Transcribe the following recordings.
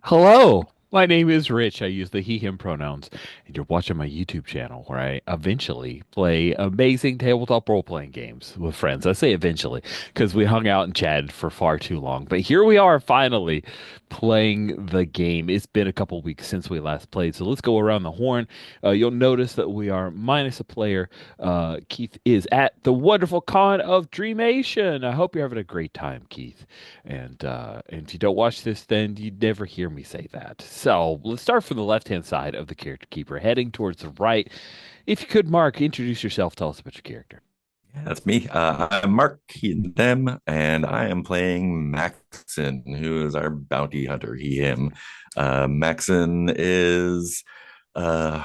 Hello, my name is Rich. I use the he, him pronouns, and you're watching my YouTube channel where I eventually play amazing tabletop role playing games with friends. I say eventually because we hung out and chatted for far too long. But here we are finally playing the game. It's been a couple weeks since we last played, so let's go around the horn. You'll notice that we are minus a player. Keith is at the wonderful con of Dreamation. I hope you're having a great time, Keith. And if you don't watch this, then you'd never hear me say that. So let's start from the left-hand side of the character keeper, heading towards the right. If you could, Mark, introduce yourself. Tell us about your character. Yeah, that's me. I'm Mark, he, them, and I am playing Maxon, who is our bounty hunter, he, him. Maxon is a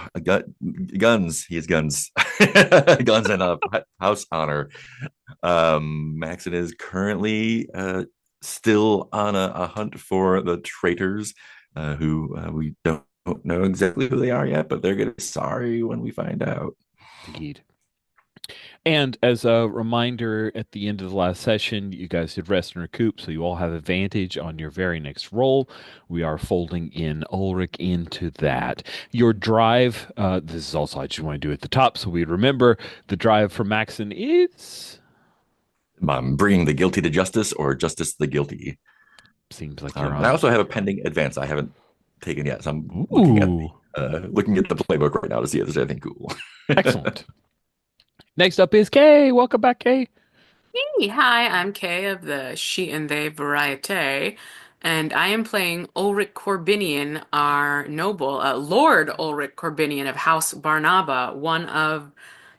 guns. He has guns, guns and a house honor. Maxon is currently still on a hunt for the traitors, who we don't know exactly who they are yet, but they're gonna be sorry when we find out. Indeed. And as a reminder, at the end of the last session, you guys did rest and recoup, so you all have advantage on your very next roll. We are folding in Ulrich into that. Your drive, this is also I just want to do at the top, so we remember the drive for Maxon is Bringing the guilty to justice or justice to the guilty. seems like you're And I on. also have a pending advance I haven't taken yet, so I'm Ooh, looking at the playbook right now to see if there's anything cool. excellent. Next up is Kay. Welcome back, Kay. Hey, hi, I'm Kay of the She and They Variete, and I am playing Ulrich Corbinian, our noble, Lord Ulrich Corbinian of House Barnaba, one of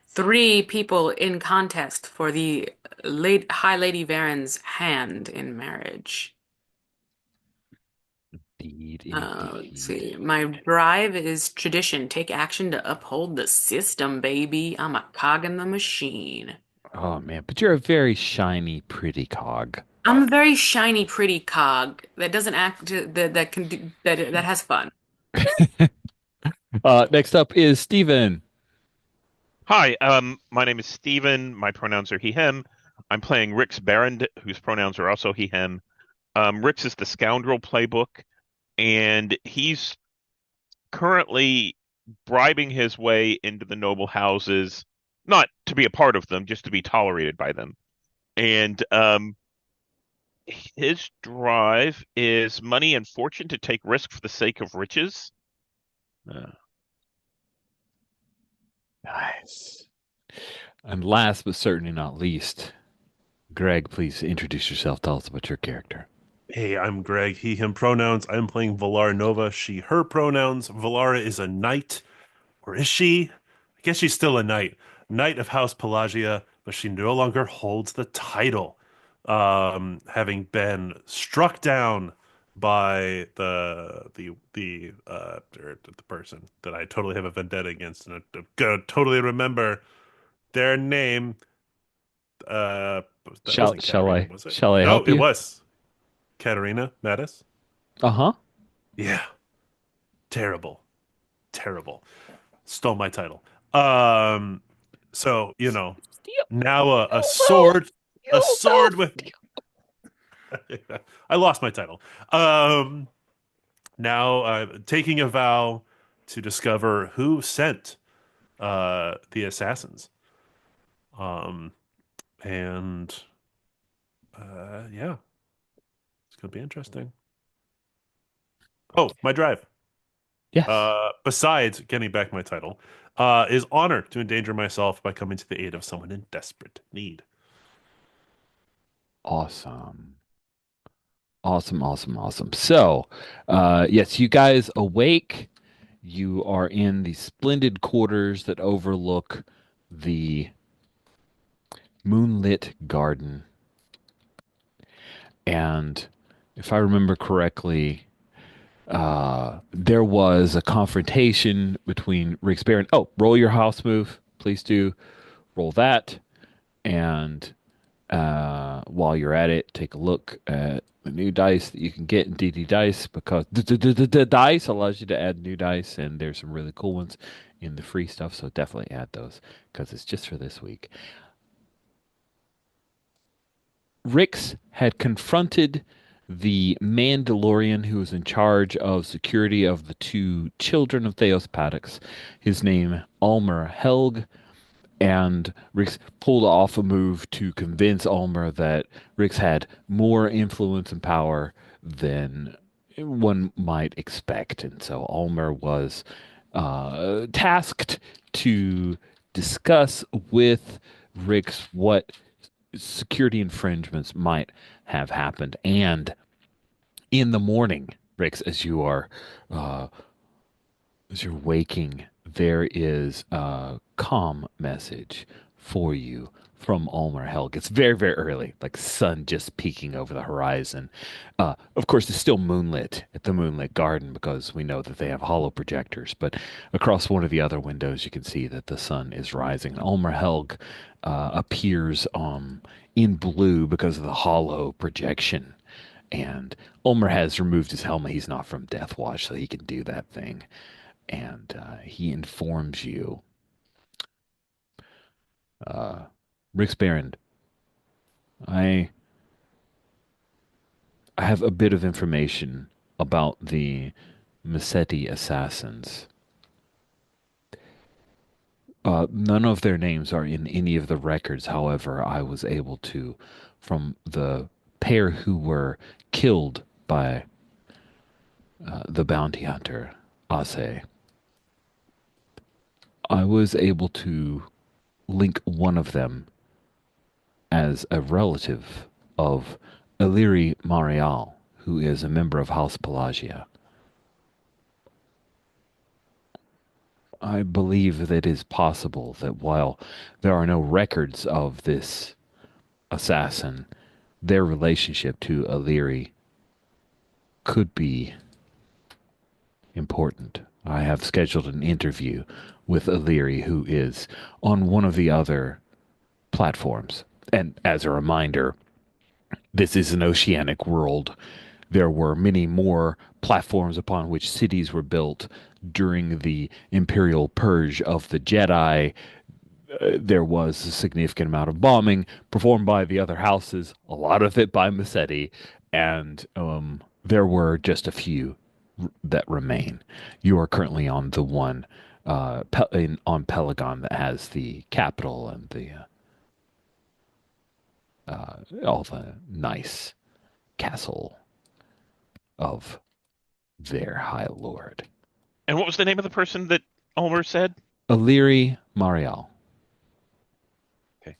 three people in contest for the late High Lady Varen's hand in marriage. Indeed, Let's indeed. see. My drive is tradition. Take action to uphold the system, baby. I'm a cog in the machine. Oh man, but you're a very shiny, pretty cog. I'm a very shiny, pretty cog that doesn't act that can do, that has fun. Next up is Steven. Hi, my name is Steven. My pronouns are he, him. I'm playing Rix Barrand, whose pronouns are also he, him. Rix is the scoundrel playbook, and he's currently bribing his way into the noble houses, not to be a part of them, just to be tolerated by them. And his drive is money and fortune to take risk for the sake of riches. Uh, Nice. And last but certainly not least, Greg, please introduce yourself. Tell us about your character. Hey, I'm Greg, he, him pronouns. I'm playing Valar Nova, she, her pronouns. Valara is a knight, or is she? I guess she's still a knight. Knight of House Pelagia, but she no longer holds the title, having been struck down by the person that I totally have a vendetta against, and I'm gonna totally remember their name. That Shall wasn't shall Katarina, I was it? shall I No, help it you? was. Katarina Mattis? Uh-huh. Yeah, terrible, terrible. Stole my title. Um, so Steal, now a you will, sword, a you will sword with. steal. I lost my title. Now taking a vow to discover who sent the assassins. Um, and yeah, it's gonna be interesting. Oh, my drive. Yes. Besides getting back my title, is honor to endanger myself by coming to the aid of someone in desperate need. Awesome. Awesome, awesome, awesome. So, yes, you guys awake. You are in the splendid quarters that overlook the moonlit garden. And if I remember correctly, there was a confrontation between Rick Spear and oh, roll your house move, please do roll that. And while you're at it, take a look at the new dice that you can get in DD Dice because the dice allows you to add new dice, and there's some really cool ones in the free stuff. So definitely add those because it's just for this week. Rix had confronted the Mandalorian who was in charge of security of the two children of Theos Paddocks. His name, Almer Helg, and Rix pulled off a move to convince Ulmer that Rix had more influence and power than one might expect. And so Ulmer was tasked to discuss with Rix what security infringements might have happened. And in the morning, Rix, uh, as you're waking, there is a calm message for you from Ulmer Helg. It's very, very early, like sun just peeking over the horizon. Of course, it's still moonlit at the Moonlit Garden because we know that they have hollow projectors. But across one of the other windows, you can see that the sun is rising. And Ulmer Helg appears in blue because of the hollow projection. And Ulmer has removed his helmet. He's not from Death Watch, so he can do that thing. And he informs you, uh, Rix Barrend, I I have a bit of information about the Massetti assassins. None of their names are in any of the records. However, I was able to, from the pair who were killed by the bounty hunter, Ase, I was able to link one of them as a relative of Illyri Marial, who is a member of House Pelagia. I believe that it is possible that while there are no records of this assassin, their relationship to Illyri could be important. I have scheduled an interview with Illyri, who is on one of the other platforms. And as a reminder, this is an oceanic world. There were many more platforms upon which cities were built during the Imperial purge of the Jedi. There was a significant amount of bombing performed by the other houses, a lot of it by Massetti, and there were just a few that remain. You are currently on the one on Pelagon that has the capital and the all the nice castle of their High Lord. And what was the name of the person that Ulmer said? Illyri Marial. Okay.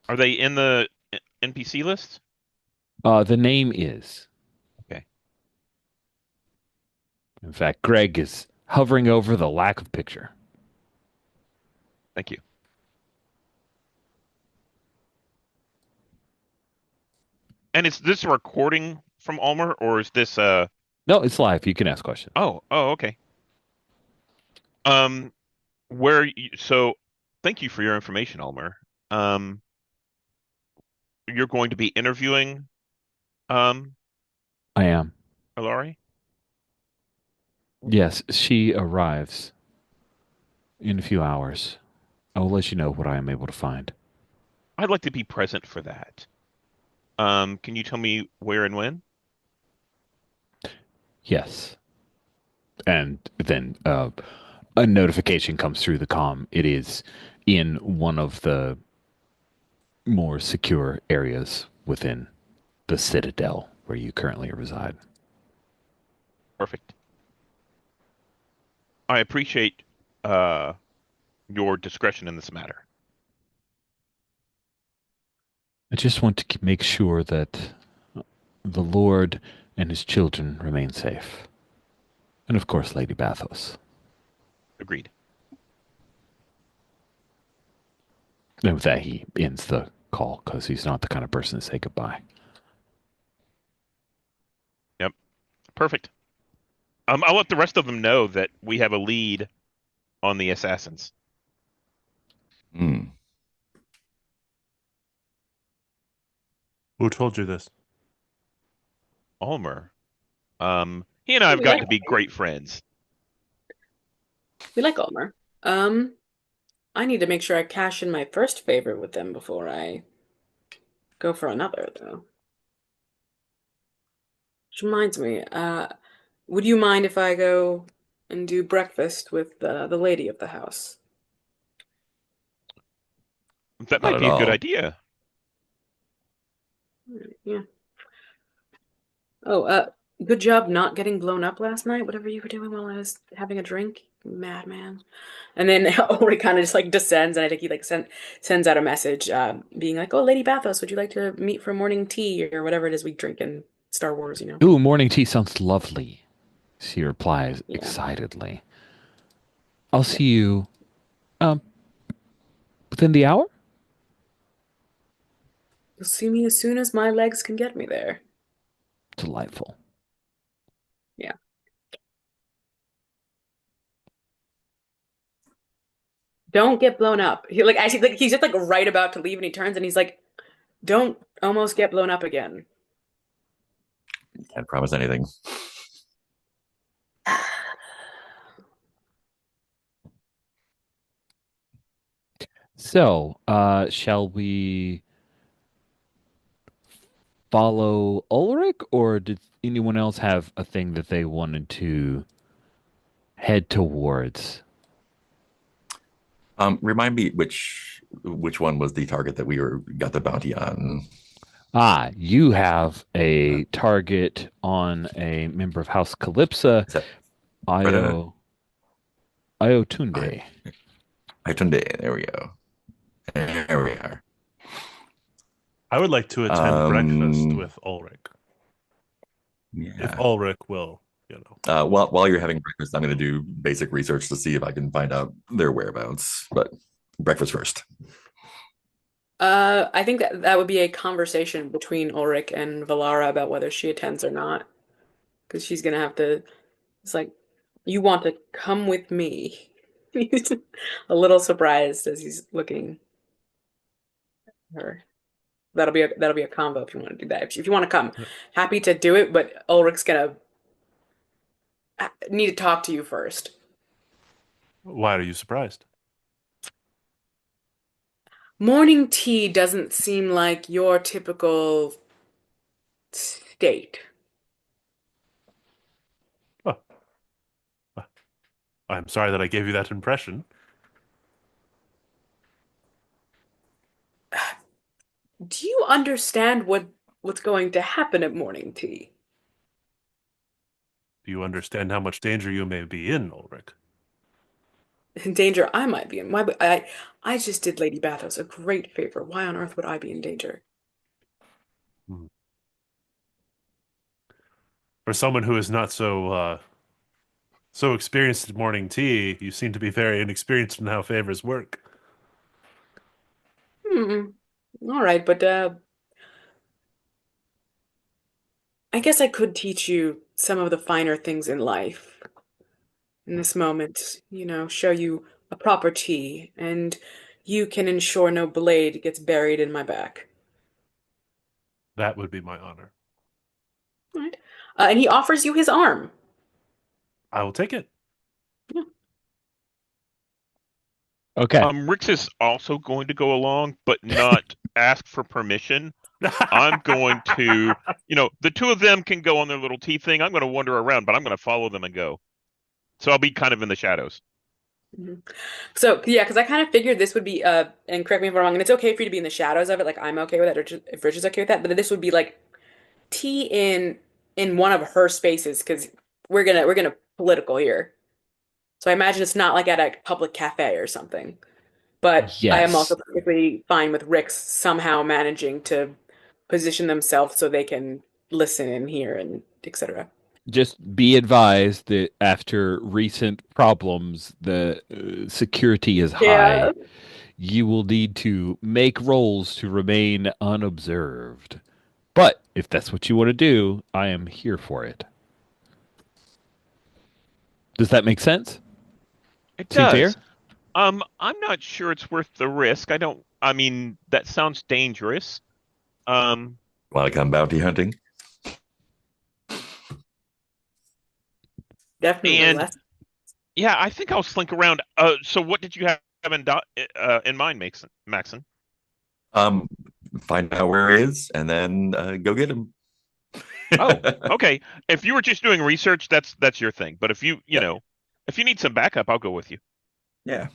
Are they in the NPC list? The name is. Okay. In fact, Greg is hovering over the lack of picture. Thank you. And is this a recording from Ulmer, or is this No, it's live. You can ask questions. Oh, okay. So thank you for your information, Ulmer. Um, you're going to be interviewing um I am. Ilari? Yes, she arrives in a few hours. I will let you know what I am able to find. I'd like to be present for that. Can you tell me where and when? Yes. And then a notification comes through the comm. It is in one of the more secure areas within the Citadel where you currently reside. Perfect. I appreciate uh your discretion in this matter. I just want to make sure that the Lord and his children remain safe. And of course, Lady Bathos. Agreed. And with that, he ends the call because he's not the kind of person to say goodbye. Yep. Perfect. I'll let the rest of them know that we have a lead on the assassins. Hmm. Who told you this? Ulmer. He and I have We gotten like to be great friends. we like Ulmer. I need to make sure I cash in my first favor with them before I go for another, though. Which reminds me, would you mind if I go and do breakfast with the lady of the house? That Not might at be a good all. idea. Yeah. Oh, good job not getting blown up last night, whatever you were doing while I was having a drink. Madman. And then Ulrich kind of just like descends, and I think he like sends out a message, being like, "Oh, Lady Bathos, would you like to meet for morning tea or whatever it is we drink in Star Wars?" You know? Ooh, morning tea sounds lovely, she replies Yeah. excitedly. I'll Yeah. see you um within the hour? You'll see me as soon as my legs can get me there. Delightful. Yeah. Don't get blown up. He like actually like he's just like right about to leave, and he turns and he's like, "Don't almost get blown up again." Can't promise anything. So, shall we follow Ulrich, or did anyone else have a thing that they wanted to head towards? Remind me which one was the target that we were got the bounty on? Ah, you have a target on a member of House Calypsa, Is that Freda? Io I Iotunde. Itunde. There we go. There we are. I would like to attend breakfast Um, with Ulrich. If yeah. Ulrich will, you know. While you're having breakfast, I'm going to do basic research to see if I can find out their whereabouts. But breakfast first. I think that that would be a conversation between Ulrich and Valara about whether she attends or not, because she's gonna have to. It's like, you want to come with me. He's a little surprised as he's looking at her. That'll be a combo if you want to do that. If you want to come, happy to do it, but Ulrich's gonna need to talk to you first. Why are you surprised? Morning tea doesn't seem like your typical state. Oh, I'm sorry that I gave you that impression. Do you understand what's going to happen at morning tea? Do you understand how much danger you may be in, Ulrich? In danger I might be in. I just did Lady Bathos a great favor. Why on earth would I be in danger? Hmm. For someone who is not so experienced at morning tea, you seem to be very inexperienced in how favors work. Hmm. All right, but I guess I could teach you some of the finer things in life in this moment, show you a proper tea, and you can ensure no blade gets buried in my back. That would be my honor. All right. And he offers you his arm. I will take it. Yeah. Okay. Rix is also going to go along, but not ask for permission. I'm going to, the two of them can go on their little tea thing. I'm going to wander around, but I'm going to follow them and go. So I'll be kind of in the shadows. Mhm. So yeah, because I kind of figured this would be and correct me if I'm wrong, and it's okay for you to be in the shadows of it, like I'm okay with that, if Rich is okay with that, but this would be like tea in one of her spaces because we're gonna political here. So I imagine it's not like at a public cafe or something. But I am also Yes. perfectly fine with Rick's somehow managing to position themselves so they can listen and hear and etc. Just be advised that after recent problems, the security is Yeah. high. You will need to make rolls to remain unobserved. But if that's what you want to do, I am here for it. Does that make sense? It Seem does. fair? I'm not sure it's worth the risk. I mean, that sounds dangerous. Um, Want to come bounty hunting? Definitely and less. yeah, I think I'll slink around. So what did you have in mind, Maxon? Um, find out where he is and then go get him. Oh, okay. If you were just doing research, that's your thing. But if you Yep. know, if you need some backup, I'll go with you. Yeah.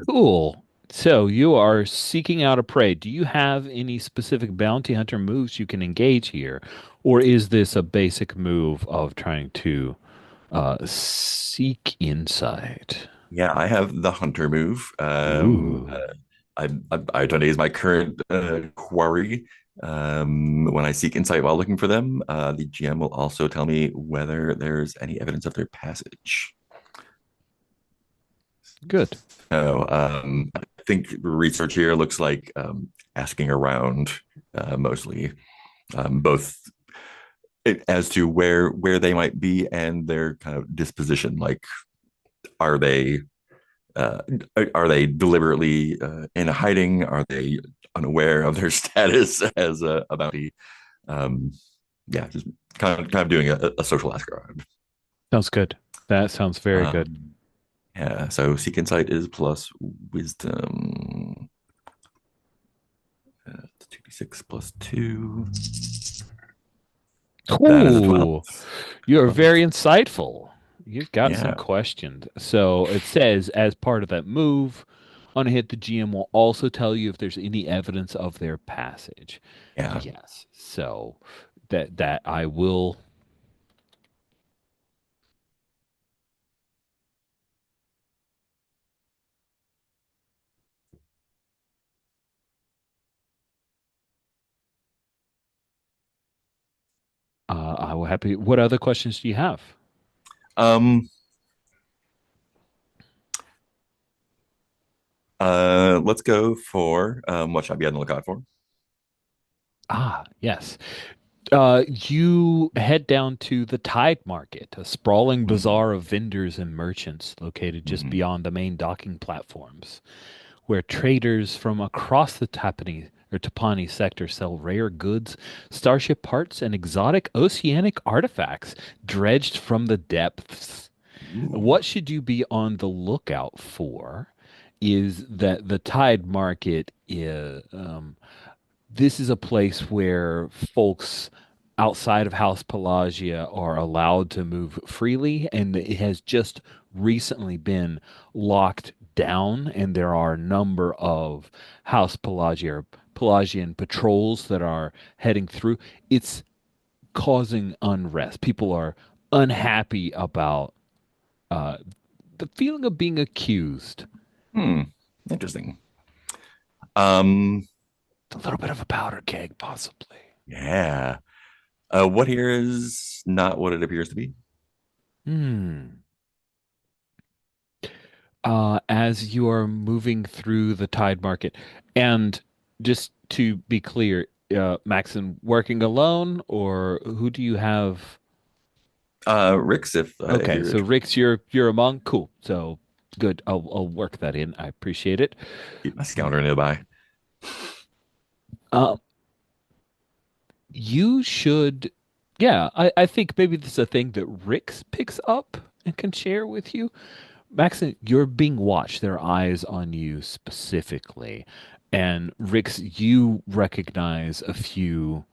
Cool. So you are seeking out a prey. Do you have any specific bounty hunter moves you can engage here? Or is this a basic move of trying to seek insight? Yeah, I have the hunter move. Ooh, I don't is my current quarry. When I seek insight while looking for them, the GM will also tell me whether there's any evidence of their passage. good. So I think research here looks like asking around mostly, both as to where they might be and their kind of disposition. Like, are they uh, are they deliberately in hiding? Are they unaware of their status as a bounty? Um, yeah, just kind of doing a social ask around. Sounds good. That sounds very good. Yeah, so seek insight is plus wisdom. 2d6 plus 2. That is a 12. Ooh, you're 12. very insightful. You've got some Yeah, questions. So it says, as part of that move, on a hit, the GM will also tell you if there's any evidence of their passage. yeah. Yes. So that I will. I will happy. What other questions do you have? Um, let's go for what should I be on the lookout for? Ah, yes. You head down to the Tide Market, a sprawling Mm-hmm. bazaar of vendors and merchants located just Mm-hmm. beyond the main docking platforms, where traders from across the Tapani sector sell rare goods, starship parts, and exotic oceanic artifacts dredged from the depths. Ooh. What should you be on the lookout for is that the Tide Market is this is a place where folks outside of House Pelagia are allowed to move freely, and it has just recently been locked down, and there are a number of House Pelagia or Pelagian patrols that are heading through. It's causing unrest. People are unhappy about uh, the feeling of being accused. Hmm. Interesting. Um, A little bit of a powder keg, possibly. yeah. What here is not what it appears to be. Hmm. As you are moving through the Tide Market. And just to be clear, Maxon working alone, or who do you have? Rix, if Okay, you're so interested, Rix, you're among. Cool. So good. I'll work that in. I appreciate it. keep my scouter nearby. Uh, you should. Yeah, I think maybe this is a thing that Rix picks up and can share with you. Maxon, you're being watched. There are eyes on you specifically. And Rix, you recognize a few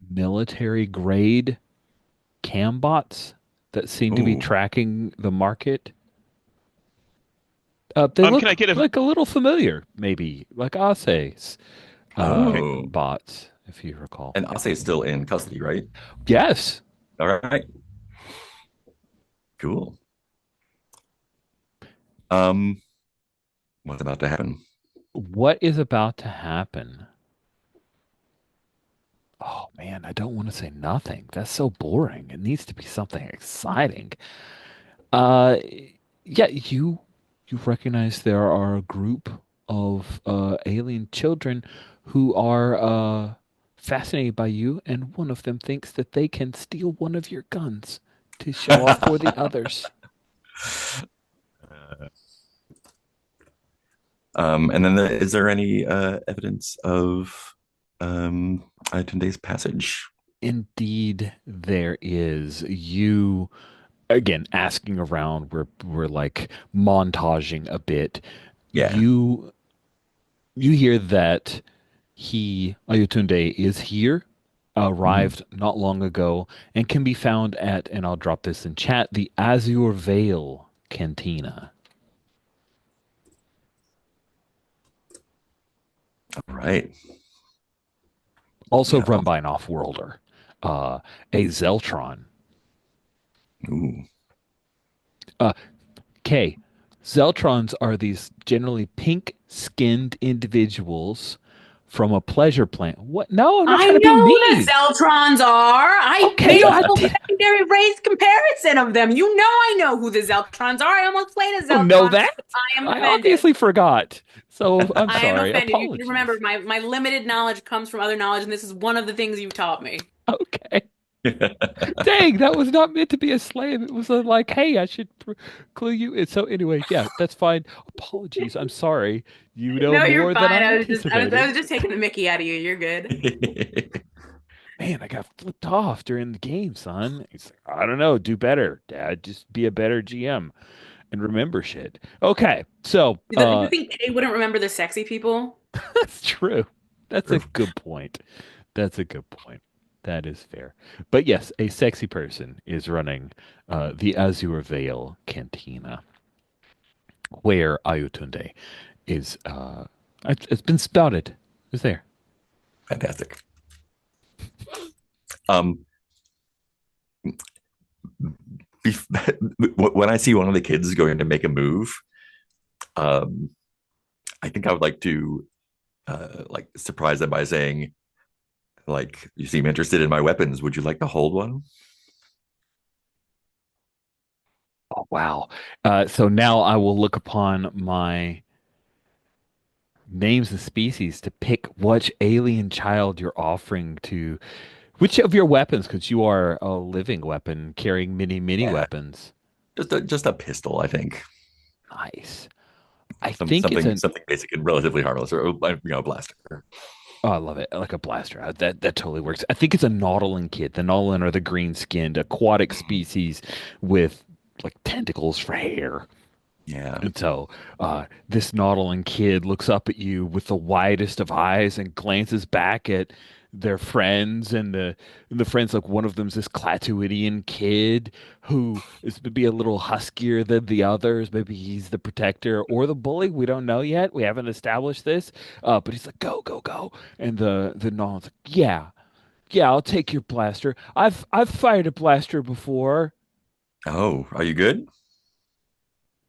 military grade cambots that seem to be Ooh. tracking the market. They Can I look get a like a little familiar, maybe like Ase's okay? Oh. bots, if you recall. And I'll say it's still in custody, right? Yes. All right. Cool. Um, what's about to happen? What is about to happen? Oh man, I don't want to say nothing. That's so boring. It needs to be something exciting. Uh, yeah, you recognize there are a group of alien children who are fascinated by you, and one of them thinks that they can steal one of your guns to show off for the others. And then is there any evidence of Tunde's passage? Indeed, there is. You again asking around. We're like montaging a bit. Yeah. You hear that. Ayotunde, is here, Mm, arrived not long ago, and can be found at, and I'll drop this in chat, the Azure Vale Cantina. all right. Also Yeah. run by an off-worlder, a Zeltron. Ooh. Uh, K. Zeltrons are these generally pink-skinned individuals from a pleasure planet. What? No, I'm not I trying to be know who the mean. Zeltrons are. I Okay, made a I whole did. secondary race comparison of them. You know I know who the Zeltrons are. I almost played a I don't know Zeltron. that. I am I offended. obviously forgot. So I'm I am sorry. offended. You should remember Apologies. my limited knowledge comes from other knowledge, and this is one of the things you've taught me. Okay. Dang, that was not meant to be a slam. It was like, hey, I should clue you in. So anyway, yeah, that's fine. Apologies. I'm sorry. You know No, you're more than fine. I I anticipated. was just taking the Mickey out of you. You're good. Man, I got flipped off during the game, son. He's like, I don't know, do better, Dad. Just be a better GM and remember shit. Okay, so You think Kay wouldn't remember the sexy people? that's true. That's a good point. That's a good point. That is fair. But yes, a sexy person is running the Azure Vale Cantina, where Ayutunde is. It's been spouted. It's there. Fantastic. Um, when I see one of the kids going to make a move, um, I think I would like to like surprise them by saying, like, you seem interested in my weapons. Would you like to hold one? Oh, wow. So now I will look upon my names and species to pick which alien child you're offering to. Which of your weapons, because you are a living weapon carrying many Yeah, weapons. just a pistol, I think. Nice. I Some think it's an. something basic and relatively harmless, or a blaster. Oh, I love it. Like a blaster. That totally works. I think it's a Nautilin kid. The Nautilin are the green-skinned aquatic species with like tentacles for hair. Yeah. And so this Nautilin kid looks up at you with the widest of eyes and glances back at their friends, and the friends, like one of them's this Clatuidian kid who is maybe a little huskier than the others. Maybe he's the protector or the bully. We don't know yet. We haven't established this. But he's like, go, go, go. And the Nautilin's like, yeah, I'll take your blaster. I've fired a blaster before. Oh, are you good?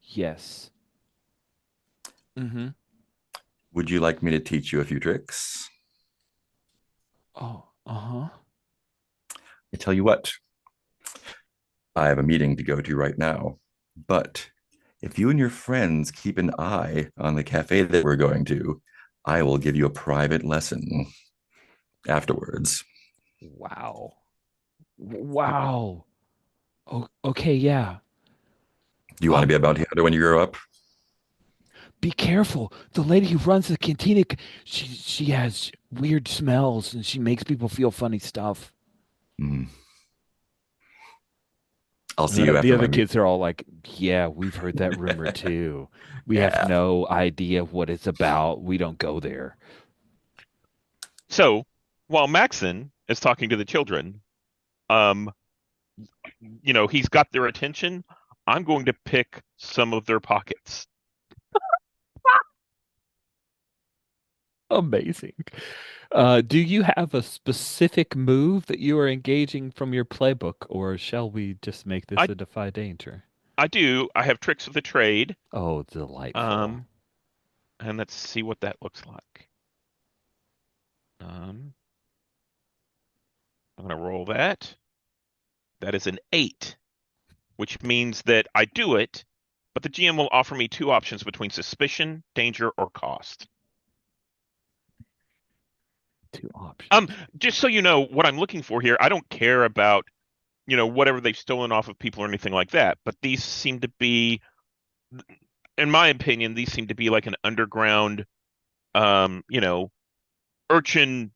Yes. Mm-hmm. Would you like me to teach you a few tricks? Oh, uh-huh. I tell you what, I have a meeting to go to right now, but if you and your friends keep an eye on the cafe that we're going to, I will give you a private lesson afterwards. Wow. Wow. Oh, okay, yeah. Do you want to Um, be a bounty hunter when you grow up? be careful. The lady who runs the cantina, she has weird smells and she makes people feel funny stuff. Mm. I'll And see you the after my other meeting. kids are all like, "Yeah, we've heard that rumor too. We have Yeah. no idea what it's about. We don't go there." So while Maxon is talking to the children, um, he's got their attention. I'm going to pick some of their pockets. Amazing. Do you have a specific move that you are engaging from your playbook, or shall we just make this I a defy danger? I do. I have tricks of the trade. Oh, delightful. Um, and let's see what that looks like. Um, I'm going to roll that. That is an 8, which means that I do it, but the GM will offer me two options between suspicion, danger, or cost. Two options. Just so you know what I'm looking for here, I don't care about, whatever they've stolen off of people or anything like that, but these seem to be, in my opinion, these seem to be like an underground, um, you know, urchin,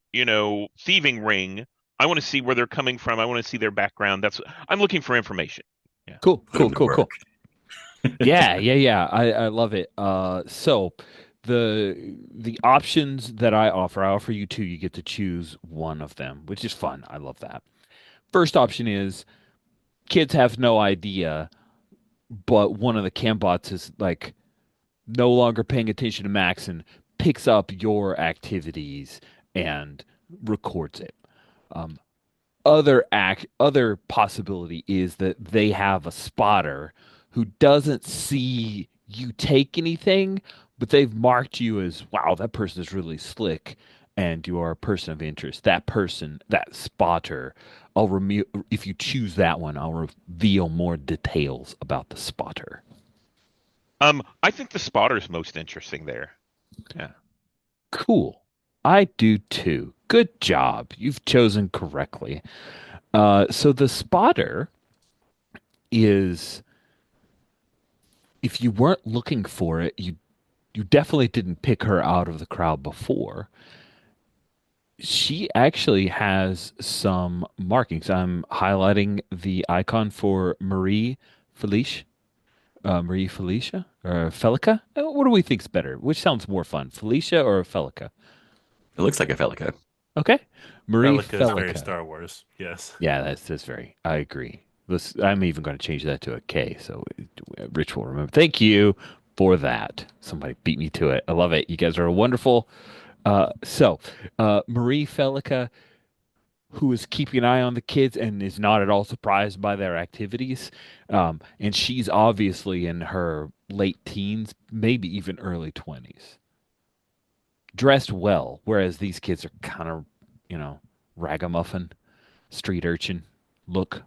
thieving ring. I want to see where they're coming from. I want to see their background. I'm looking for information. Yeah. Cool, Put cool, them to cool, work. cool. Yeah, yeah, yeah. I love it. So the options that I offer you two. You get to choose one of them, which is fun. I love that. First option is kids have no idea, but one of the cambots is like no longer paying attention to Max and picks up your activities and records it. Um, other possibility is that they have a spotter who doesn't see you take anything, but they've marked you as, wow, that person is really slick and you are a person of interest. That person, that spotter, I'll remove if you choose that one, I'll reveal more details about the spotter. I think the spotter's most interesting there. Yeah. Cool. I do too. Good job. You've chosen correctly. So the spotter is, if you weren't looking for it, you definitely didn't pick her out of the crowd before. She actually has some markings. I'm highlighting the icon for Marie Felicia or Felica. What do we think's better? Which sounds more fun, Felicia or Felica? It looks like a Felica. Okay, Marie Relica is very Felica. Star Wars. Yes. Yeah, that's very. I agree. I'm even going to change that to a K, so Rich will remember. Thank you for that. Somebody beat me to it. I love it. You guys are wonderful. Marie Felica, who is keeping an eye on the kids and is not at all surprised by their activities, and she's obviously in her late teens, maybe even early 20s, dressed well, whereas these kids are kind of, ragamuffin, street urchin look.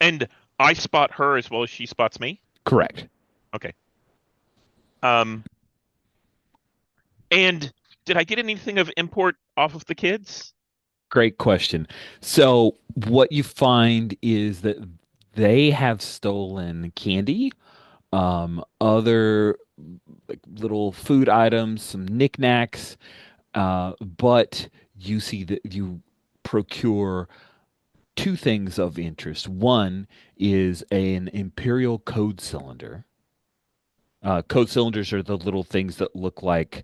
And I spot her as well as she spots me. Correct. Okay. Um, and did I get anything of import off of the kids? Great question. So, what you find is that they have stolen candy, other like little food items, some knickknacks, but you see that you procure two things of interest. One is an Imperial code cylinder. Code cylinders are the little things that look like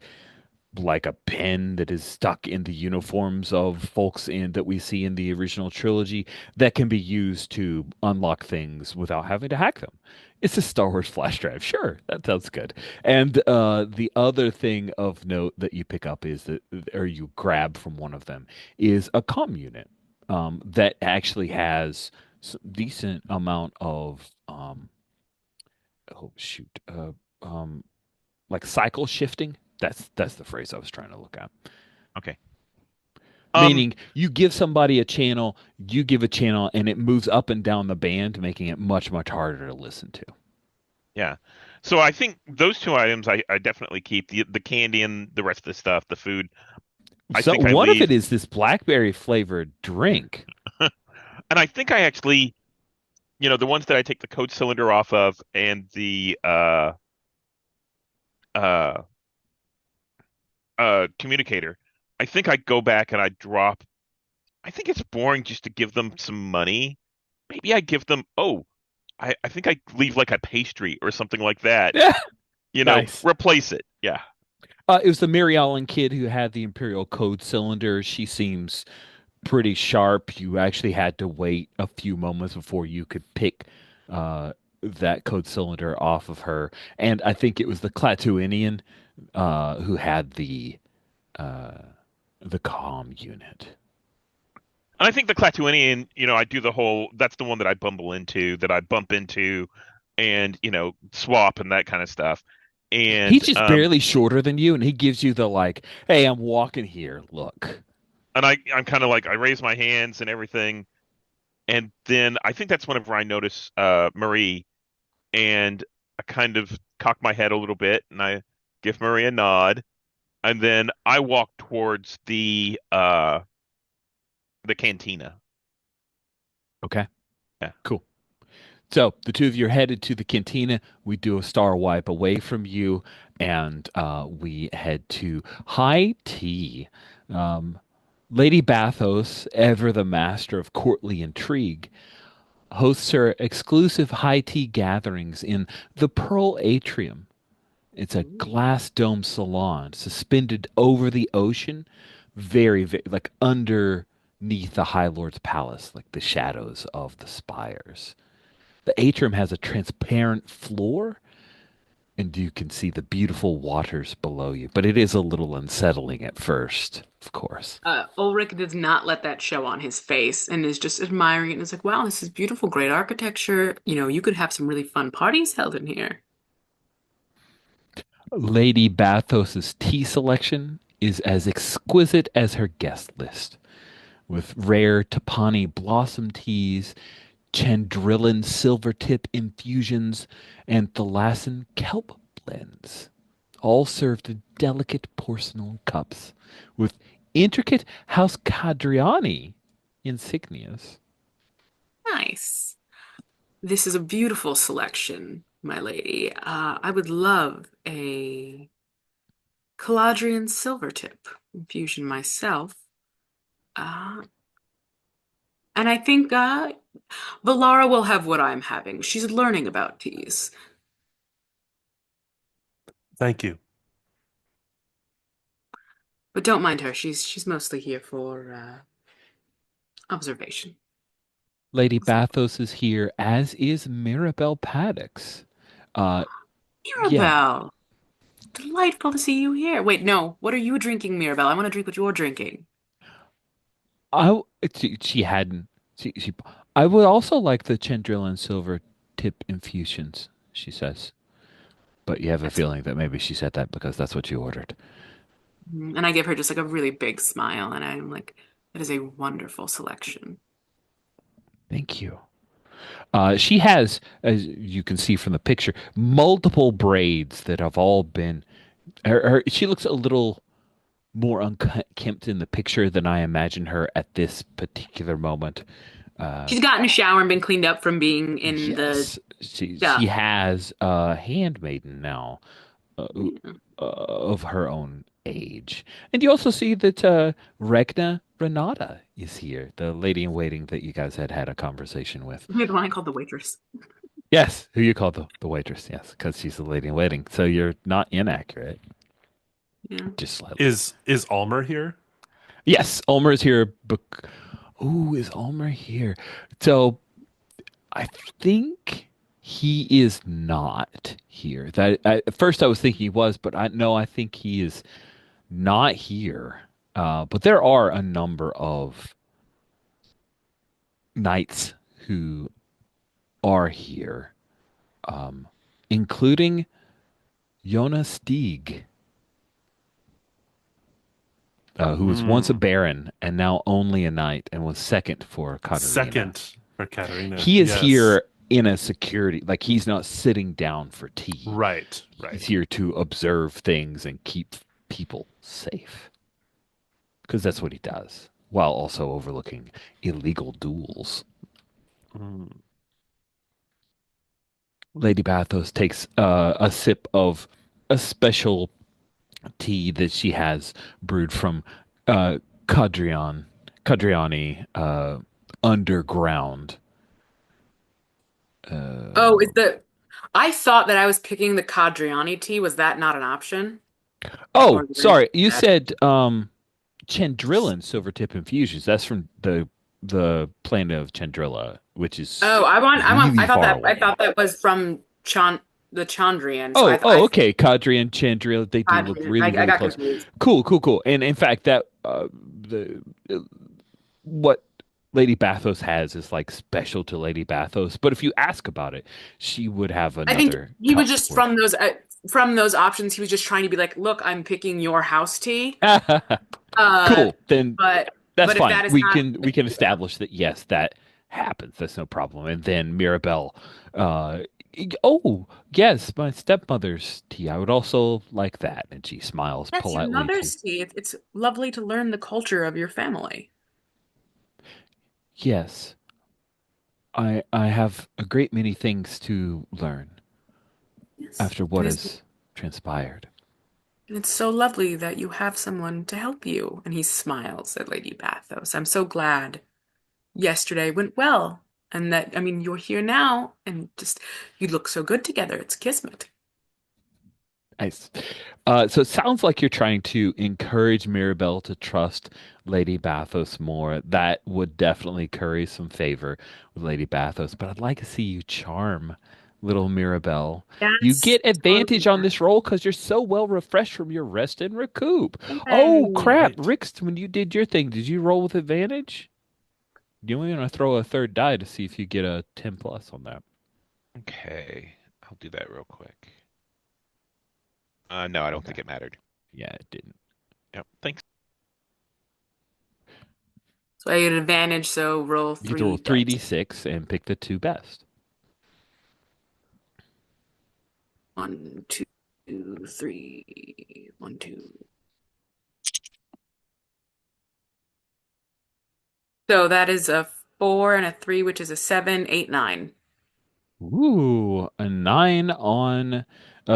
a pin that is stuck in the uniforms of folks in that we see in the original trilogy that can be used to unlock things without having to hack them. It's a Star Wars flash drive. Sure, that sounds good. And the other thing of note that you pick up is that, or you grab from one of them, is a comm unit that actually has some decent amount of oh shoot, um, like cycle shifting. That's the phrase I was trying to look at. Okay. Meaning you give somebody a channel, you give a channel, and it moves up and down the band, making it much, much harder to listen to. Yeah. So I think those two items I definitely keep the candy and the rest of the stuff, the food. I So think I one of leave. it is this blackberry flavored drink. And I think I actually, the ones that I take the code cylinder off of and the uh communicator, I think I go back and I drop. I think it's boring just to give them some money. Maybe I give them, I think I leave like a pastry or something like that. Yeah, nice. Replace it. Yeah. It was the Mary Ellen kid who had the Imperial code cylinder. She seems pretty sharp. You actually had to wait a few moments before you could pick that code cylinder off of her. And I think it was the Clatuinian who had uh, the comm unit. And I think the Clatuinian, I do the whole, that's the one that I bump into and, swap and that kind of stuff. He's And just barely shorter than you, and he gives you the like, "Hey, I'm walking here. Look." I'm kind of like I raise my hands and everything. And then I think that's whenever I notice Marie and I kind of cock my head a little bit and I give Marie a nod. And then I walk towards the cantina. Okay, Yeah. cool. So the two of you are headed to the cantina. We do a star wipe away from you, and we head to high tea. Um, Lady Bathos, ever the master of courtly intrigue, hosts her exclusive high tea gatherings in the Pearl Atrium, It's a Ooh. glass dome salon suspended over the ocean, very, like underneath the High Lord's palace, like the shadows of the spires. The atrium has a transparent floor, and you can see the beautiful waters below you, but it is a little unsettling at first, of course. Ulrich does not let that show on his face and is just admiring it and is like, wow, this is beautiful, great architecture. You know, you could have some really fun parties held in here. Lady Bathos's tea selection is as exquisite as her guest list, with rare Tapani blossom teas, Chandrillan silvertip infusions, and Thalassan kelp blends, all served in delicate porcelain cups with intricate House Cadriani insignias. Nice. This is a beautiful selection, my lady. I would love a Caladrian Silvertip infusion myself. Uh, and I think Valara will have what I'm having. She's learning about teas. Thank you. But don't mind her. She's mostly here for observation. Lady Bathos is here, as is Mirabelle Paddocks. Uh, yeah, Mirabelle, delightful to see you here. Wait, no. What are you drinking, Mirabelle? I want to drink what you're drinking. I she hadn't she I would also like the Chandrillan silver tip infusions, she says. But you have a That's feeling that maybe she said that because that's what you ordered. and I give her just like a really big smile, and I'm like, that is a wonderful selection. Thank you. She has, as you can see from the picture, multiple braids that have all been. She looks a little more unkempt in the picture than I imagine her at this particular moment. Uh, She's gotten a shower and been cleaned up from being in the yes, she stuff. has a handmaiden now Yeah. of her own age, and you also see that Regna Renata is here, the lady in waiting that you guys had a conversation with. Maybe the one I called the waitress. Yes, who you call the waitress? Yes, because she's the lady in waiting. So you're not inaccurate, Yeah. just slightly. Is Almer here? Yes, Ulmer is here. Ooh, is Ulmer here? So I think he is not here. At first I was thinking he was, but I no, I think he is not here. But there are a number of knights who are here, um, including Jonas Stieg, who was once a Hmm. baron and now only a knight and was second for Katarina. Second for Katarina. He is Yes. here in a security, like he's not sitting down for tea. Right, He's right. here to observe things and keep people safe because that's what he does, while also overlooking illegal duels. Mm. Lady Bathos takes a sip of a special tea that she has brewed from uh, Cadriani underground. Oh, Uh, is the I thought that I was picking the Cadriani tea. Was that not an option? oh, Or did I sorry, you that? said Chandrillan silvertip infusions. That's from the planet of Chandrilla, which is Oh, really far I away. thought that was from the Chandrian. So Oh, okay. Kadri and Chandrila, they do look really, I really got close. confused. Cool. And in fact, that the what Lady Bathos has is like special to Lady Bathos. But if you ask about it, she would have I think another he was cup just for from those options. He was just trying to be like, look, I'm picking your house tea. you. Uh, Cool. Then but that's but if fine. that is We not, can establish that yes, that happens. That's no problem. And then Mirabelle, uh, oh yes, my stepmother's tea. I would also like that. And she smiles that's your politely to mother's tea. It's lovely to learn the culture of your family. yes. I have a great many things to learn Yes, after what has transpired. and it's so lovely that you have someone to help you. And he smiles at Lady Bathos. I'm so glad yesterday went well, and that I mean you're here now, and just you look so good together. It's kismet. Nice. So it sounds like you're trying to encourage Mirabelle to trust Lady Bathos more. That would definitely curry some favor with Lady Bathos, but I'd like to see you charm little Mirabelle. You Yes, get advantage totally. on this roll because you're so well refreshed from your rest and recoup. Oh, Yay. crap. Right. Rix, when you did your thing, did you roll with advantage? You only want to throw a third die to see if you get a 10 plus on that. Okay, I'll do that real quick. No, I don't Okay. think it mattered. Yeah, it didn't. Yep, thanks. So I get an advantage, so roll You get to roll three dice. 3d6 and pick the two best. One, two, three. One, two. So that is a four and a three, which is a seven, eight, nine. Ooh, a nine on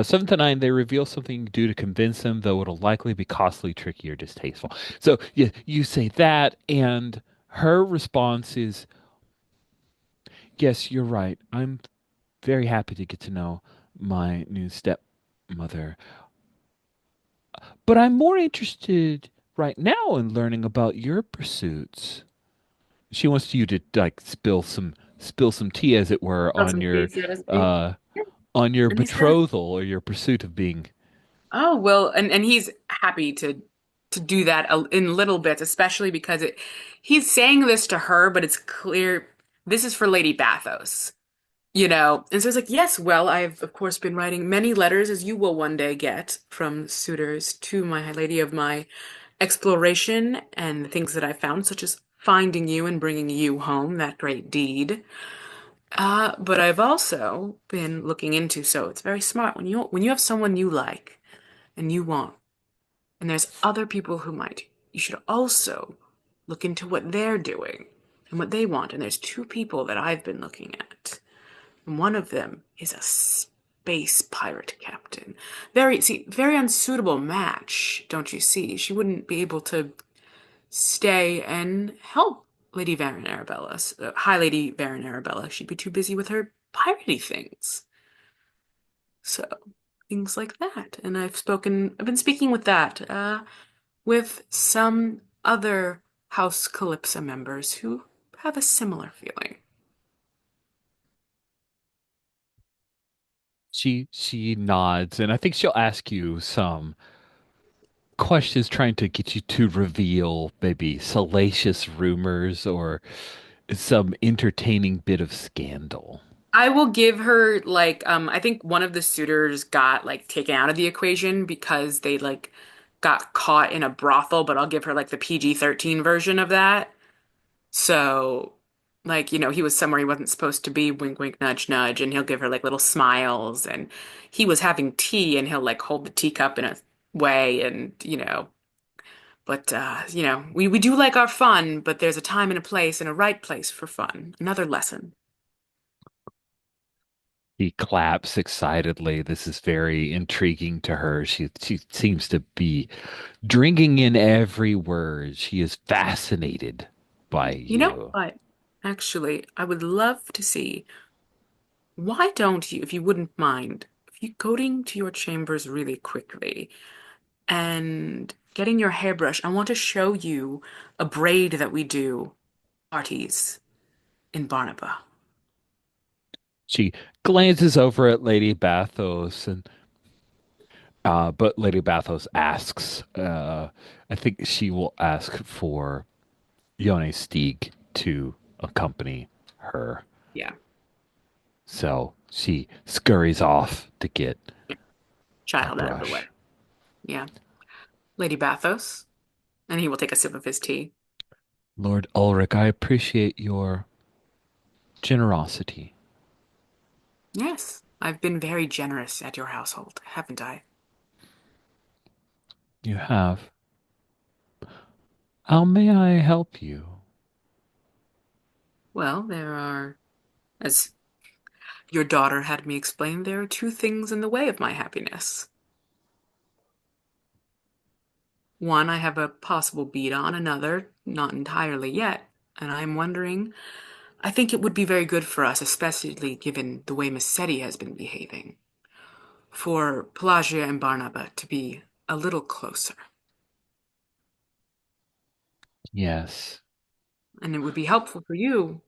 seven to nine. They reveal something you do to convince them, though it'll likely be costly, tricky, or distasteful. So yeah, you say that, and her response is, "Yes, you're right. I'm very happy to get to know my new stepmother, but I'm more interested right now in learning about your pursuits." She wants you to like spill some tea, as it were, Got some tea, so to speak. uh on your And he says, betrothal or your pursuit of being. "Oh well," and he's happy to do that in little bits, especially because he's saying this to her, but it's clear this is for Lady Bathos, you know. And so it's like, yes, well, I've of course been writing many letters, as you will one day get, from suitors to my lady of my exploration and the things that I found, such as finding you and bringing you home, that great deed. But I've also been looking into, so it's very smart when you have someone you like and you want, and there's other people who might, you should also look into what they're doing and what they want. And there's two people that I've been looking at. And one of them is a space pirate captain. Very unsuitable match, don't you see? She wouldn't be able to stay and help Lady Varen Arabella, High Lady Varen Arabella. She'd be too busy with her piratey things. So things like that. And I've been speaking with that, with some other House Calypso members who have a similar feeling. She nods, and I think she'll ask you some questions trying to get you to reveal maybe salacious rumors or some entertaining bit of scandal. I will give her like I think one of the suitors got like taken out of the equation because they like got caught in a brothel, but I'll give her like the PG-13 version of that. So like, you know, he was somewhere he wasn't supposed to be, wink wink nudge nudge, and he'll give her like little smiles, and he was having tea and he'll like hold the teacup in a way, and you know, but you know, we do like our fun, but there's a time and a place and a right place for fun. Another lesson. He claps excitedly. This is very intriguing to her. She seems to be drinking in every word. She is fascinated by You know you. what? Actually, I would love to see, why don't you, if you wouldn't mind, if you going to your chambers really quickly and getting your hairbrush, I want to show you a braid that we do parties in Barnaba. She glances over at Lady Bathos, and but Lady Bathos asks, I think she will ask for Yone Stieg to accompany her. Yeah, So she scurries off to get a child out of the way. brush. Yeah. Lady Bathos. And he will take a sip of his tea. Lord Ulrich, I appreciate your generosity. Yes, I've been very generous at your household, haven't I? You have. How may I help you? Well, there are, as your daughter had me explain, there are two things in the way of my happiness. One, I have a possible beat on, another, not entirely yet. And I'm wondering, I think it would be very good for us, especially given the way Miss Seti has been behaving, for Pelagia and Barnaba to be a little closer. Yes. And it would be helpful for you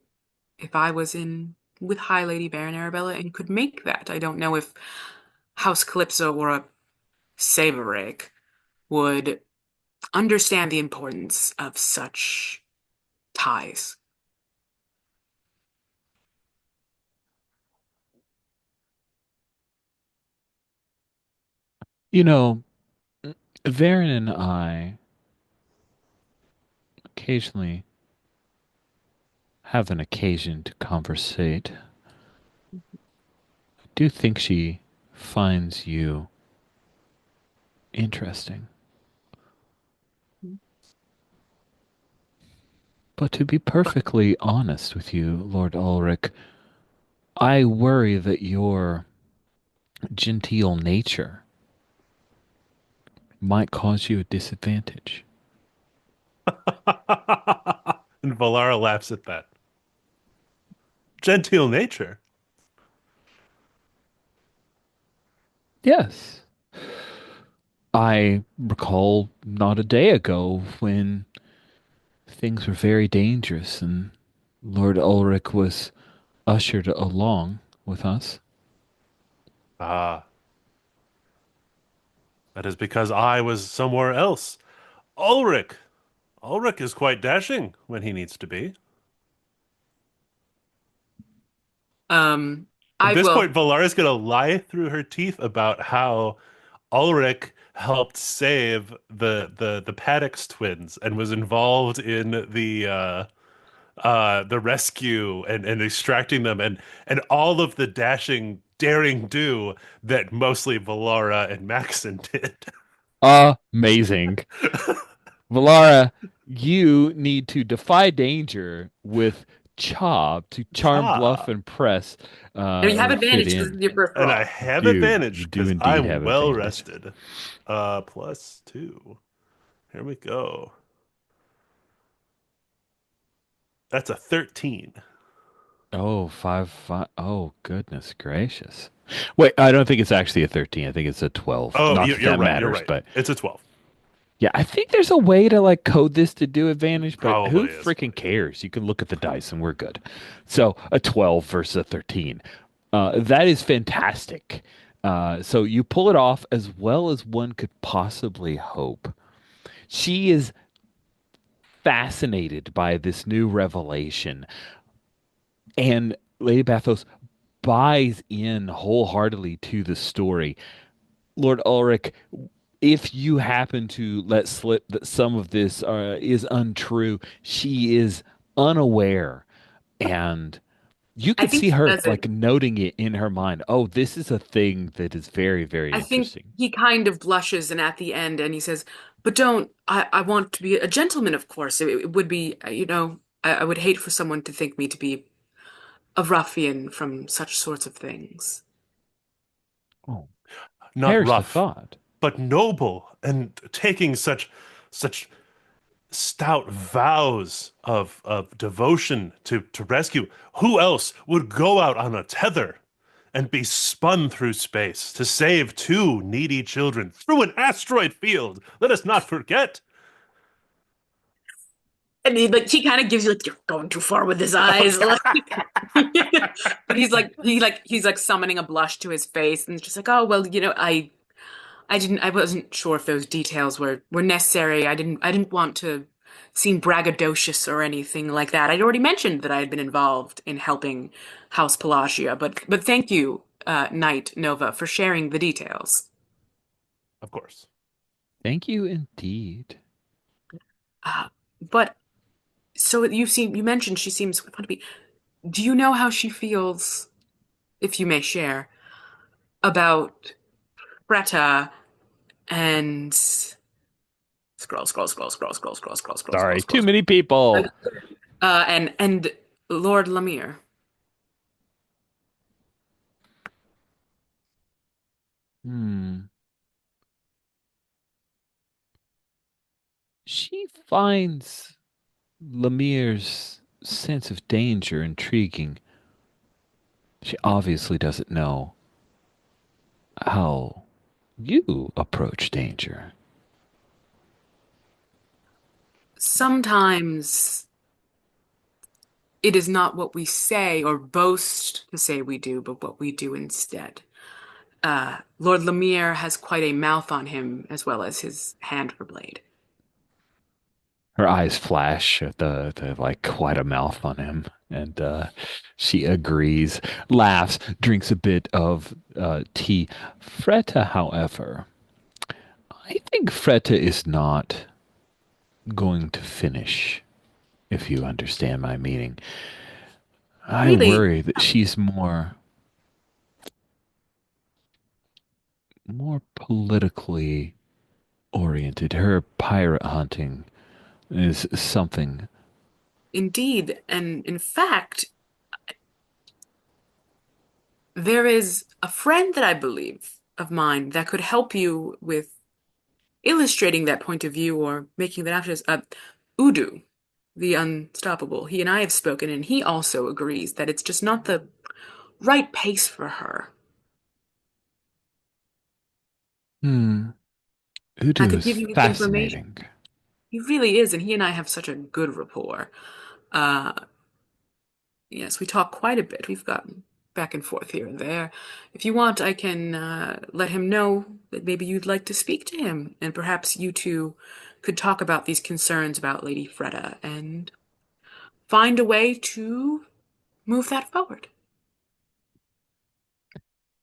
if I was in with High Lady Baron Arabella and could make that. I don't know if House Calypso or a Savorake would understand the importance of such ties. You know, Varen and I occasionally have an occasion to conversate. I do think she finds you interesting. But to be perfectly honest with you, Lord Ulrich, I worry that your genteel nature might cause you a disadvantage. And Valara laughs at that. Genteel nature. Yes. I recall not a day ago when things were very dangerous and Lord Ulrich was ushered along with us. Ah, that is because I was somewhere else. Ulrich. Ulrich is quite dashing when he needs to be. Um, At I this will. point, Valara's gonna lie through her teeth about how Ulrich helped save the Paddox twins and was involved in the rescue and extracting them and all of the dashing daring do that mostly Valara and Maxon did. Amazing. Valara, you need to defy danger with Chob to charm, bluff, Ah, and press And you have or fit advantage because in. of your and I peripheral. You have do. You advantage do because indeed I'm have well advantage. rested. +2. Here we go. That's a 13. Oh, five. Oh, goodness gracious. Wait, I don't think it's actually a 13. I think it's a 12. Oh, Not that you're that right. You're matters, right. but It's a 12. yeah, I think there's a way to like code this to do advantage, but who Probably is. freaking cares? You can look at the dice and we're good. So a 12 versus a 13. That is fantastic. So you pull it off as well as one could possibly hope. She is fascinated by this new revelation, and Lady Bathos buys in wholeheartedly to the story. Lord Ulrich, if you happen to let slip that some of this is untrue, she is unaware. And you I could think see he her like doesn't. noting it in her mind. Oh, this is a thing that is very, very I think interesting. he kind of blushes and at the end and he says, "But don't, I want to be a gentleman, of course. It would be, I would hate for someone to think me to be a ruffian from such sorts of things." Oh, Not perish the rough, thought. but noble and taking such stout vows of devotion to rescue. Who else would go out on a tether and be spun through space to save two needy children through an asteroid field? Let us not forget. And he kind of gives you like you're going too far with his eyes. Okay. Like, but he's like summoning a blush to his face and it's just like, oh well, I wasn't sure if those details were necessary. I didn't want to seem braggadocious or anything like that. I'd already mentioned that I had been involved in helping House Pelagia, but thank you, Knight Nova, for sharing the details. Of course. Thank you indeed. Uh, but so you mentioned she seems fun to be. Do you know how she feels, if you may share, about Greta and Sorry, too scroll. many people. And Lord Lemire. Hmm. She finds Lemire's sense of danger intriguing. She obviously doesn't know how you approach danger. Sometimes it is not what we say or boast to say we do, but what we do instead. Lord Lemire has quite a mouth on him as well as his hand for blade. Her eyes flash at the like quite a mouth on him, and she agrees, laughs, drinks a bit of tea. Freta, however, I think Freta is not going to finish, if you understand my meaning. I Really, worry that she's more politically oriented. Her pirate hunting is something. indeed, and in fact, there is a friend that I believe of mine that could help you with illustrating that point of view or making that after Udu, the unstoppable. He and I have spoken, and he also agrees that it's just not the right pace for her. Hmm. I Udu could is give you his information. fascinating. He really is, and he and I have such a good rapport. Uh, yes, we talk quite a bit. We've gotten back and forth here and there. If you want, I can let him know that maybe you'd like to speak to him, and perhaps you two could talk about these concerns about Lady Freda and find a way to move that forward.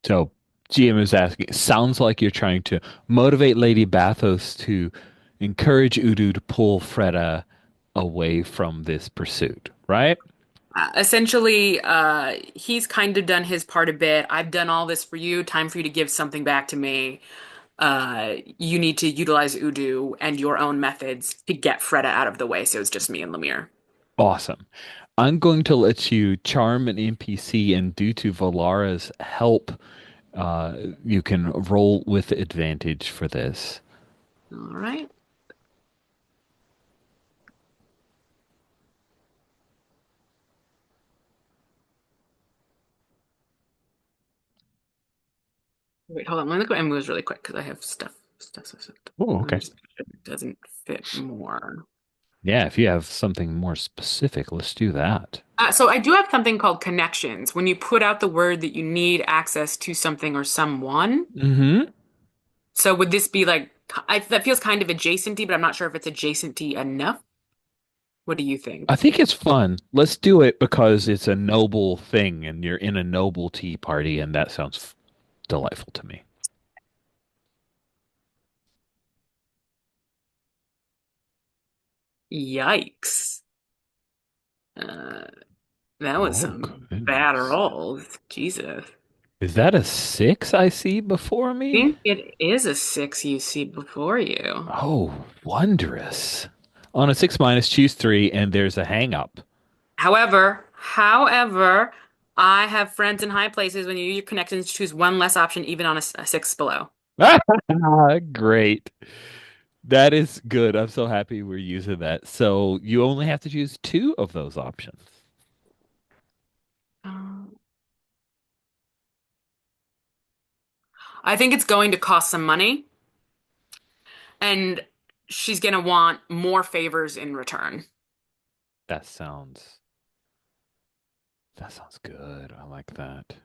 So GM is asking, it sounds like you're trying to motivate Lady Bathos to encourage Udu to pull Freda away from this pursuit, right? Essentially, he's kind of done his part a bit. I've done all this for you. Time for you to give something back to me. You need to utilize Udu and your own methods to get Freda out of the way, so it's just me and Lemire. Awesome. I'm going to let you charm an NPC, and due to Valara's help, you can roll with advantage for this. All right. Wait, hold on. Let me look at my moves really quick because I have stuff. Oh, Let me okay. just make sure it doesn't fit more. Yeah, if you have something more specific, let's do that. So I do have something called connections. When you put out the word that you need access to something or someone. Mm-hmm. So would this be like, that feels kind of adjacenty, but I'm not sure if it's adjacenty enough. What do you I think? think it's fun. Let's do it because it's a noble thing and you're in a noble tea party, and that sounds delightful to me. Yikes. Uh, that was Oh, some bad goodness. rolls. Jesus. Is that a six I see before I me? think it is a six you see before you. Oh, wondrous. On a six minus, choose three, and there's a hang up. However, I have friends in high places. When you use your connections, choose one less option, even on a six below. Great. That is good. I'm so happy we're using that. So you only have to choose two of those options. Um, I think it's going to cost some money, and she's going to want more favors in return. That sounds that sounds good. I like that.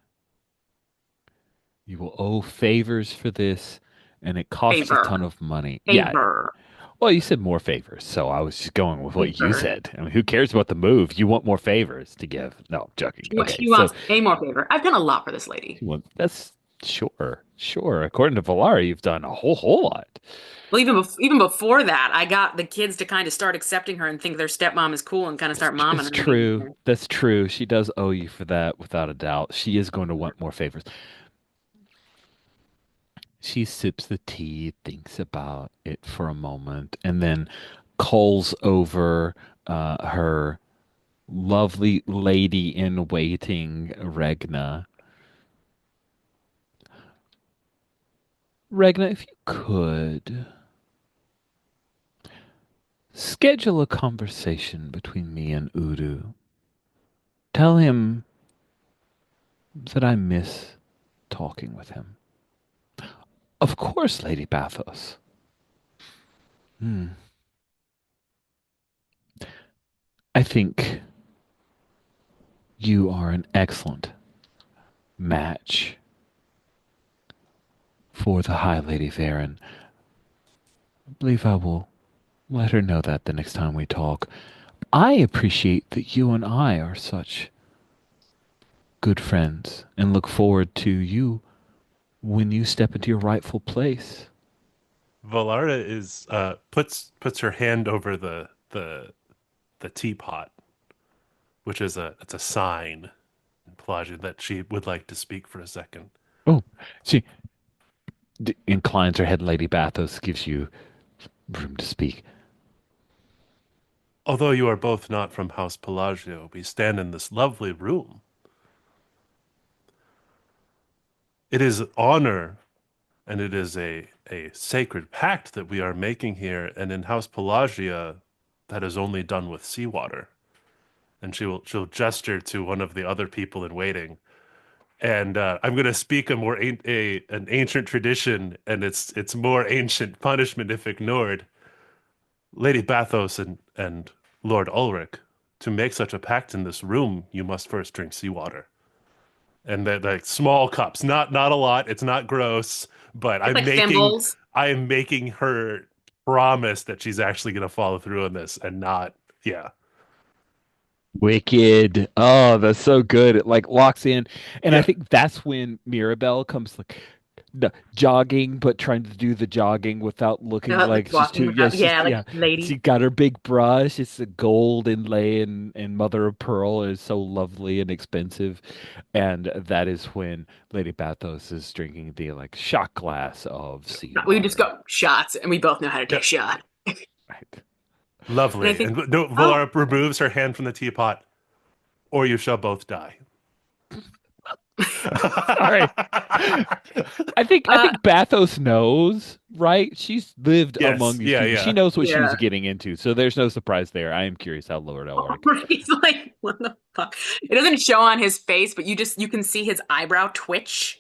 You will owe favors for this, and it costs a Favor, ton of money. Yeah. favor, Well, you said more favors, so I was just going with what you favor. said. I mean, who cares about the move? You want more favors to give. No, I'm joking. Okay, She so wants a more favor. I've done a lot for this lady. well, that's sure, sure. According to Valara, you've done a whole lot. Well, even before that, I got the kids to kind of start accepting her and think their stepmom is cool and kind of start momming It's her and being true. there. That's true. She does owe you for that, without a doubt. She is going to want more favors. She sips the tea, thinks about it for a moment, and then calls over her lovely lady in waiting, Regna. Regna, if you could schedule a conversation between me and Udu. Tell him that I miss talking with him. Of course, Lady Bathos. Hmm. I think you are an excellent match for the High Lady Varen. I believe I will let her know that the next time we talk. I appreciate that you and I are such good friends and look forward to you when you step into your rightful place. Valara is puts her hand over the teapot, which is a sign in Pelagia that she would like to speak for a second. Oh, she inclines her head. Lady Bathos gives you room to speak. Although you are both not from House Pelagio, we stand in this lovely room. It is honor and it is a sacred pact that we are making here. And in House Pelagia, that is only done with seawater. And she'll gesture to one of the other people in waiting. And I'm going to speak a more an ancient tradition, and it's more ancient punishment if ignored. Lady Bathos and Lord Ulrich, to make such a pact in this room, you must first drink seawater. And that like small cups, not a lot. It's not gross, but It's like thimbles. I am making her promise that she's actually going to follow through on this and not, yeah, Wicked. Oh, that's so good. It like locks in. And I yeah, think that's when Mirabelle comes like jogging, but trying to do the jogging without looking Like like she's walking too, yeah, without, she's, yeah, like yeah, lady. she got her big brush. It's a gold inlay and mother of pearl is so lovely and expensive. And that is when Lady Bathos is drinking the like shot glass of We just seawater. go shots, and we both know how to yeah, take shot. Right. And I lovely. think, And no, oh, Valara removes her hand from the teapot, or you shall both die. Sorry. I uh, think Bathos knows, right? She's lived among Yes, these yeah, people. She yeah. knows what she was yeah. getting into, so there's no surprise there. I am curious how Lord Elric. He's like, what the fuck? It doesn't show on his face, but you can see his eyebrow twitch.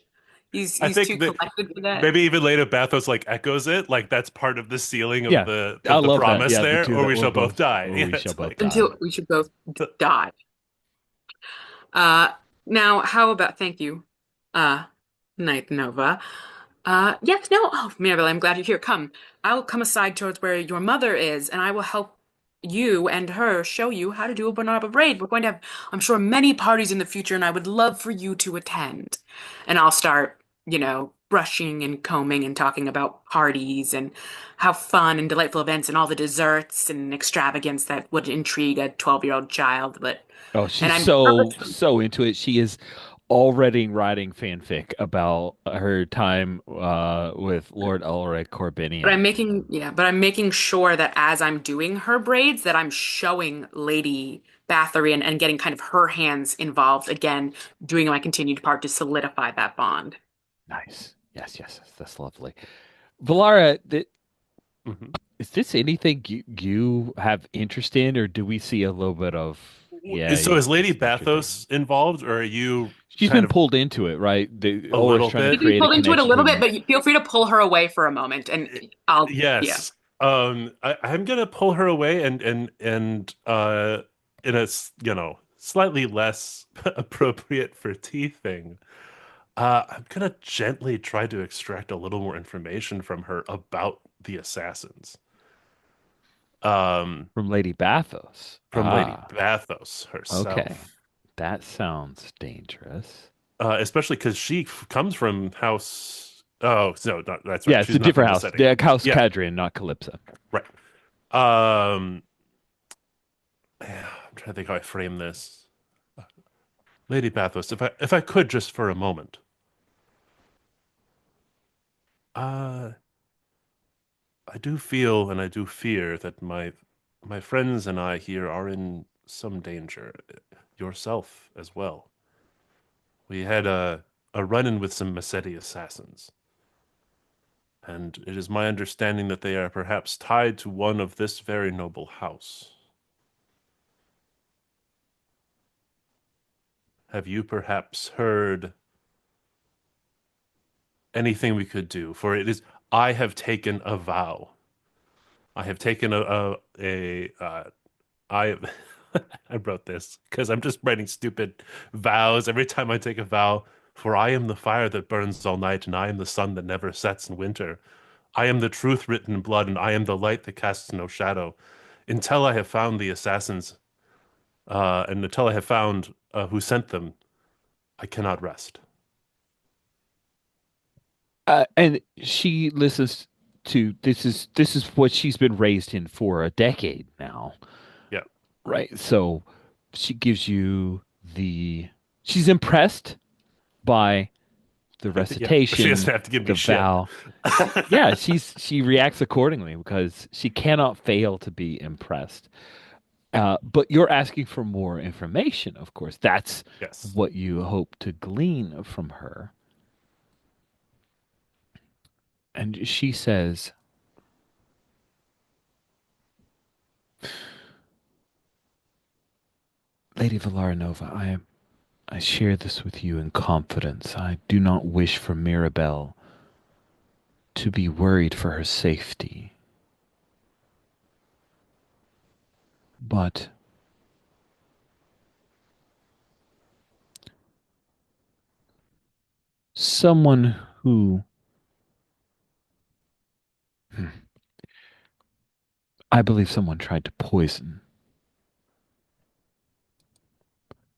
I He's too think that collected for that. maybe even later Bathos like echoes it, like that's part of the sealing of Yeah, I the love that. promise Yeah, the there, two or that we were shall both both, die. or Yeah, we shall it's both like die. Until we should both die. Now how about thank you, uh, Night Nova. Yes, no. Oh, Mirabelle, I'm glad you're here. Come. I will come aside towards where your mother is, and I will help you and her show you how to do a Banaba braid. We're going to have, I'm sure, many parties in the future, and I would love for you to attend. And I'll start, brushing and combing and talking about parties and how fun and delightful events and all the desserts and extravagance that would intrigue a 12-year-old child. Oh, And she's I'm purposely so into it. She is already writing fanfic about her time with Lord Elric But Corbinian. I'm making sure that as I'm doing her braids, that I'm showing Lady Bathory and getting kind of her hands involved again, doing my continued part to solidify that bond. Nice. Yes, yes, yes, that's lovely. Valara, Mhm. is this anything you have interest in, or do we see a little bit of, yeah, So is Lady this is what you're doing? Bathos involved, or are you She's kind been of pulled into it, right? a Ulrich's little trying to She's bit? been create a pulled into it a connection little bit, between. but feel free to pull her away for a moment, and yeah. Yes. I'm gonna pull her away and in a slightly less appropriate for tea thing. I'm gonna gently try to extract a little more information from her about the assassins. Um, From Lady Bathos. from Lady Ah, Bathos okay. herself. That sounds dangerous. Especially because she comes from House. Oh, no, that's Yeah, right. it's She's a not from different the house. setting. The House Yeah, Cadrian, not Calypso. right. Um, I'm trying to think how I frame this. Lady Bathos, if I could just for a moment. Uh, I do feel and I do fear that my friends and I here are in some danger. Yourself as well. We had a run-in with some Massetti assassins, and it is my understanding that they are perhaps tied to one of this very noble house. Have you perhaps heard anything we could do, for it is I have taken a vow. I have taken I I wrote this because I'm just writing stupid vows every time I take a vow. For I am the fire that burns all night, and I am the sun that never sets in winter. I am the truth written in blood, and I am the light that casts no shadow. Until I have found the assassins, and until I have found who sent them, I cannot rest. And she listens to this is what she's been raised in for a decade now, Yeah. right? So she gives you the she's impressed by the Yeah. She recitation, doesn't have to give me the shit. vow. Yeah, she reacts accordingly because she cannot fail to be impressed. But you're asking for more information, of course. That's Yes. what you hope to glean from her. And she says, Lady Villarinova, I share this with you in confidence. I do not wish for Mirabelle to be worried for her safety. But someone who I believe someone tried to poison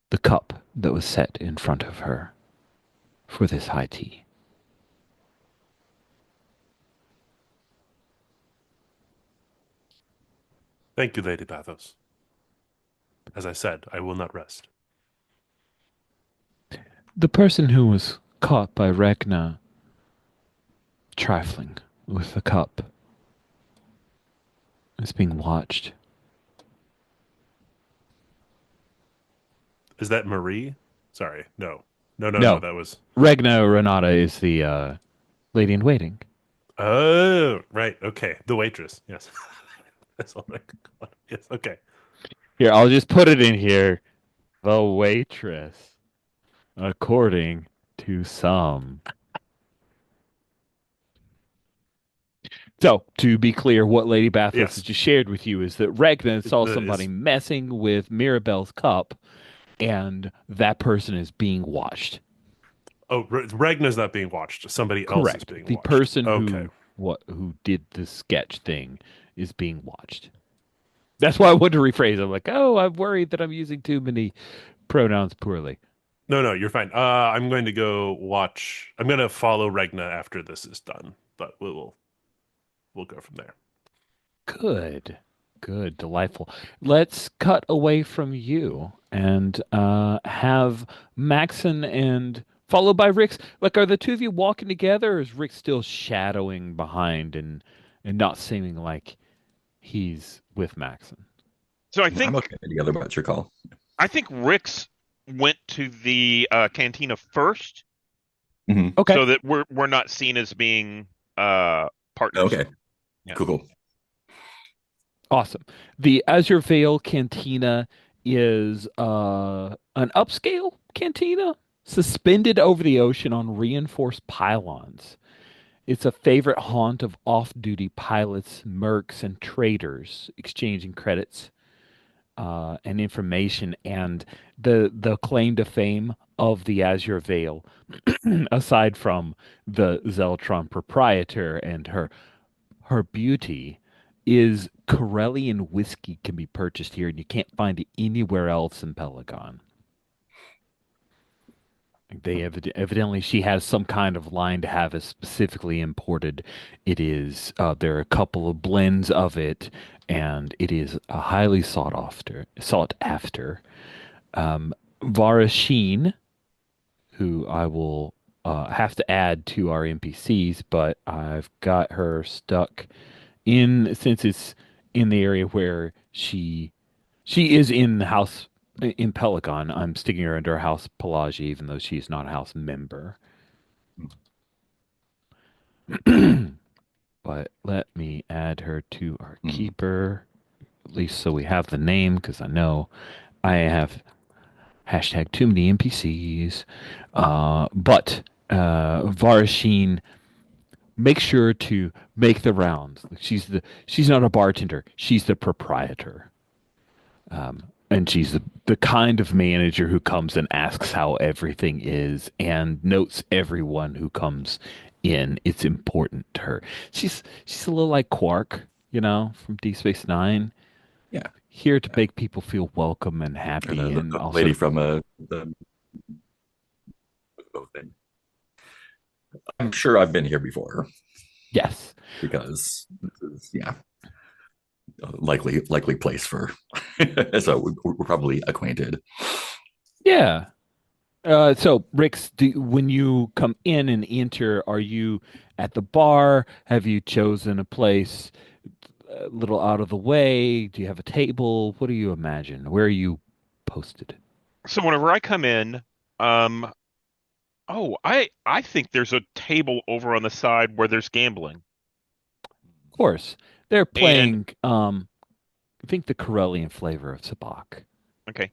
the cup that was set in front of her for this high tea. Thank you, Lady Bathos. As I said, I will not rest. The person who was caught by Ragna trifling with the cup is being watched. Is that Marie? Sorry, no. No, no, no, No, that was. Ragna Renata is the lady in waiting. Oh, right. Okay. The waitress. Yes. That's all right. Yes. Okay. Here, I'll just put it in here. The waitress, according to some. So, to be clear, what Lady Bathos has Yes. just shared with you is that Ragna saw somebody Is messing with Mirabelle's cup, and that person is being watched. oh, Ragna's not being watched. Somebody else is Correct. being The watched. person Okay. who did the sketch thing is being watched. That's why I wanted to rephrase. I'm like, oh, I'm worried that I'm using too many pronouns poorly. No, no, you're fine. I'm going to go watch. I'm going to follow Ragna after this is done, but we'll go from there. Good. Good. Delightful. Let's cut away from you and have Maxon and followed by Rick's. Like, are the two of you walking together, or is Rick still shadowing behind and not seeming like he's with Maxon? So I'm okay together, but it's your call. I think Rick's went to the cantina first, Hmm. Okay. so that we're not seen as being partners. Okay. Yeah. Cool, cool. Awesome. The Azure Vale Cantina is an upscale cantina suspended over the ocean on reinforced pylons. It's a favorite haunt of off-duty pilots, mercs, and traders exchanging credits and information. And the claim to fame of the Azure Vale, aside from the Zeltron proprietor and her beauty, is Corellian whiskey can be purchased here, and you can't find it anywhere else in Pelagon. Evidently she has some kind of line to have it specifically imported. It is there are a couple of blends of it, and it is a highly sought after. Vara Sheen, who I will have to add to our NPCs, but I've got her stuck in since it's in the area where she is in the house in Pelican. I'm sticking her under House Pelagia, even though she's not a house member. But let me add her to our Mhm. keeper, at least so we have the name, because I know I have hashtag too many NPCs. But Varasheen makes sure to make the rounds. She's not a bartender. She's the proprietor. And she's the kind of manager who comes and asks how everything is and notes everyone who comes in. It's important to her. She's a little like Quark, from D Space Nine, Yeah. here to make people feel welcome and Or happy, the and lady also from the thing. I'm sure I've been here before yes, because this is, yeah, likely place for. So we're probably acquainted. yeah. So, Rix, when you come in and enter, are you at the bar? Have you chosen a place a little out of the way? Do you have a table? What do you imagine? Where are you posted? So whenever I come in, um, oh, I think there's a table over on the side where there's gambling. Of course, they're And playing, I think the Corellian flavor of Sabacc. okay.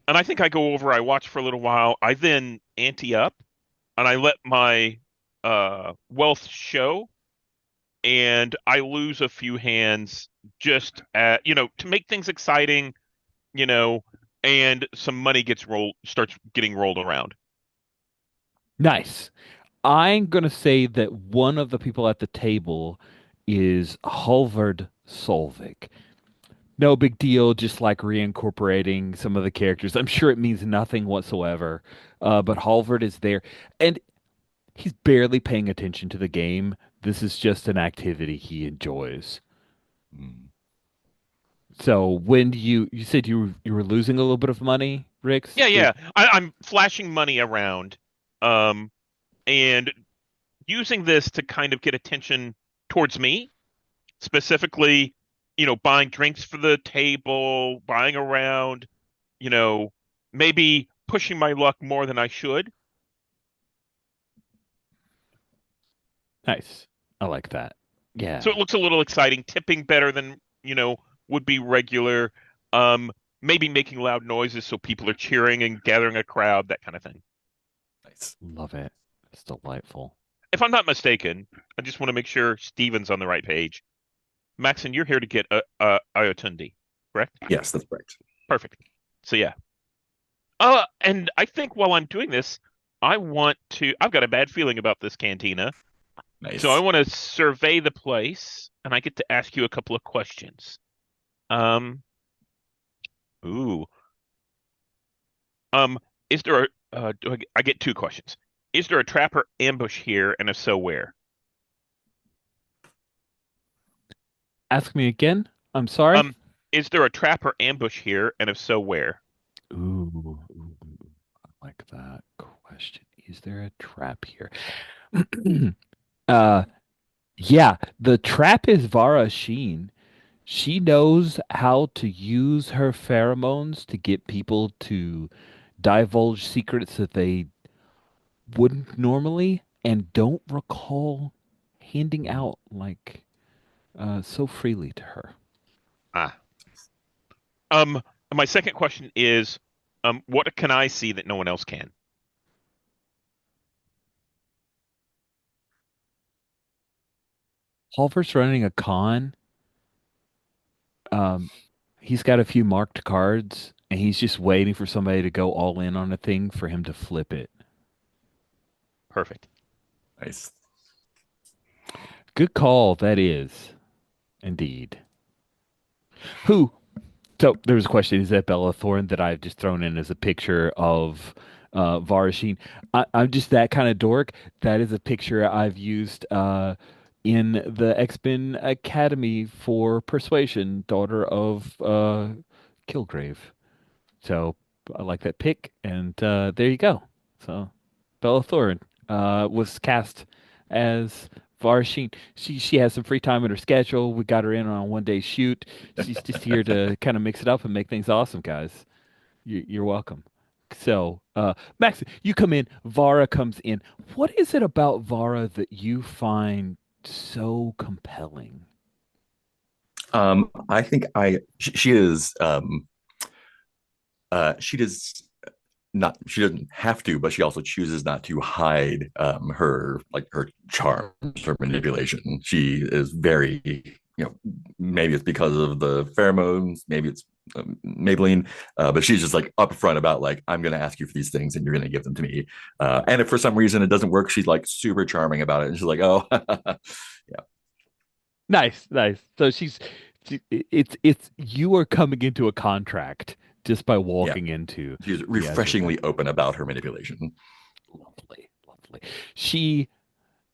And I think I go over, I watch for a little while, I then ante up and I let my wealth show and I lose a few hands just to make things exciting, you know, and some money starts getting rolled around. Nice. I'm going to say that one of the people at the table is Halvard Solvik. No big deal, just like reincorporating some of the characters. I'm sure it means nothing whatsoever, but Halvard is there, and he's barely paying attention to the game. This is just an activity he enjoys. Mm. So when you said you were losing a little bit of money, Rix? Yeah, yeah. I'm flashing money around, um, and using this to kind of get attention towards me, specifically, buying drinks for the table, buying around, you know, maybe pushing my luck more than I should. Nice. I like that. So Yeah. it looks a little exciting, tipping better than, would be regular. Um, Maybe making loud noises so people are cheering and gathering a crowd, that kind of thing. Nice. Love it. It's delightful. If I'm not mistaken, I just want to make sure Steven's on the right page. Maxon, you're here to get a Iotundi, correct? Yes, that's correct. Perfect. So yeah. And I think while I'm doing this, I've got a bad feeling about this cantina. So I Nice. want to survey the place and I get to ask you a couple of questions. Um, ooh. Um, is there I get two questions. Is there a trap or ambush here, and if so, where? Ask me again. I'm sorry. Um, is there a trap or ambush here, and if so, where? Ooh, I like that question. Is there a trap here? Uh, yeah, the trap is Vara Sheen. She knows how to use her pheromones to get people to divulge secrets that they wouldn't normally and don't recall handing Mm. out like so freely to her. Ah. Um, my second question is, what can I see that no one else can? Halver's running a con. Um, he's got a few marked cards, and he's just waiting for somebody to go all in on a thing for him to flip it. Perfect. Nice. Good call, that is. Indeed. Who? So there was a question: is that Bella Thorne that I've just thrown in as a picture of Varashine? I'm just that kind of dork. That is a picture I've used in the X-Men Academy for Persuasion, daughter of Kilgrave. So I like that pick, and there you go. So Bella Thorne was cast as Varsheen. She has some free time in her schedule. We got her in on a 1 day shoot. She's just here to kind of mix it up and make things awesome, guys. You're welcome. So, Max, you come in. Vara comes in. What is it about Vara that you find so compelling? I think she is she does not she doesn't have to, but she also chooses not to hide her charms, her manipulation. She is very, maybe it's because of the pheromones, maybe it's Maybelline, but she's just like upfront about like, I'm going to ask you for these things and you're going to give them to me. And if for some reason it doesn't work, she's like super charming about it, and she's like, oh, yeah, Nice, nice. So it's you are coming into a contract just by yeah. walking into She's the Azure. refreshingly open about her manipulation. Lovely, lovely. She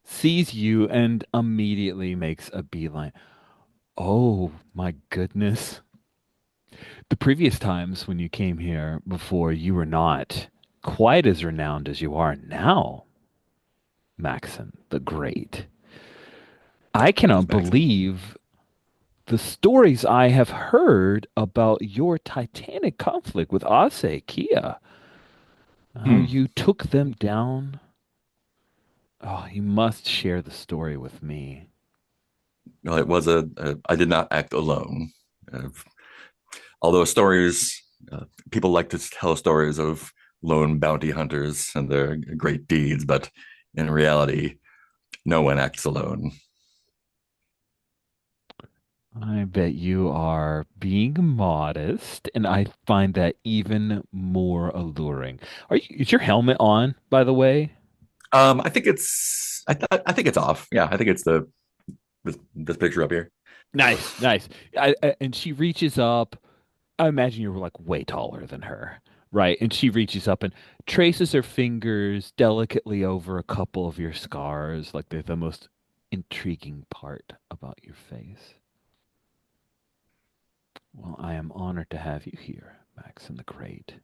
sees you and immediately makes a beeline. Oh my goodness. The previous times when you came here before, you were not quite as renowned as you are now, Maxon the Great. I Yes, cannot Maxon. believe the stories I have heard about your titanic conflict with Ase Kia. How Hmm. you took them down. Oh, you must share the story with me. Well, I did not act alone. Uh, although stories, people like to tell stories of lone bounty hunters and their great deeds, but in reality, no one acts alone. I bet you are being modest, and I find that even more alluring. Is your helmet on, by the way? I think it's off. Yeah, I think it's this picture up here. Nice, nice. And she reaches up. I imagine you're like way taller than her, right? And she reaches up and traces her fingers delicately over a couple of your scars, like they're the most intriguing part about your face. Well, I am honored to have you here, Maxon the Great.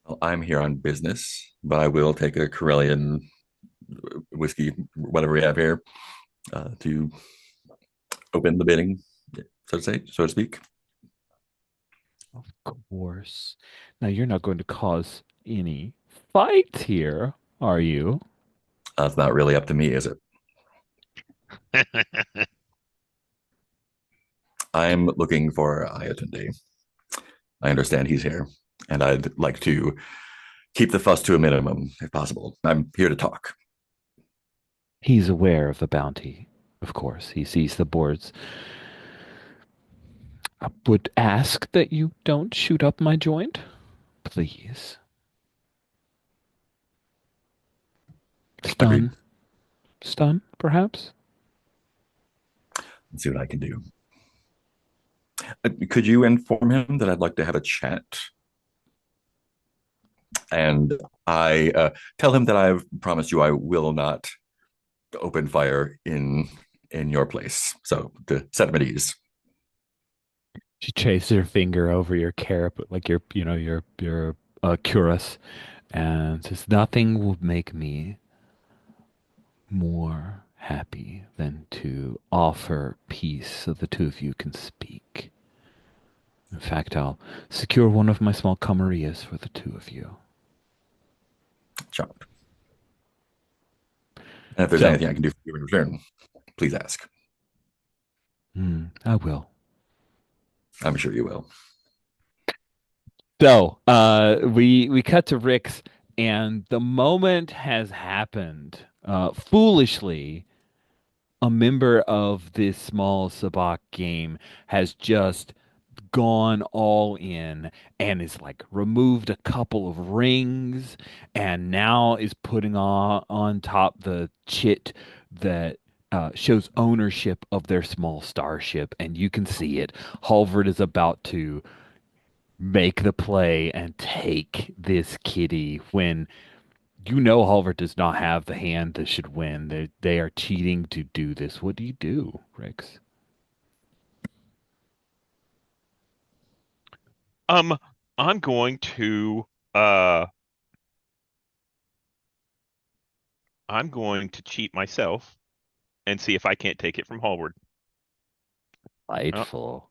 Well, I'm here on business, but I will take a Corellian whiskey, whatever we have here, to open the bidding, so to speak. Of course. Now, you're not going to cause any fights here, are you? It's not really up to me, is it? I'm looking for Ayatunde. I understand he's here, and I'd like to keep the fuss to a minimum if possible. I'm here to talk. He's aware of the bounty, of course. He sees the boards. I would ask that you don't shoot up my joint, please. Agreed. Stun. Stun, perhaps? Let's see what I can do. Could you inform him that I'd like to have a chat? And I tell him that I've promised you I will not open fire in your place. So to set him at ease. She traces her finger over your carrot, like your cuirass, and says, "Nothing will make me more happy than to offer peace so the two of you can speak. In fact, I'll secure one of my small camarias for the two of you." Chop. And if there's So, anything I can do for you in return, please ask. I will. I'm sure you will. So, we cut to Rick's, and the moment has happened. Foolishly, a member of this small sabacc game has just gone all in and is like removed a couple of rings and now is putting on top the chit that shows ownership of their small starship, and you can see it. Halvard is about to make the play and take this kitty when you know Halvard does not have the hand that should win. They are cheating to do this. What do you do, Rix? Um, I'm going to uh I'm going to cheat myself and see if I can't take it from Hallward. Uh, Delightful.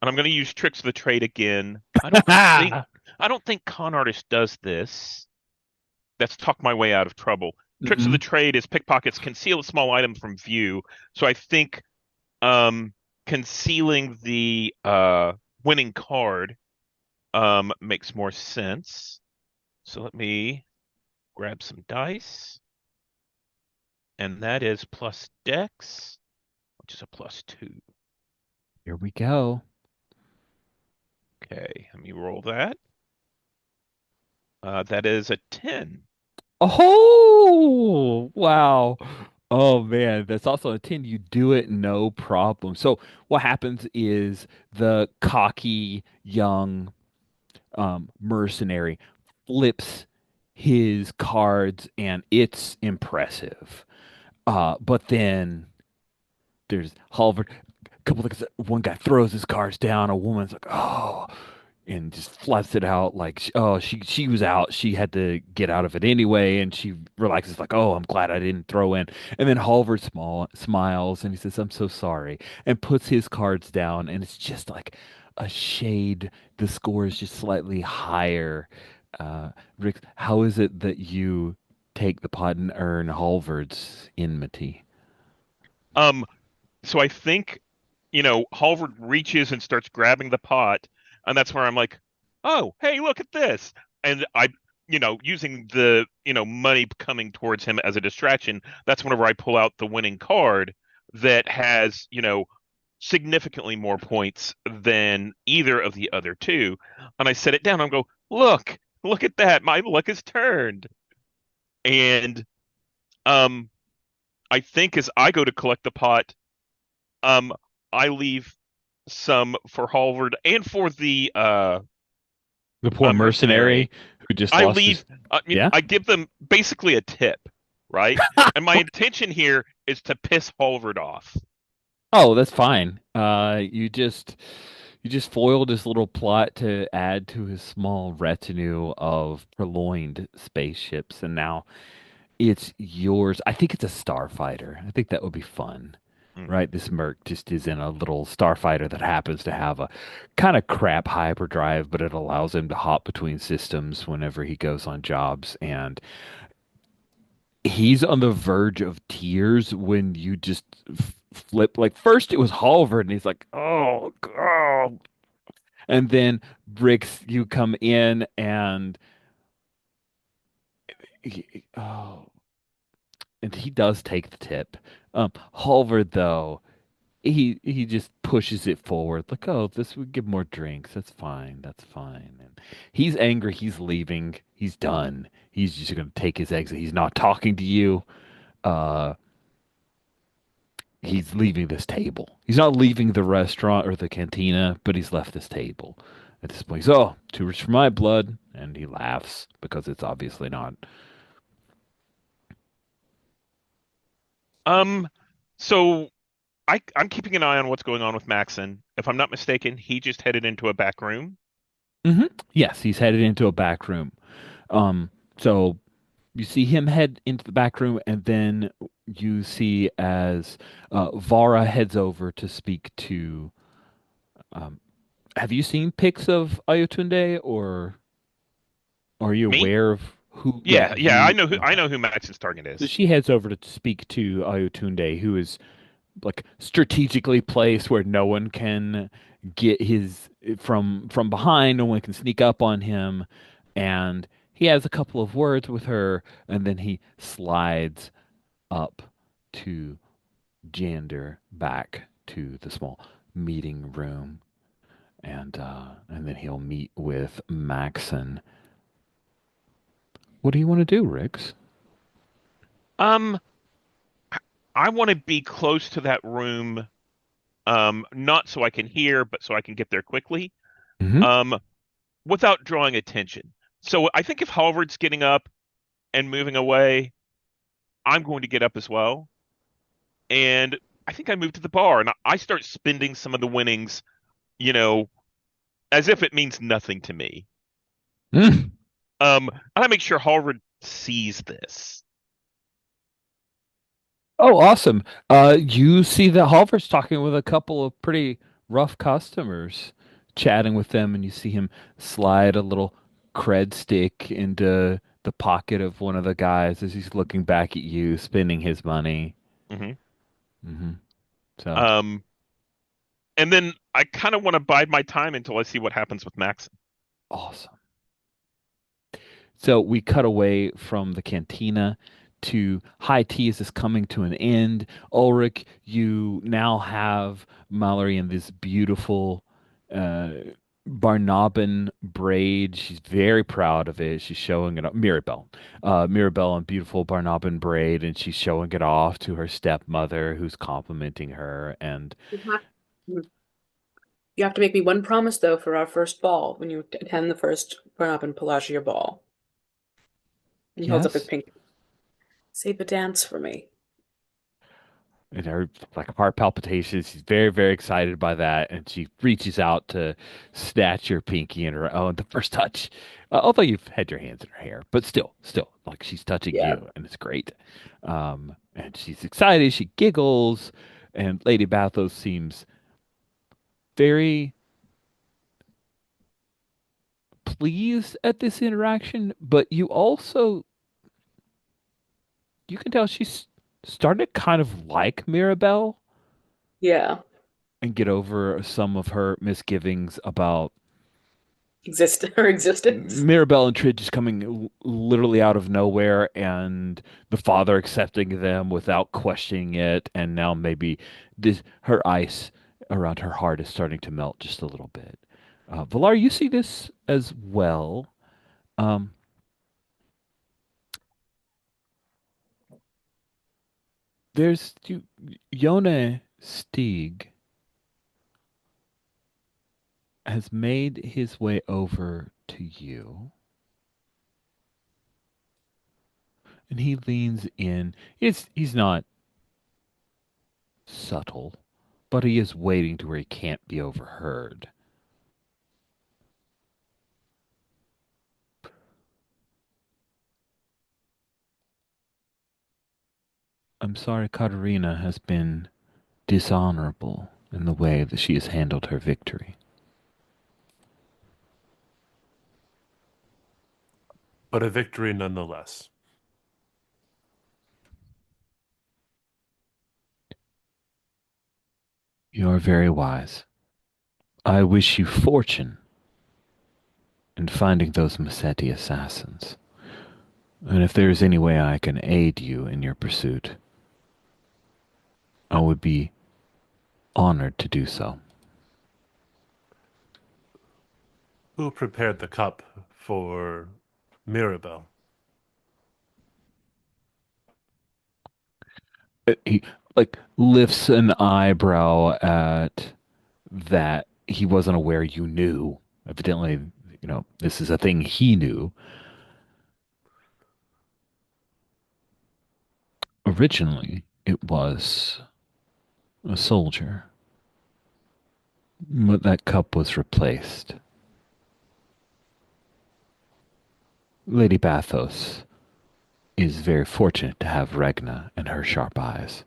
and I'm going to use tricks of the trade again. Think I don't think con artist does this. That's talk my way out of trouble. Tricks of the Mm-mm. trade is pickpockets conceal a small item from view. So I think concealing the winning card makes more sense. So let me grab some dice, and that is plus dex, which is a +2. Here we go. Okay, let me roll that. That is a 10. Oh, wow. Oh man, that's also a 10. You do it no problem. So what happens is the cocky young mercenary flips his cards and it's impressive. But then there's Halvard. A couple of one guy throws his cards down. A woman's like, "Oh," and just flaps it out like, "Oh, she was out. She had to get out of it anyway." And she relaxes like, "Oh, I'm glad I didn't throw in." And then Halvard smiles and he says, "I'm so sorry," and puts his cards down. And it's just like a shade. The score is just slightly higher. Rick, how is it that you take the pot and earn Halvard's enmity? Um, so I think, Halvard reaches and starts grabbing the pot, and that's where I'm like, oh, hey, look at this. And using the, money coming towards him as a distraction, that's whenever I pull out the winning card that has, significantly more points than either of the other two. And I set it down and go, look at that. My luck has turned. And um, I think as I go to collect the pot, um, I leave some for Halvard and for the The poor mercenary mercenary. who just I lost his. leave. Yeah. I give them basically a tip, right? And my intention here is to piss Halvard off. Oh, that's fine. You just foiled his little plot to add to his small retinue of purloined spaceships, and now it's yours. I think it's a starfighter. I think that would be fun, Mm. right? This Merc just is in a little starfighter that happens to have a kind of crap hyperdrive, but it allows him to hop between systems whenever he goes on jobs, and he's on the verge of tears when you just flip. Like first it was Halvard, and he's like, "Oh God," and then Bricks, you come in and oh, and he does take the tip. Halvard though, he just pushes it forward, like, "Oh, this would give more drinks. That's fine. That's fine." And he's angry. He's leaving. He's done. He's just gonna take his exit. He's not talking to you. Uh, he's leaving this table. He's not leaving the restaurant or the cantina, but he's left this table. At this point, he's, "Oh, too rich for my blood," and he laughs because it's obviously not. Um, so I'm keeping an eye on what's going on with Maxon. If I'm not mistaken, he just headed into a back room. Yes, he's headed into a back room. So you see him head into the back room, and then you see as Vara heads over to speak to. Um, have you seen pics of Ayotunde, or are you Me? aware of who? Yeah, Yeah, you. I Okay. know who Maxon's target So is. she heads over to speak to Ayotunde, who is like strategically placed where no one can get his from behind, no one can sneak up on him, and he has a couple of words with her, and then he slides up to Jander back to the small meeting room, and then he'll meet with Maxon. What do you want to do, Riggs? Um, I want to be close to that room, not so I can hear, but so I can get there quickly, Hmm. um, without drawing attention. So I think if Halvard's getting up and moving away, I'm going to get up as well. And I think I move to the bar and I start spending some of the winnings, you know, as if it means nothing to me. And I make sure Halvard sees this. Oh, awesome. You see that Halvard's talking with a couple of pretty rough customers, chatting with them, and you see him slide a little cred stick into the pocket of one of the guys as he's looking back at you, spending his money. Hmm. Hmm. So Um, and then I kind of want to bide my time until I see what happens with Max. awesome. So we cut away from the cantina to high tea is coming to an end. Ulrich, you now have Mallory in this beautiful uh, Barnabas braid. She's very proud of it. She's showing it off. Mirabelle in beautiful Barnabas braid, and she's showing it off to her stepmother, who's complimenting her. And You have to make me one promise, though, for our first ball when you attend the first Burn Up and Pelagia ball. And he holds up his yes, pink. Save a dance for me. and her like heart palpitations. She's very, very excited by that, and she reaches out to snatch your pinky in her own. The first touch, although you've had your hands in her hair, but still, like she's touching Yeah. you, and it's great. And she's excited. She giggles, and Lady Bathos seems very pleased at this interaction. But you can tell she's starting to kind of like Mirabelle Yeah. and get over some of her misgivings about Her existence. Mirabelle and Trid just coming literally out of nowhere, and the father accepting them without questioning it, and now maybe her ice around her heart is starting to melt just a little bit. Valar, you see this as well. Um, there's Yone Stieg has made his way over to you, and he leans in. He's not subtle, but he is waiting to where he can't be overheard. I'm sorry Katerina has been dishonorable in the way that she has handled her victory. But a victory nonetheless. You are very wise. I wish you fortune in finding those Massetti assassins. And if there is any way I can aid you in your pursuit, I would be honored to do so. Who prepared the cup for Mirabelle? He like lifts an eyebrow at that he wasn't aware you knew. Evidently, this is a thing he knew. Originally, it was a soldier, but that cup was replaced. Lady Bathos is very fortunate to have Regna and her sharp eyes.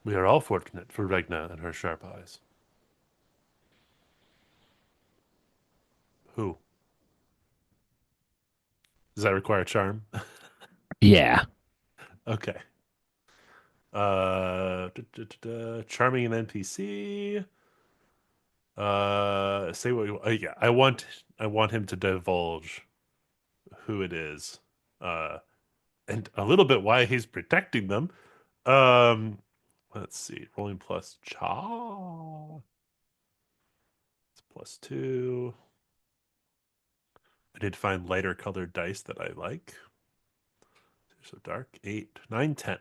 We are all fortunate for Regna and her sharp eyes. Who? Does that require charm? Yeah. Okay. Charming an NPC. Say what you. Yeah, I want him to divulge who it is, and a little bit why he's protecting them. Um, let's see. Rolling plus cha. It's +2. I did find lighter colored dice that I like. So dark 8, 9, 10.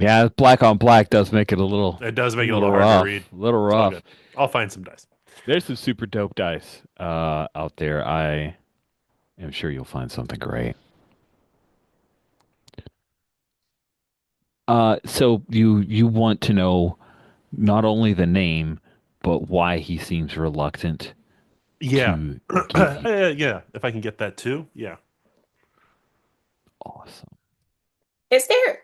Yeah, black on black does make it a It does make it a little little hard to rough. read. A little It's all rough. good. I'll find some dice. There's some super dope dice out there. I am sure you'll find something great. So you want to know not only the name, but why he seems reluctant Yeah. to give you. Yeah, if I can get that too. Yeah. Awesome. Is there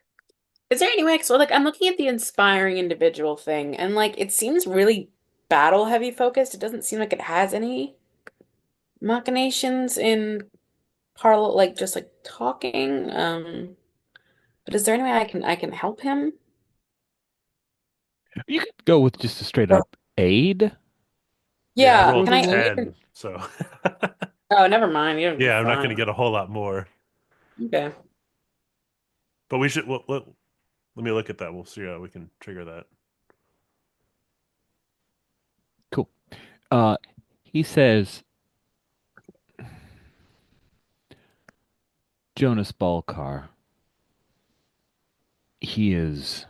is there any way, so like I'm looking at the inspiring individual thing and like it seems really battle heavy focused. It doesn't seem like it has any machinations in parlor like just like talking. But is there any way I can help him? You could go with just a straight up aid. Yeah, I Yeah, rolled can a I aid him? 10, so Oh, never mind. You're Yeah, I'm not going to fine. get a whole lot more. Okay. But we should. Let me look at that. We'll see how we can trigger that. Cool. Uh, he says Jonas Balkar. He is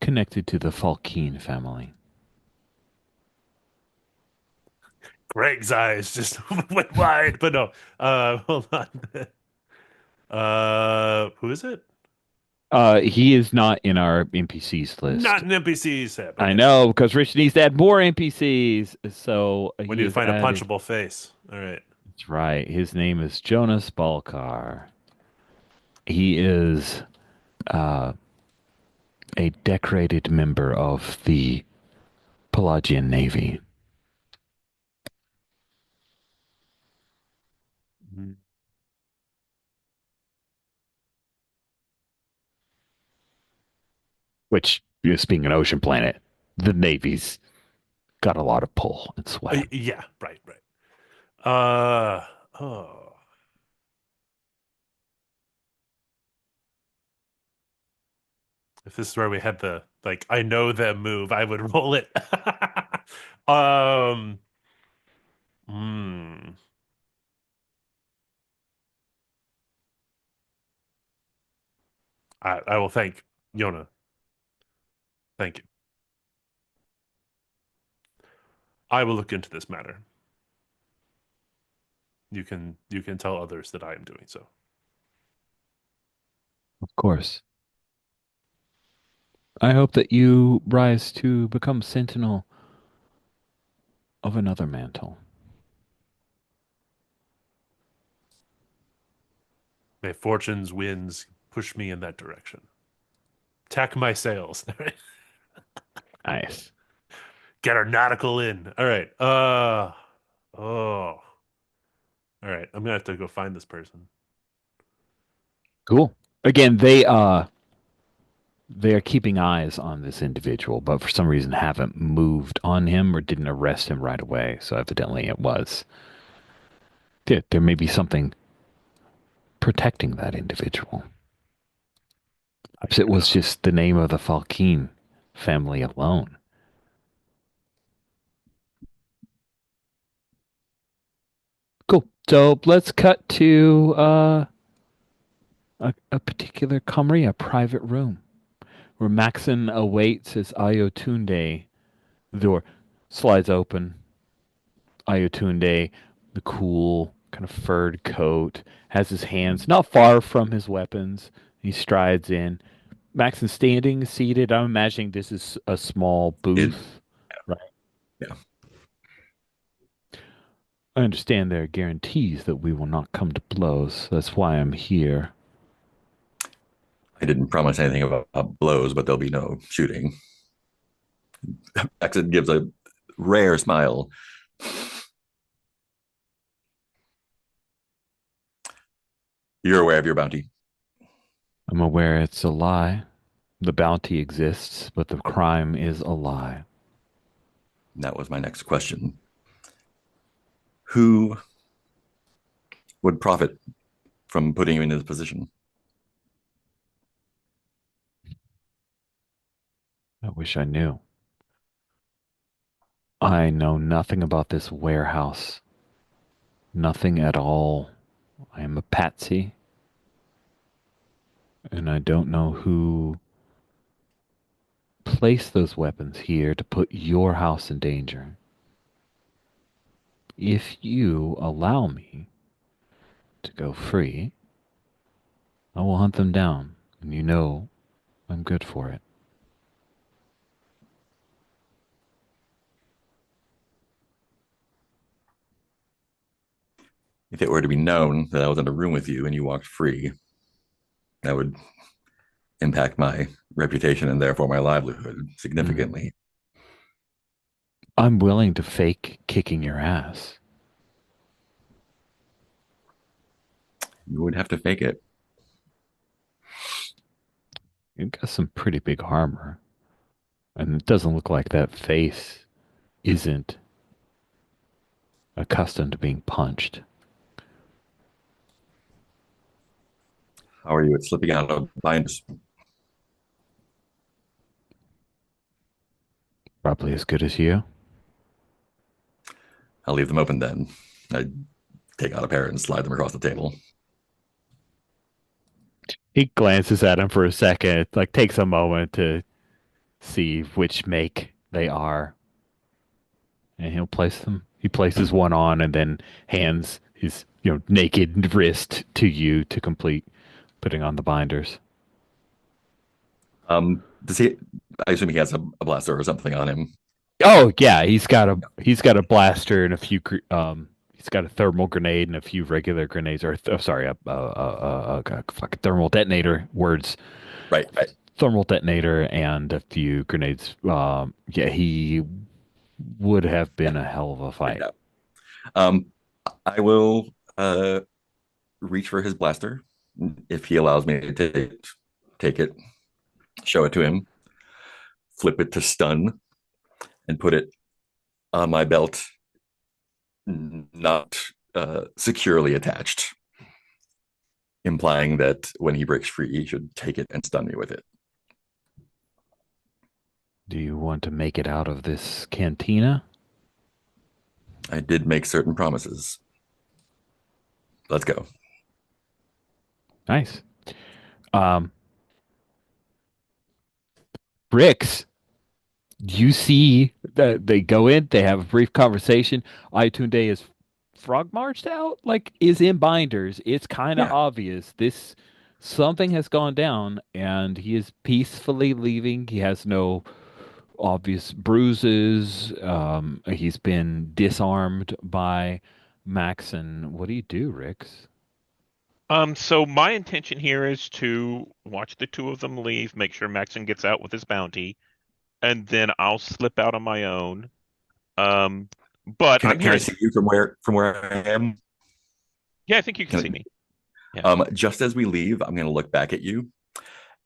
connected to the Falkine family. Greg's eyes just went wide. But no. Hold on. Who is it? He is not in our NPCs Not list. an NPC set. I Okay. know because Rich needs to add more NPCs, so We he need to is find a adding. punchable face. All right. That's right. His name is Jonas Balkar. He is uh, a decorated member of the Pelagian Navy. Mhm. Which, being an ocean planet, the Navy's got a lot of pull and sway. Yeah. Right. Right. Uh. Oh. If this is where we had the like, I know them move, I would roll it. um. Hmm. I will thank Yona. Thank you. I will look into this matter. You can tell others that I am doing so. Of course. I hope that you rise to become sentinel of another mantle. May fortune's winds push me in that direction. Tack my sails. Nice. Get our nautical in. All right. Oh. All right. I'm gonna have to go find this person. Cool. Again, they are keeping eyes on this individual, but for some reason haven't moved on him or didn't arrest him right away. So evidently it was there may be something protecting that individual. I Perhaps it do was not. just the name of the Falkine family alone. Cool. So let's cut to a particular Comrie, a private room, where Maxon awaits as Ayotunde. The door slides open. Ayotunde, the cool, kind of furred coat, has his hands not far from his weapons. He strides in. Maxon standing, seated. I'm imagining this is a small It, booth. Right. yeah, I understand there are guarantees that we will not come to blows. That's why I'm here. I didn't promise anything about blows, but there'll be no shooting. Exit gives a rare smile. You're aware of your bounty. I'm aware it's a lie. The bounty exists, but the crime is a lie. That was my next question. Who would profit from putting you in this position? I wish I knew. I know nothing about this warehouse. Nothing at all. I am a patsy, and I don't know who placed those weapons here to put your house in danger. If you allow me to go free, I will hunt them down, and you know I'm good for it. If it were to be known that I was in a room with you and you walked free, that would impact my reputation and therefore my livelihood Mm. significantly. I'm willing to fake kicking your ass. You would have to fake it. You've got some pretty big armor, and it doesn't look like that face isn't accustomed to being punched. How are you at slipping out of binders? Probably as good as you. I'll leave them open then. I take out a pair and slide them across the table. He glances at him for a second, like takes a moment to see which make they are, and he'll place them. He places one on and then hands his naked wrist to you to complete putting on the binders. Does he? I assume he has a blaster or something on him. Oh yeah, he's got a blaster and a few he's got a thermal grenade and a few regular grenades or sorry fucking thermal detonator words, Right, right. thermal detonator and a few grenades. Yeah, he would have Yeah, been a hell of a figured fight. out. Um, I will reach for his blaster if he allows me to take it, show it to him, flip it to stun, and put it on my belt, not securely attached, implying that when he breaks free, he should take it and stun me with it. Do you want to make it out of this cantina? I did make certain promises. Let's go. Nice. Um, Bricks, you see that they go in, they have a brief conversation. Day is frog marched out, like is in binders. It's kind of Yeah, obvious this something has gone down, and he is peacefully leaving. He has no obvious bruises. He's been disarmed by Maxon. What do you do, Rix? So my intention here is to watch the two of them leave, make sure Maxon gets out with his bounty, and then I'll slip out on my own. Um, but I'm can I here. see you from where I am? Yeah, I think you can see Can me. Yeah. just as we leave, I'm going to look back at you,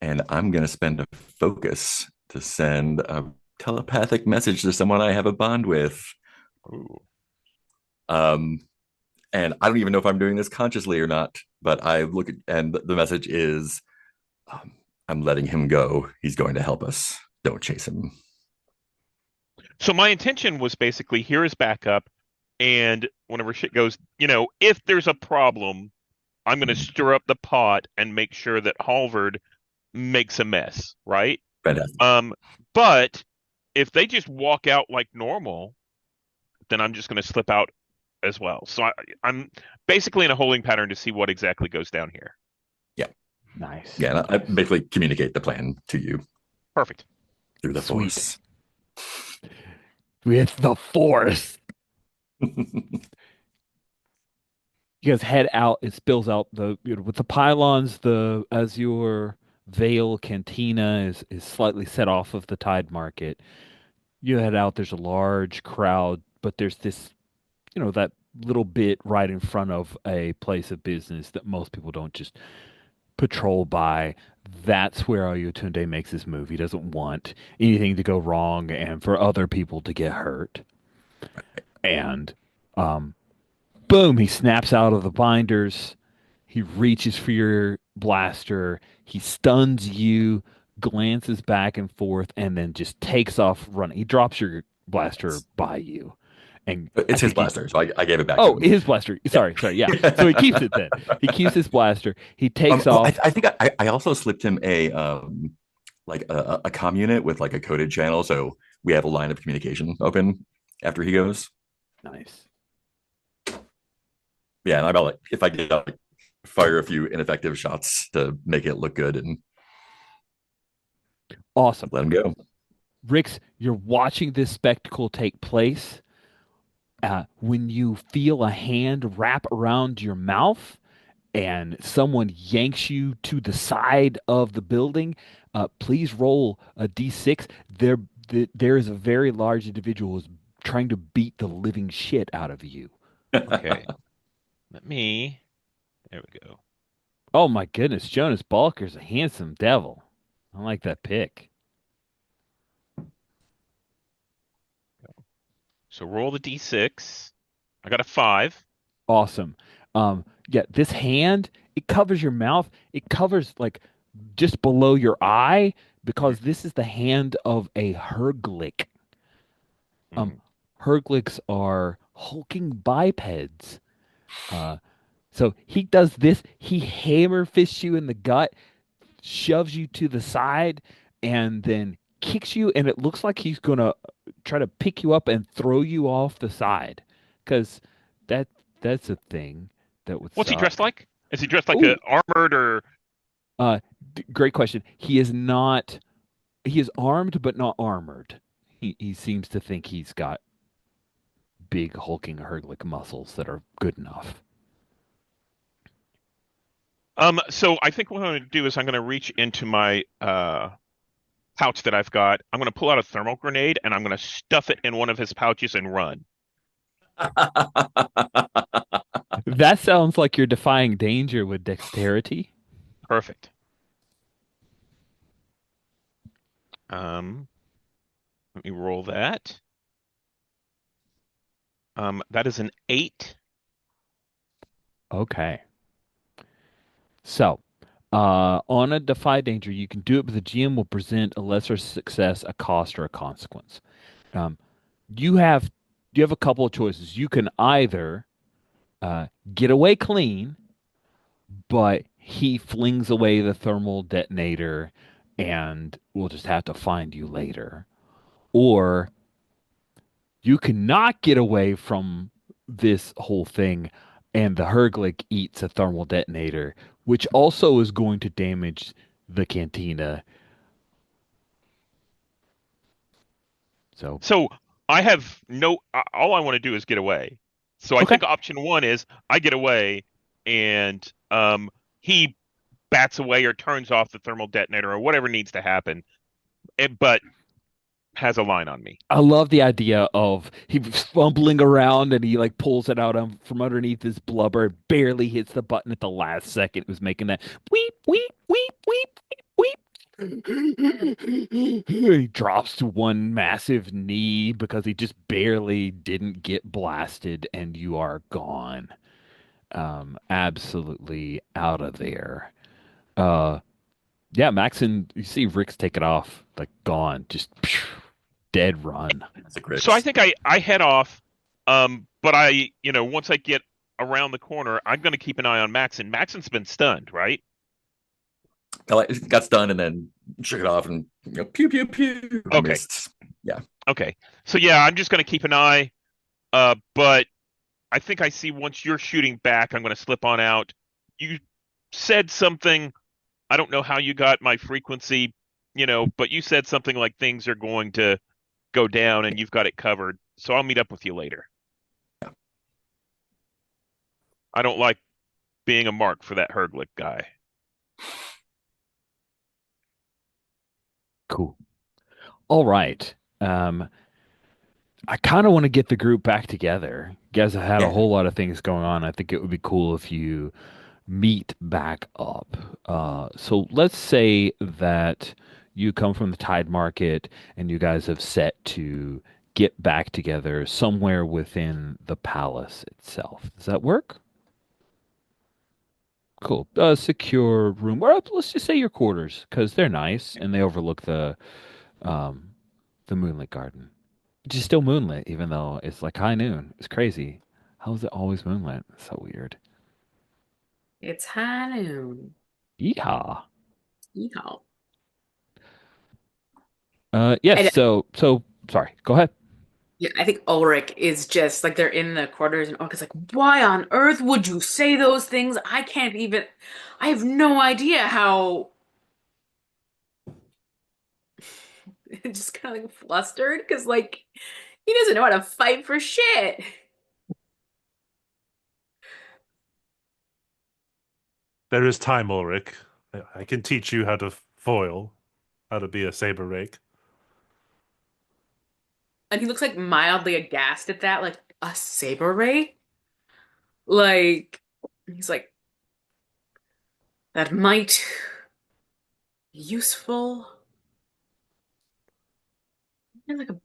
and I'm going to spend a focus to send a telepathic message to someone I have a bond with. Ooh. Um, and I don't even know if I'm doing this consciously or not, but I look at, and the message is, um, I'm letting him go. He's going to help us. Don't chase him. So my intention was basically here is backup, and whenever shit goes, if there's a problem, I'm going to stir up the pot and make sure that Halvard makes a mess, right? Fantastic. Um, but if they just walk out like normal, then I'm just going to slip out as well. So I'm basically in a holding pattern to see what exactly goes down here. Yeah. Nice. Yeah. I basically communicate the plan to you Perfect. through the Sweet. force. With the force. You guys head out. It spills out with the pylons. The Azure Vale Cantina is slightly set off of the Tide Market. You head out. There's a large crowd, but there's this, that little bit right in front of a place of business that most people don't just patrol by. That's where Ayotunde makes his move. He doesn't want anything to go wrong and for other people to get hurt. And um, boom, he snaps out of the binders. He reaches for your blaster. He stuns you, glances back and forth, and then just takes off running. He drops your blaster by you. And I It's his think he, blaster, so I gave it back to oh, him. his blaster. Sorry, sorry. Yeah. So he keeps it then. He keeps his blaster. He takes off. I think I also slipped him a like a comm unit with like a coded channel, so we have a line of communication open after he goes. Nice. Yeah, and I'm about like if I get like fire a few ineffective shots to make it look good and Awesome. let him go. Rix, you're watching this spectacle take place. When you feel a hand wrap around your mouth and someone yanks you to the side of the building, please roll a d6. There is a very large individual who's trying to beat the living shit out of you. Okay. Let me. There we go. Oh my goodness, Jonas Balker's a handsome devil. I like that pick. So roll the d6. I got a 5. Awesome. Yeah, this hand, it covers your mouth. It covers like just below your eye because this is the hand of a herglick. Um, Mm. herglicks are hulking bipeds. Uh, so he does this. He hammer fists you in the gut, shoves you to the side, and then kicks you. And it looks like he's gonna try to pick you up and throw you off the side, because that that's a thing that would What's he dressed suck. like? Is he dressed like a Oh, armored or uh, great question. He is not. He is armed, but not armored. He seems to think he's got big hulking herglick muscles that are good enough. so I think what I'm going to do is I'm going to reach into my pouch that I've got. I'm going to pull out a thermal grenade and I'm going to stuff it in one of his pouches and run. That sounds like you're defying danger with dexterity. Perfect. Um, Let me roll that. That is an 8. Okay. So, on a defy danger, you can do it, but the GM will present a lesser success, a cost, or a consequence. Um, you have you have a couple of choices. You can either uh, get away clean, but he flings away the thermal detonator, and we'll just have to find you later. Or you cannot get away from this whole thing, and the Herglick eats a thermal detonator, which also is going to damage the cantina. So, So I have no, all I want to do is get away. So I okay. think option one is I get away and he bats away or turns off the thermal detonator or whatever needs to happen, but has a line on me. I love the idea of he's fumbling around and he like pulls it out from underneath his blubber, barely hits the button at the last second. It was making that weep, weep, weep, weep, weep. He drops to one massive knee because he just barely didn't get blasted, and you are gone. Absolutely out of there. Uh, yeah, Max, and you see Rick's take it off, like gone, just dead run. That's a So I crits. think I head off, but once I get around the corner, I'm going to keep an eye on Maxon. Maxon's been stunned, right? Got stunned and then shook it off and pew pew pew Okay, missed. Yeah. okay. So yeah, I'm just going to keep an eye. But I think I see once you're shooting back, I'm going to slip on out. You said something. I don't know how you got my frequency, but you said something like things are going to go down and you've got it covered. So I'll meet up with you later. I don't like being a mark for that Herglick guy. Cool. All right. Um, I kind of want to get the group back together. You guys have had a Yeah. whole lot of things going on. I think it would be cool if you meet back up. So let's say that you come from the Tide Market and you guys have set to get back together somewhere within the palace itself. Does that work? Cool. Secure room, or let's just say your quarters, because they're nice and they overlook um, the moonlit garden. Which is still moonlit, even though it's like high noon. It's crazy. How is it always moonlit? It's so weird. It's high noon. Yeehaw. Yeehaw. Yes. And So sorry. Go ahead. yeah, I think Ulrich is just like they're in the quarters, and Ulrich is like, "Why on earth would you say those things? I can't even. I have no idea how." Just kind of like flustered because like he doesn't know how to fight for shit. There is time, Ulrich. I can teach you how to foil, how to be a saber rake. And he looks like mildly aghast at that, like a saber ray. Like he's like, that might be useful. And like a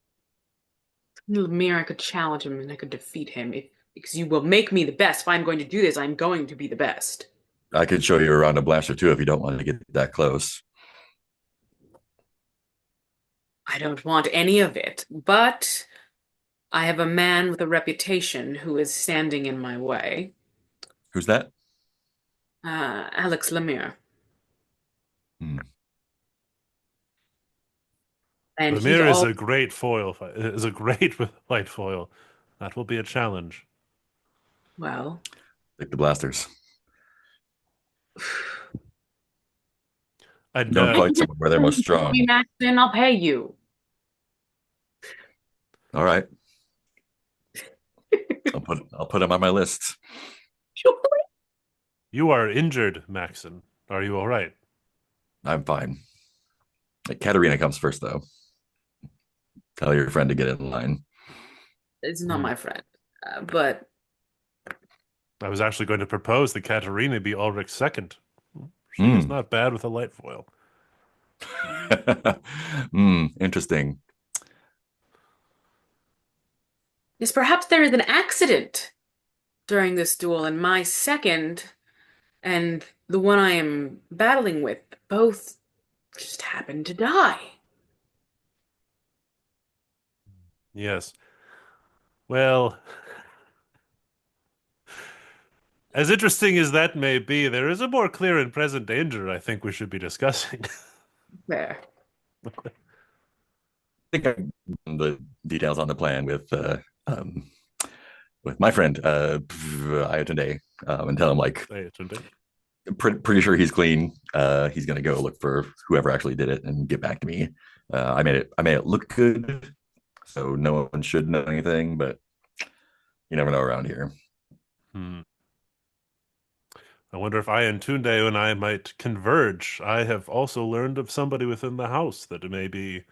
little mirror, I could challenge him and I could defeat him if because you will make me the best. If I'm going to do this, I'm going to be the best. I could show you around a blaster too if you don't want to get that close. I don't want any of it, but I have a man with a reputation who is standing in my way. Who's that? Alex Lemire. Hmm. And he's Lemire is all a great foil. Is a great light foil. That will be a challenge. well. Take the blasters. And Don't I fight can just someone where they're most me, strong. Maxton. I'll pay you. All right. I'll put him on my list. you are injured, Maxon. Are you all right? I'm fine. Katerina comes first though. Tell your friend to get in line. It's not my friend, but I was actually going to propose that Katerina be Ulrich's second. She is Hmm. not bad with a light foil. Interesting. yes, perhaps there is an accident during this duel, and my second and the one I am battling with both just happened to die. Yes. Well, as interesting as that may be, there is a more clear and present danger I think we should be discussing. There. I think the details on the plan with my friend Ayatollah and tell him like Hey, Tunde. pretty sure he's clean. He's gonna go look for whoever actually did it and get back to me. I made it look good, so no one should know anything, but you never know around here. Hmm. I wonder if I and Tunde and I might converge. I have also learned of somebody within the house that may be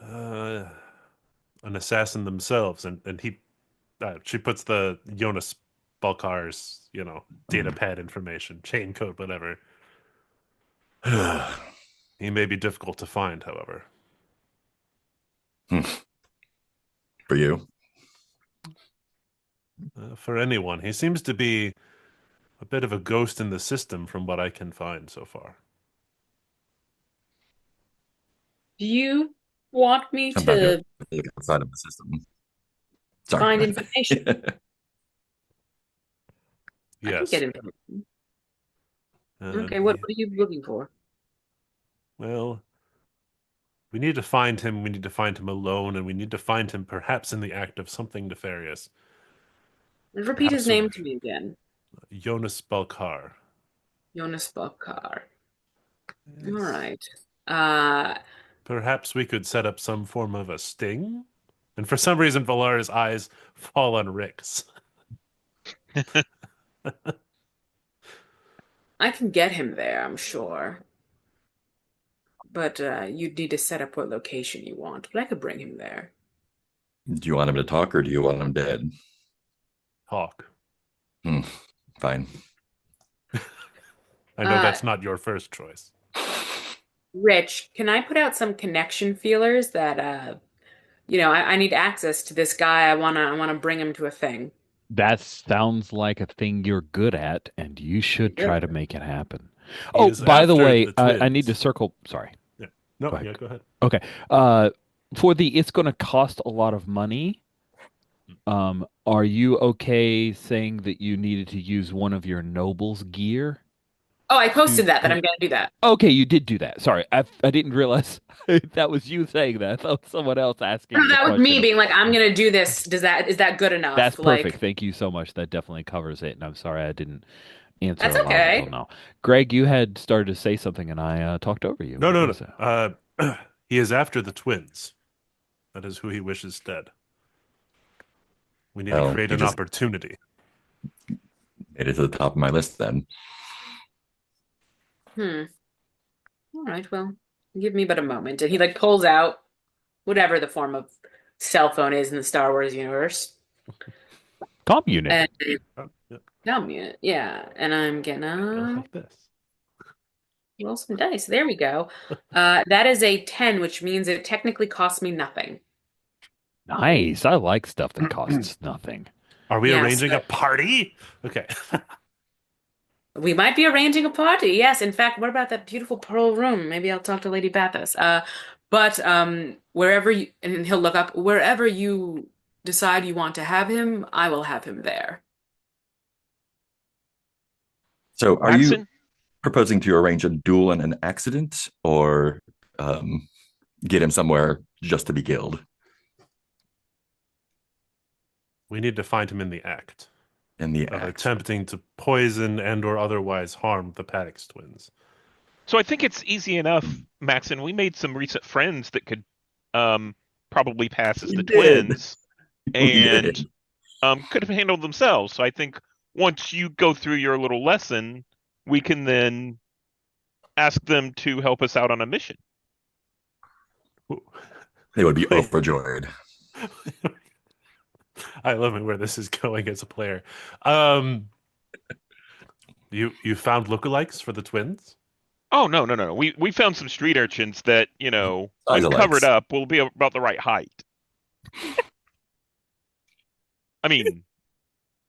uh, an assassin themselves, and she puts the Jonas Balkar's data Mm. pad information, chain code, whatever. He may be difficult to find, however. For you. For anyone, he seems to be a bit of a ghost in the system from what I can find so far. Do you want me I'm not gonna to look outside of the system. Sorry. find information? I can get Yes. information. And Okay, what are you looking for? well, we need to find him. We need to find him alone, and we need to find him perhaps in the act of something nefarious. Repeat his Perhaps name to me again. Jonas Balkar. Jonas Bakar. All Yes. right. Uh, Perhaps we could set up some form of a sting? And for some reason, Valar's eyes fall on Rick's. I can get him there, I'm sure. But you'd need to set up what location you want. But I could bring him there. Do you want him to talk or do you want him dead? Hawk. Hmm, fine. I know Uh, that's not your first choice. Rich, can I put out some connection feelers that I need access to this guy. I wanna bring him to a thing. That sounds like a thing you're good at, and you should Good. try to make it happen. He Oh, is by the after way, the I need to twins. circle. Sorry. Yeah. No, Go ahead. yeah, go ahead. Okay. Uh, for the it's going to cost a lot of money. Are you okay saying that you needed to use one of your nobles' gear? Oh, I posted that To I'm gonna do that. Okay, you did do that. Sorry, I didn't realize that was you saying that. I thought someone else asking the That was me question. being like, I'm gonna do this. Is that good That's enough? perfect. Like, Thank you so much. That definitely covers it. And I'm sorry I didn't answer that's a lot until okay. now. Greg, you had started to say something, and I talked over you. No, What no, was that? no. He is after the twins. That is who he wishes dead. We need to Well, create you an just opportunity. made it to the top of my list then. Hmm. All right, well, give me but a moment. And he like pulls out whatever the form of cell phone is in the Star Wars universe. Comm unit. And Yeah, yeah. And I'm goes gonna like this. roll some dice. There we go. That is a 10, which means it technically costs me nothing. Nice. I like stuff that costs nothing. Are we Yes, arranging a but party? Okay. we might be arranging a party. Yes, in fact, what about that beautiful pearl room? Maybe I'll talk to Lady Bathos. But wherever you, and he'll look up, wherever you decide you want to have him, I will have him there. So, are you Maxon? proposing to arrange a duel and an accident, or um, get him somewhere just to be killed We need to find him in the act in the of act? attempting to poison and or otherwise harm the Paddocks twins. So I think it's easy enough, Maxon. We made some recent friends that could um, probably pass as We the did. twins We and did. could have handled themselves. So I think once you go through your little lesson, we can then ask them to help us out on a mission. They would be Wait, overjoyed. I love it where this is going as a player. Um, you found lookalikes for the twins? Oh, no, no, no, no. We found some street urchins that, Size when covered alikes. up, will be about the right height. I mean,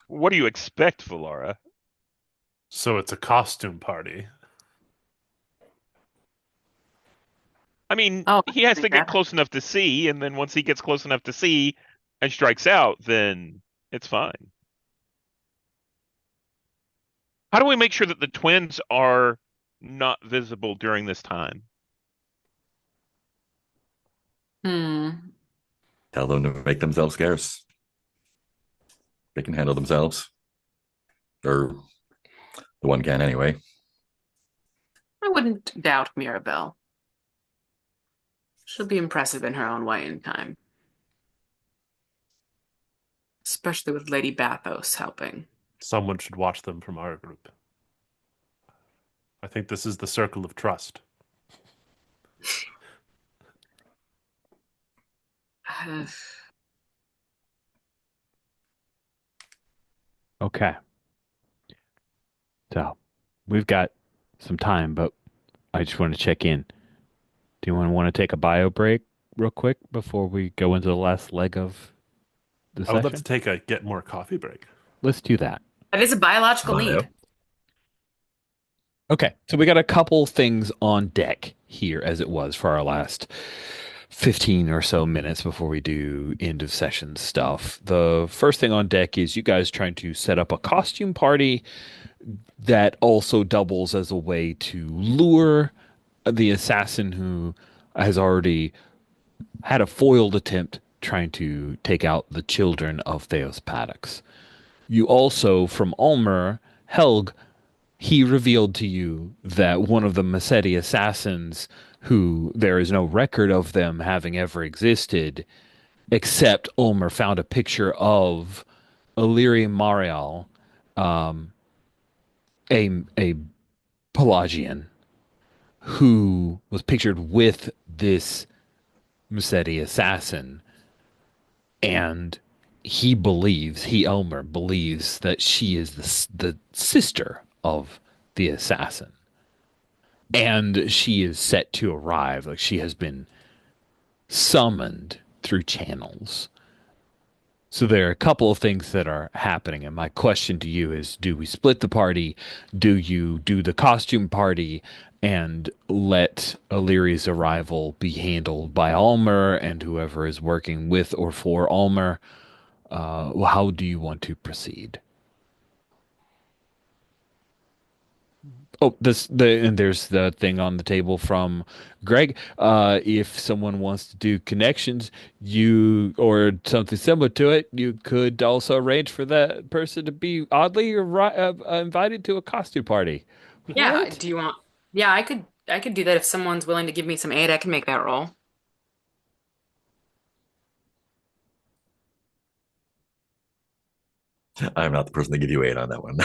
what do you expect, Valara? So it's a costume party. I mean, Oh, I he has to think get that. close enough to see, and then once he gets close enough to see and strikes out, then it's fine. How do we make sure that the twins are not visible during this time? Hmm. Tell them to make themselves scarce. They can handle themselves, or the one can anyway. I wouldn't doubt Mirabelle. She'll be impressive in her own way in time, especially with Lady Bathos helping. Someone should watch them from our group. I think this is the circle of trust. Okay. So we've got some time, but I just want to check in. Do you want to take a bio break real quick before we go into the last leg of the I would love to session? take a get more coffee break. Let's do that. That is a biological Bio. need. Okay, so we got a couple things on deck here as it was for our last 15 or so minutes before we do end of session stuff. The first thing on deck is you guys trying to set up a costume party that also doubles as a way to lure the assassin who has already had a foiled attempt trying to take out the children of Theos Paddocks. You also, from Ulmer, Helg, he revealed to you that one of the Massetti assassins, who there is no record of them having ever existed, except Ulmer found a picture of Illyrian Marial, a Pelagian, who was pictured with this Massetti assassin, and Elmer believes that she is the sister of the assassin, and she is set to arrive. Like she has been summoned through channels. So there are a couple of things that are happening, and my question to you is: do we split the party? Do you do the costume party and let Illyria's arrival be handled by Almer and whoever is working with or for Almer? How do you want to proceed? Oh, and there's the thing on the table from Greg. If someone wants to do connections, you or something similar to it, you could also arrange for that person to be oddly invited to a costume party. Yeah, What? do you want? Yeah, I could do that if someone's willing to give me some aid. I can make that roll. I'm not the person to give you aid on that one.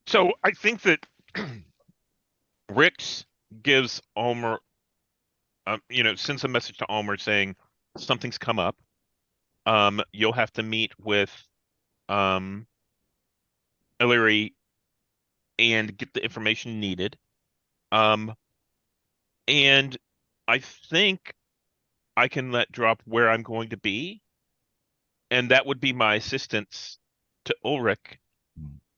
So I think that Rix gives Ulmer, sends a message to Ulmer saying something's come up. You'll have to meet with um, Illyri and get the information needed. Um, and I think I can let drop where I'm going to be, and that would be my assistance to Ulrich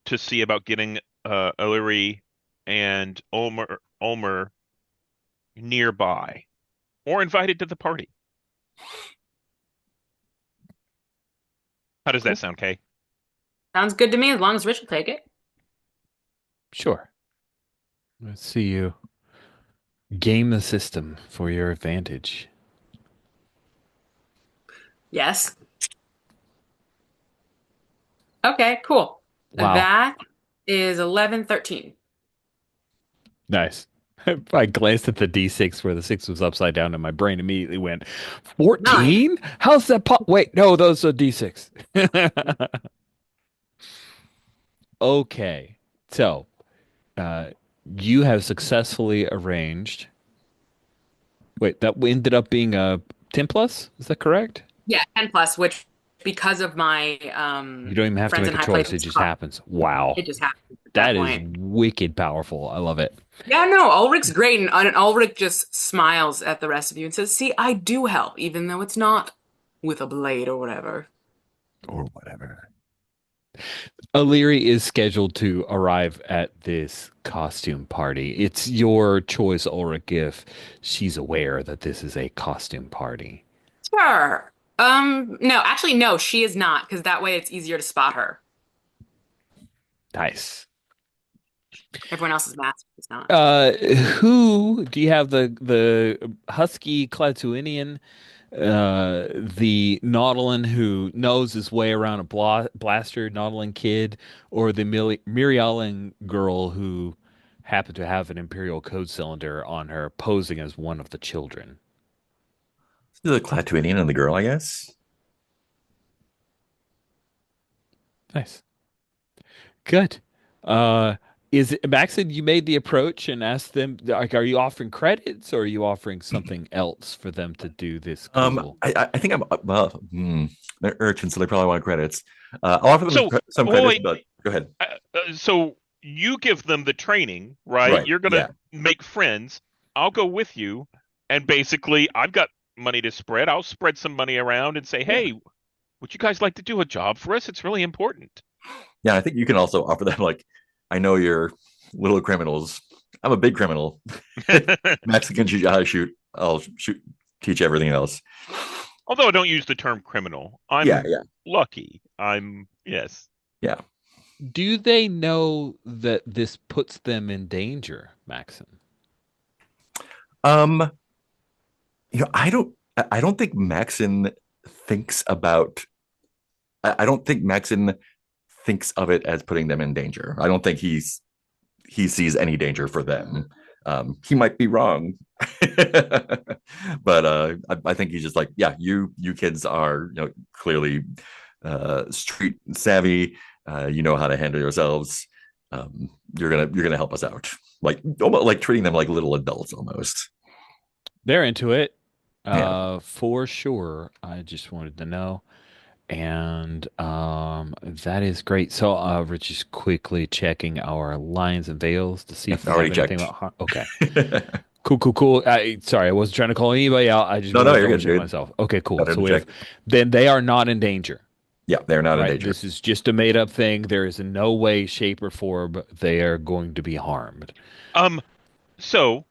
to see about getting Illyri and Ulmer nearby or invited to the party. How does that Cool. sound, Kay? Sounds good to me as long as Rich will take it. Sure. Let's see you game the system for your advantage. Yes. Okay, cool. Wow. That is 11, 13. Nice. I glanced at the D6 where the six was upside down, and my brain immediately went, 14? How's that Wait, no, those are D6. Okay. So, uh, you have successfully arranged. Wait, that ended up being a 10 plus? Is that correct? Yeah, 10 plus, which because of my You don't even have to friends in make a high choice. It places, just happens. Wow. it just happened at that That is point. wicked powerful. I love it. Yeah, no, Ulrich's great, and Ulrich just smiles at the rest of you and says, "See, I do help, even though it's not with a blade or whatever." Or whatever. Illyri is scheduled to arrive at this costume party. It's your choice, Ulrich, if she's aware that this is a costume party. Sure. No, actually, no, she is not, because that way it's easier to spot her. Nice. Everyone else is masked, it's not. Who do you have the husky Clatuinian, the Nautilin who knows his way around a blaster Nautilin kid, or the Mirialan girl who happened to have an Imperial code cylinder on her, posing as one of the children? The Clatuinian and the girl, I guess. Nice. Good. Uh, is it Maxon? You made the approach and asked them, like, are you offering credits or are you offering something else for them to do this cool? I think I'm well. They're urchins, so they probably want credits. I'll offer them So, some well, credits, wait, but go ahead. so you give them the training, right? Right? You're gonna Yeah. make friends. I'll go with you, and basically, I've got money to spread. I'll spread some money around and say, Yeah. "Hey, would you guys like to do a job for us? It's really important." Yeah. I think you can also offer them like, I know you're little criminals. I'm a big criminal. Max can teach you how to shoot. I'll shoot, teach everything else. Although I don't use the term criminal, Yeah. I'm Yeah. lucky. I'm yes. Yeah. Do they know that this puts them in danger, Maxon? Um. I don't think Maxon thinks about. I don't think Maxon thinks of it as putting them in danger. I don't think he sees any danger for them. He might be wrong, but I think he's just like, yeah, you kids are clearly street savvy. You know how to handle yourselves. You're gonna help us out, like almost like treating them like little adults almost. They're into it, Yeah, for sure. I just wanted to know. And that is great. So we're just quickly checking our lines and veils to see if I've we have already anything checked. about Okay. Cool, cool, cool. Sorry, I wasn't trying to call anybody out. I just No, wanted no, to you're double good. check You're good. myself. Okay, cool. Better So to we have check. then they are not in danger, Yeah, they're not in right? danger. This is just a made up thing. There is in no way, shape, or form they are going to be harmed. Um, so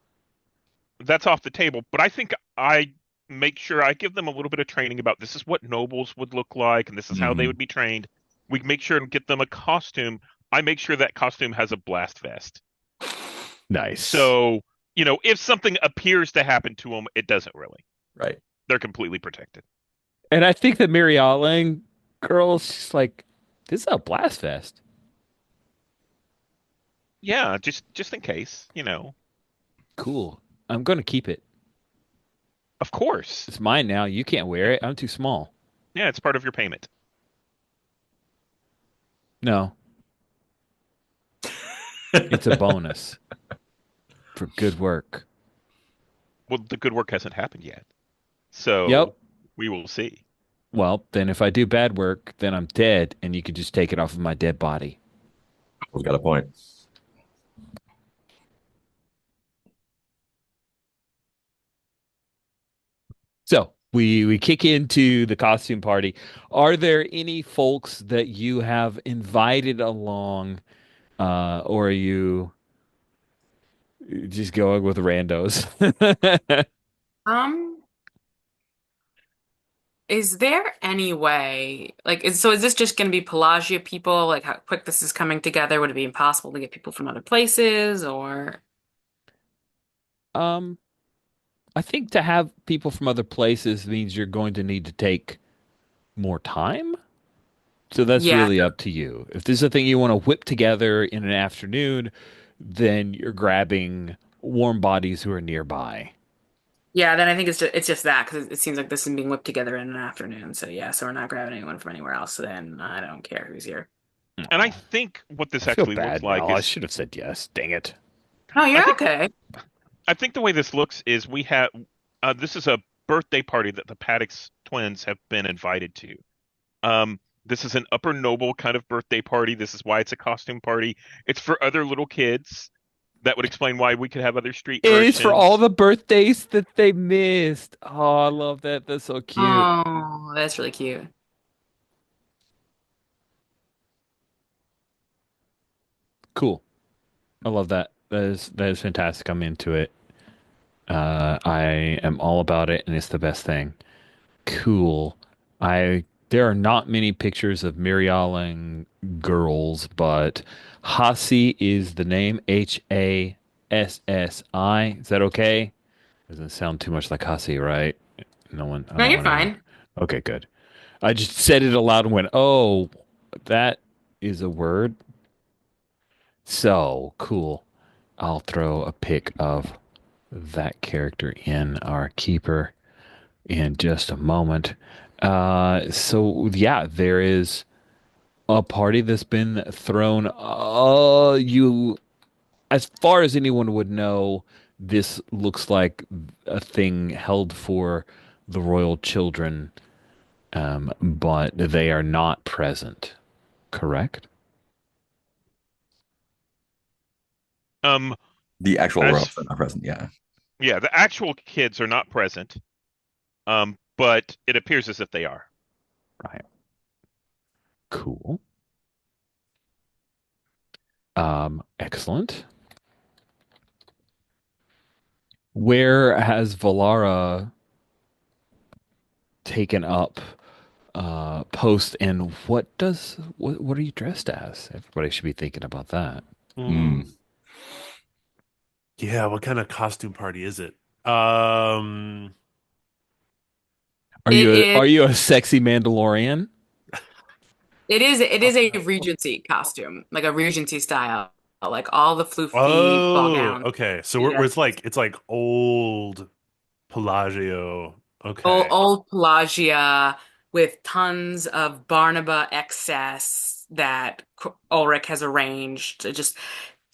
that's off the table, but I think I make sure I give them a little bit of training about this is what nobles would look like and this is how they Mhm. would be trained. We make sure and get them a costume. I make sure that costume has a blast vest. Nice. So, if something appears to happen to them, it doesn't really. Right. They're completely protected. And I think the Mary Alling girl's just like, this is a blast fest. Yeah, just in case. Cool. I'm going to keep it. Of course. It's mine now. You can't wear it. I'm too small. Yeah, it's part of your payment. No, it's a bonus for good work. Well, the good work hasn't happened yet. Yep. So we will see. Well, then if I do bad work, then I'm dead, and you can just take it off of my dead body. We've got a point. So we kick into the costume party. Are there any folks that you have invited along, or are you just going with randos? Um, is there any way, like, is this just going to be Pelagia people? Like, how quick this is coming together? Would it be impossible to get people from other places, or? Um, I think to have people from other places means you're going to need to take more time. So that's Yeah, really up to you. If this is a thing you want to whip together in an afternoon, then you're grabbing warm bodies who are nearby. yeah. Then I think it's just that because it seems like this is being whipped together in an afternoon. So yeah, so we're not grabbing anyone from anywhere else. So then I don't care who's here. And I Aw, think what I this feel actually looks bad like now. I is should have said yes. Dang it. No, I you're think okay. I think the way this looks is we have this is a birthday party that the Paddocks twins have been invited to. This is an upper noble kind of birthday party. This is why it's a costume party. It's for other little kids. That would explain why we could have other street It is for all urchins. the birthdays that they missed. Oh, I love that. That's so cute. Oh, that's really cute. Cool. I love that. That is fantastic. I'm into it. I am all about it, and it's the best thing. Cool. I There are not many pictures of Mirialing girls, but Hassi is the name. Hassi. Is that okay? Doesn't sound too much like Hassi, right? No one. I No, don't you're want anyone. fine. Okay, good. I just said it aloud and went, "Oh, that is a word." So cool. I'll throw a pic of that character in our keeper in just a moment. So yeah, there is a party that's been thrown. As far as anyone would know, this looks like a thing held for the royal children, but they are not present. Correct? Um, The actual as royals are not present. Yeah. yeah, the actual kids are not present. But it appears as if they are. Right. Cool. Excellent. Where has Valara taken up post, and what are you dressed as? Everybody should be thinking about that. Mm. Hmm. Yeah, what kind of costume party is it? Um, Are It you is. are you a sexy Mandalorian? It is a Regency costume, like a Regency style, like all the floofy ball oh, gowns. okay. So Yeah. it's like old Pelagio. Old, Okay. old Pelagia with tons of Barnaba excess that Ulrich has arranged. Just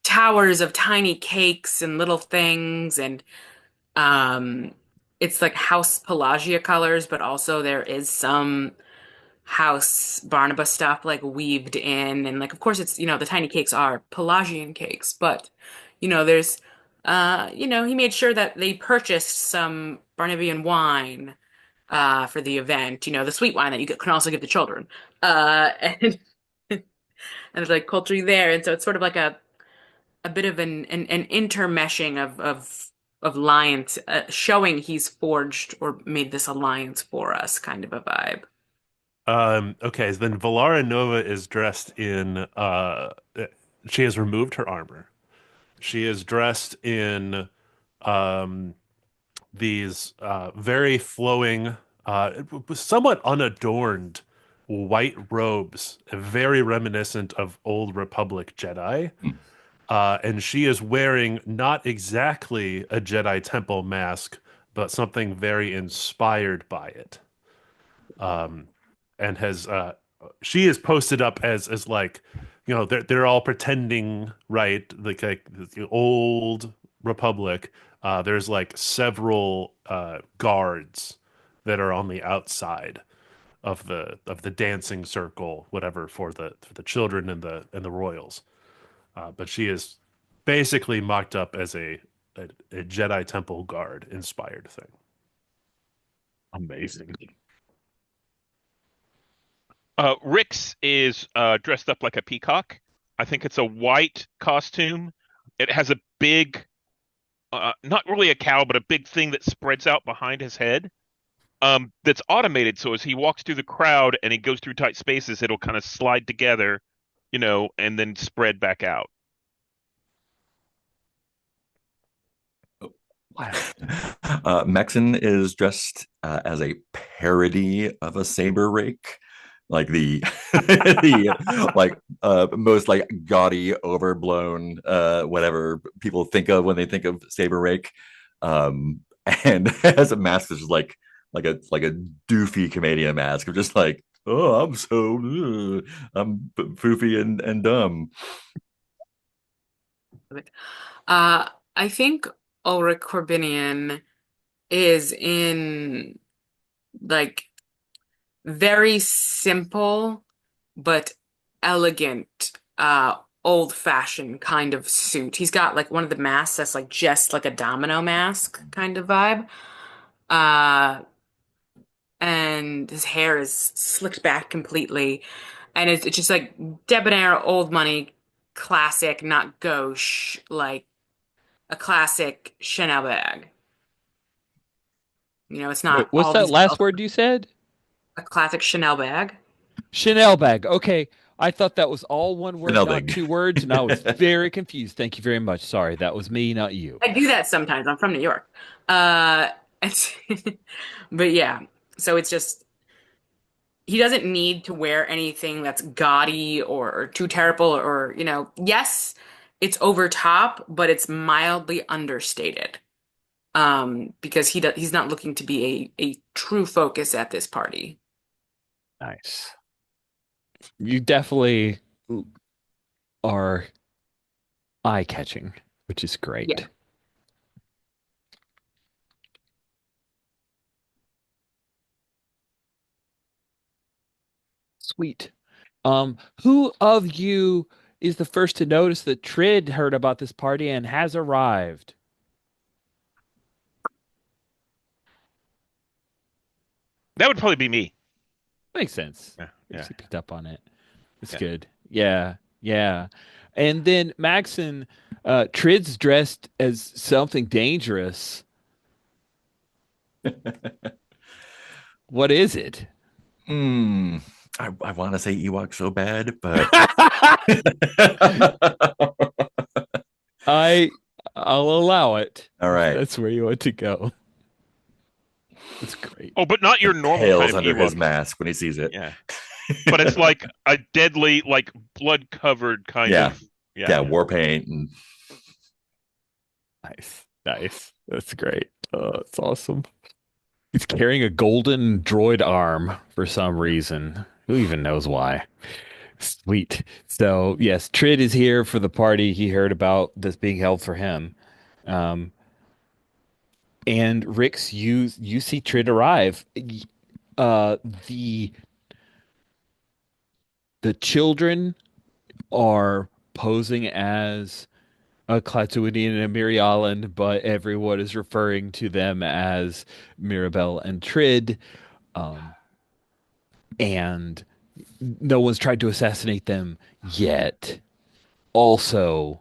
towers of tiny cakes and little things, and um, it's like House Pelagia colors, but also there is some House Barnaba stuff like weaved in, and like of course it's the tiny cakes are Pelagian cakes, but there's he made sure that they purchased some Barnabian wine for the event, the sweet wine that can also give to children. And and there's like poultry there, and so it's sort of like a bit of an intermeshing of alliance, showing he's forged or made this alliance for us, kind of a vibe. Okay, so then Valara Nova is dressed in she has removed her armor. She is dressed in um these very flowing somewhat unadorned white robes, very reminiscent of old Republic Jedi. Mm. And she is wearing not exactly a Jedi Temple mask, but something very inspired by it. Um, and has she is posted up as like, they're all pretending, right, like the old Republic. There's like several guards that are on the outside of the dancing circle, whatever, for the children and the royals. But she is basically mocked up as a Jedi Temple guard inspired thing. Amazing. Rix is dressed up like a peacock. I think it's a white costume. It has a big, not really a cowl, but a big thing that spreads out behind his head. That's automated. So as he walks through the crowd and he goes through tight spaces, it'll kind of slide together, and then spread back out. Maxon is dressed as a parody of a saber rake, like the the most like gaudy, overblown, whatever people think of when they think of saber rake. Um, and as a mask is just like a doofy comedian mask of just like, oh, I'm foofy and dumb. I think Ulrich Corbinian is in like very simple but elegant, old-fashioned kind of suit. He's got like one of the masks that's like just like a domino mask kind of vibe. Uh, and his hair is slicked back completely. And it's just like debonair old money, classic, not gauche, like a classic Chanel bag. It's Wait, not what's all that these last bells. word you said? A classic Chanel bag. Chanel bag. Okay. I thought that was all one word, Chanel not big. two words, and I was very confused. Thank you very much. Sorry, that was me, not you. I do that sometimes. I'm from New York. Uh, it's, but yeah, so it's just he doesn't need to wear anything that's gaudy or too terrible or, yes, it's over top, but it's mildly understated. Because he's not looking to be a true focus at this party. Nice. You definitely are eye-catching, which is Yeah. great. Sweet. Who of you is the first to notice that Trid heard about this party and has arrived? That would probably be me. Makes sense. Yeah, yeah. He picked up on it. It's Yeah. good. Yeah, yeah. And then Maxon, Trid's dressed as something dangerous. What is it? Hmm. I want to say Ewok so bad, but I I'll allow it all if right. that's where you want to go. That's great. Oh, but not your It normal kind pales of under his Ewok. mask when he sees it. Yeah. But it's like a deadly, like blood covered kind Yeah. of. Yeah, Yeah, yeah. war paint and Nice. Nice. That's great. That's awesome. He's carrying a golden droid arm for some reason. Who even knows why? Sweet. So, yes, Trid is here for the party. He heard about this being held for him. Um, and Rix, you see Trid arrive. Uh, the the children are posing as a Clatudian and a Mirialan, but everyone is referring to them as Mirabelle and Trid. Um, and no one's tried to assassinate them yet. Also,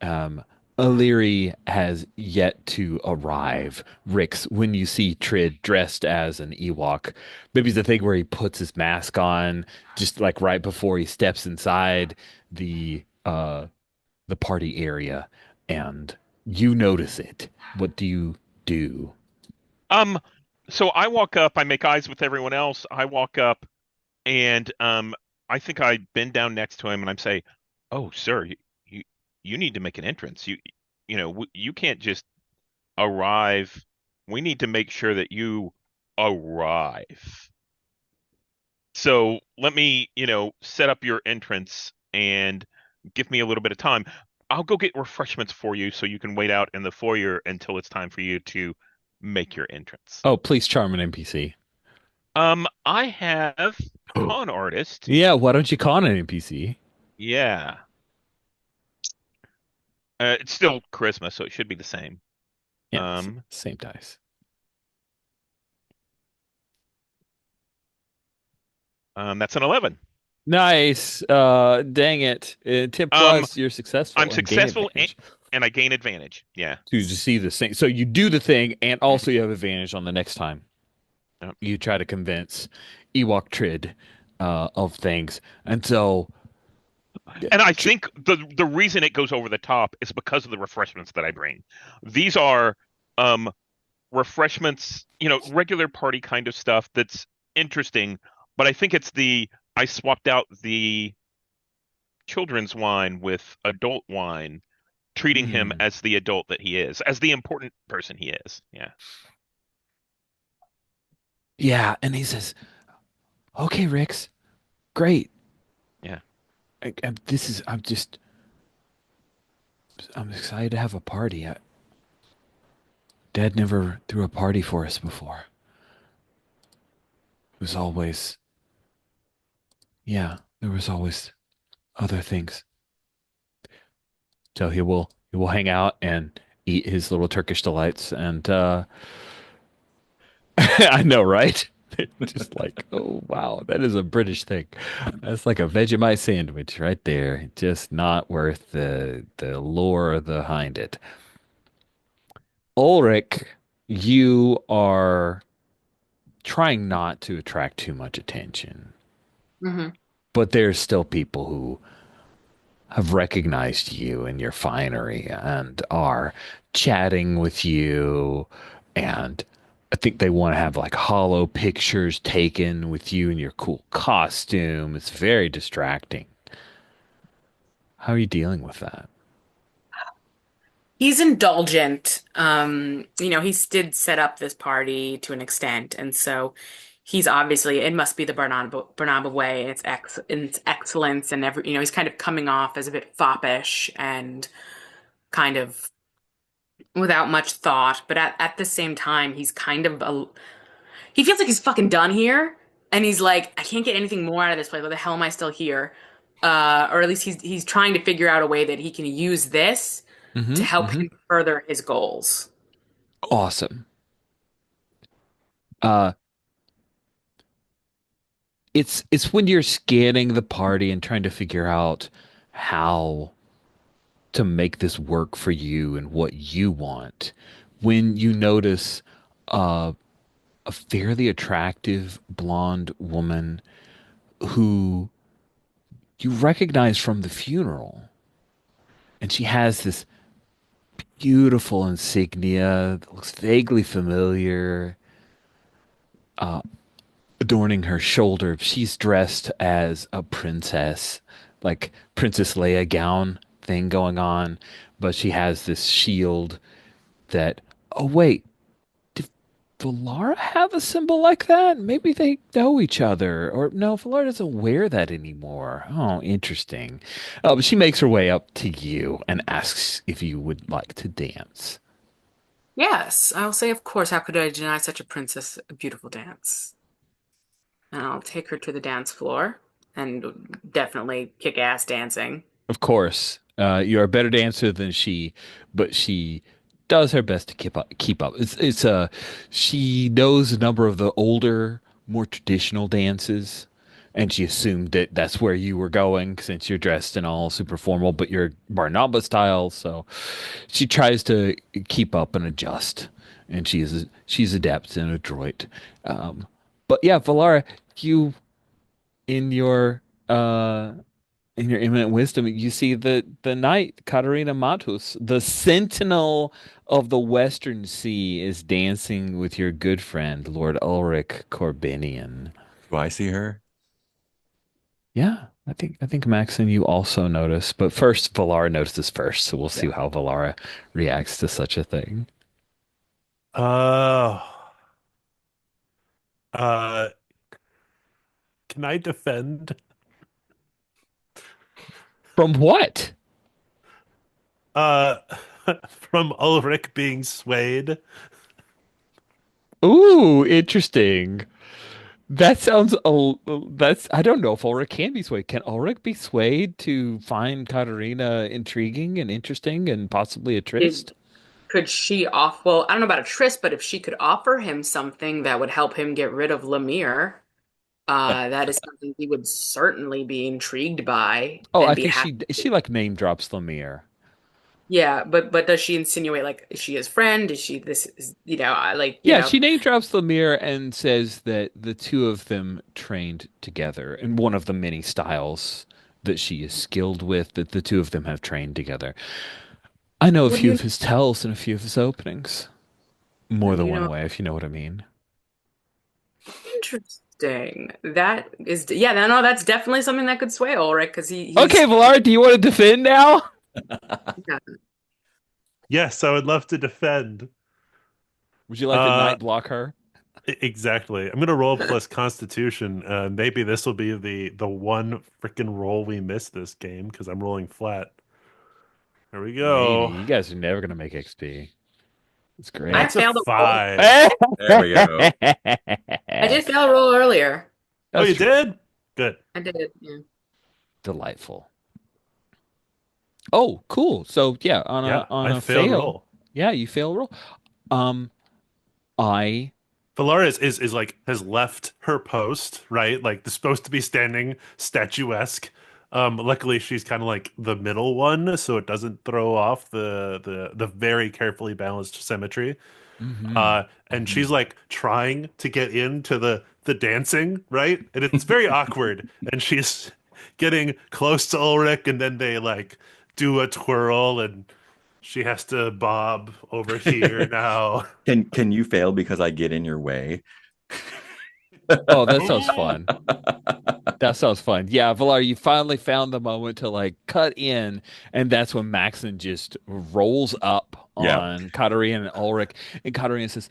um, Illyri has yet to arrive. Rix, when you see Trid dressed as an Ewok, maybe the thing where he puts his mask on just like right before he steps inside the party area, and you notice it. What do you do? Um, so I walk up, I make eyes with everyone else. I walk up and I think I bend down next to him and I'm say, "Oh, sir, you you need to make an entrance. You can't just arrive. We need to make sure that you arrive. So let me, set up your entrance and give me a little bit of time. I'll go get refreshments for you so you can wait out in the foyer until it's time for you to make your entrance. Oh, please charm an NPC. I have con artist. Yeah, why don't you con an NPC? Yeah. It's still Christmas, so it should be the same. Yeah, Um, same dice. That's an 11. Nice. Dang it. 10 Um, plus, you're I'm successful and gain successful advantage and I gain advantage. Yeah. to see this thing. So you do the thing, and also you have advantage on the next time Yep. you try to convince Ewok Trid of things. And so, And I tr think the reason it goes over the top is because of the refreshments that I bring. These are um refreshments, regular party kind of stuff that's interesting, but I think it's I swapped out the children's wine with adult wine, treating him Hmm. as the adult that he is, as the important person he is. Yeah. Yeah. And he says, okay, Rix, great. Yeah. I'm excited to have a party. Dad never threw a party for us before. It was always, yeah, there was always other things. So he will hang out and eat his little Turkish delights, and I know, right? Just like, oh wow, that is a British thing. That's like a Vegemite sandwich right there. Just not worth the lore behind it. Ulrich, you are trying not to attract too much attention, Hmm. but there's still people who have recognized you and your finery and are chatting with you. And I think they want to have like hollow pictures taken with you in your cool costume. It's very distracting. How are you dealing with that? He's indulgent. He did set up this party to an extent, and so he's obviously it must be the Barnaba way, and its excellence, and he's kind of coming off as a bit foppish and kind of without much thought, but at the same time, he feels like he's fucking done here, and he's like, I can't get anything more out of this place. Why the hell am I still here? Or at least he's trying to figure out a way that he can use this Mm-hmm. to help Mm-hmm. him further his goals. Awesome. Uh, it's when you're scanning the party and trying to figure out how to make this work for you and what you want. When you notice uh, a fairly attractive blonde woman who you recognize from the funeral, and she has this beautiful insignia that looks vaguely familiar, adorning her shoulder. She's dressed as a princess, like Princess Leia gown thing going on, but she has this shield that, oh, wait, did Valara have a symbol like that? Maybe they know each other. Or no, Valara doesn't wear that anymore. Oh, interesting. But she makes her way up to you and asks if you would like to dance. Yes, I'll say, of course, how could I deny such a princess a beautiful dance? And I'll take her to the dance floor and definitely kick ass dancing. Of course, you're a better dancer than she, but she does her best to keep up. Keep up. She knows a number of the older, more traditional dances, and she assumed that that's where you were going since you're dressed in all super formal, but you're Barnaba style. So she tries to keep up and adjust, and she's adept and adroit. Um, but yeah, Valara, you in your uh in your eminent wisdom, you see the knight, Katarina Matus, the sentinel of the Western Sea, is dancing with your good friend, Lord Ulrich Corbinian. Do I see her? Yeah, I think Max and you also notice, but first Valara notices first, so we'll see Yeah. how Valara reacts to such a thing. Uh, uh, can I defend? From what? Uh, from Ulrich being swayed. Ooh, interesting. That sounds that's I don't know if Ulrich can be swayed. Can Ulrich be swayed to find Katarina intriguing and interesting and possibly a tryst? Did Could she off? Well, I don't know about a tryst, but if she could offer him something that would help him get rid of Lemire, That is something he would certainly be intrigued by Oh, I and be think happy. she like name drops Lemire. Yeah, but does she insinuate like is she his friend? Is she this is like Yeah, she name drops Lemire and says that the two of them trained together in one of the many styles that she is skilled with, that the two of them have trained together. I know a what do few you of his tells and a few of his openings. More what do than you one know? way, if you know what I mean. Interesting. That is yeah, no, that's definitely something that could sway Ulrich because Okay, he's Valara, do you want to defend now? yeah. Yes, I would love to defend. Would you like to Uh, night block her? exactly. I'm gonna roll plus Constitution. Maybe this will be the one freaking roll we miss this game because I'm rolling flat. There we Maybe. go. You guys are never gonna make XP. It's I great. That's a failed a roll. 5. There we go. I did fail a roll earlier. Oh, That's you true. did? Good. I did. Yeah. Delightful. Oh, cool. So yeah, Yeah, on I a failed fail, roll. yeah, you fail roll. Um, I Valara is like has left her post, right? Like they're supposed to be standing statuesque. Luckily she's kind of like the middle one, so it doesn't throw off the very carefully balanced symmetry. hmm And she's like trying to get into the dancing, right? And it's very awkward. And she's getting close to Ulrich, and then they like do a twirl, and she has to bob over here now. Can you fail because I get in your way? Oh, that sounds fun. That sounds fun. Yeah, Valar, you finally found the moment to like cut in, and that's when Maxon just rolls up Yeah. on Katarina and Ulrich, and Katarina says,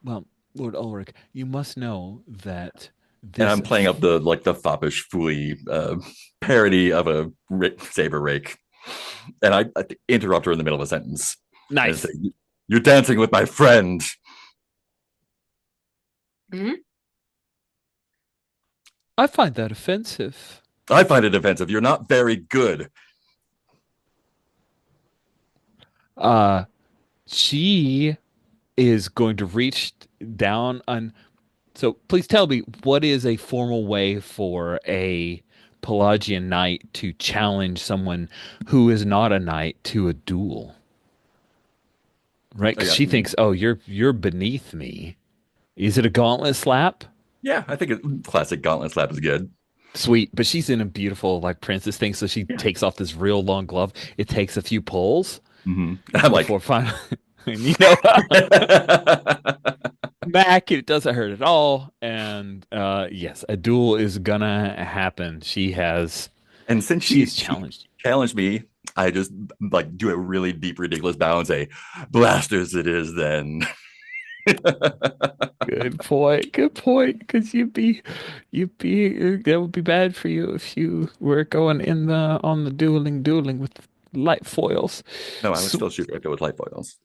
"Well, Lord Ulrich, you must know that And this I'm playing up the foppish fooey parody of a saber rake. And I interrupt her in the middle of a sentence and say, nice. "You're dancing with my friend." Hmm. I find that offensive." I find it offensive. You're not very good. Uh, she is going to reach down on. So please tell me, what is a formal way for a Pelagian knight to challenge someone who is not a knight to a duel? Right? Oh, Because yeah. she thinks, oh, you're beneath me. Is it a gauntlet slap? Yeah, I think classic gauntlet slap is good. Sweet, but she's in a beautiful like princess thing, so she Yeah. takes off this real long glove. It takes a few pulls I'm like, before finally, and Mac, it doesn't hurt at all. And yes, a duel is gonna happen. and since She she is challenged. challenged me, I just like do a really deep, ridiculous bow and say, "Blasters, it is then." Good point. Good point. Because that would be bad for you if you were going in the on the dueling with light foils. No, I would So, still shoot Rico with light foils.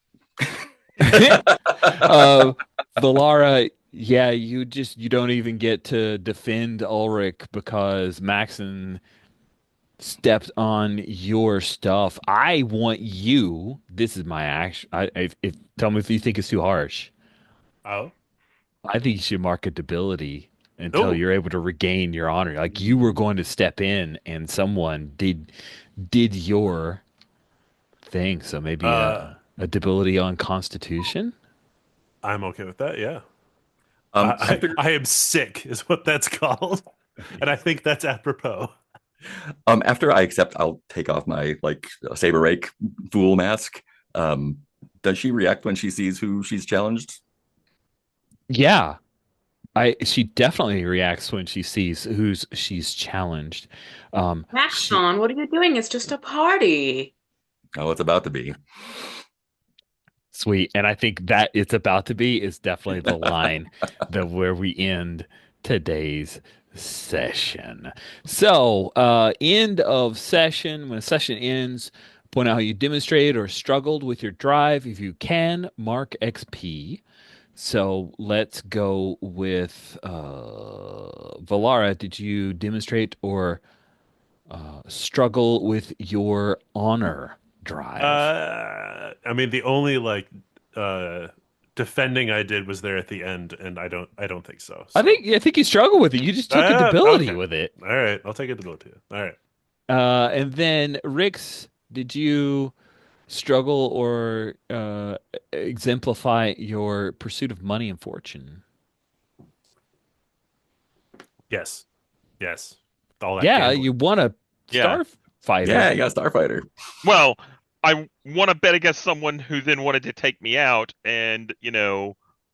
uh, Valara, yeah, you don't even get to defend Ulrich because Maxon stepped on your stuff. I want you. This is my action. Tell me if you think it's too harsh. Oh. I think you should mark a debility until Oh. you're able to regain your honor. Like you were going to step in and someone did your thing. So maybe Uh, a debility on Constitution. I'm okay with that. Yeah. After I am sick is what that's called. And I think that's apropos. after I accept, I'll take off my like saber rake fool mask. Um, does she react when she sees who she's challenged? Yeah. She definitely reacts when she sees who's she's challenged. She Maxon, what are you doing? It's just a party. Oh, it's about to be. Sweet. And I think that it's about to be is definitely the line that where we end today's session. So, end of session. When a session ends, point out how you demonstrated or struggled with your drive. If you can, mark XP. So let's go with Valara. Did you demonstrate or struggle with your honor drive? I mean, the only like uh defending I did was there at the end, and I don't think so. I So, think you struggle with it. You just took a debility okay, with it. all right, I'll take it to too. All right, And then Rix, did you struggle or exemplify your pursuit of money and fortune? yes, yes, all that Yeah, gambling. you won a Yeah. Yeah, starfighter. you got Starfighter. Well, I want to bet against someone who then wanted to take me out, and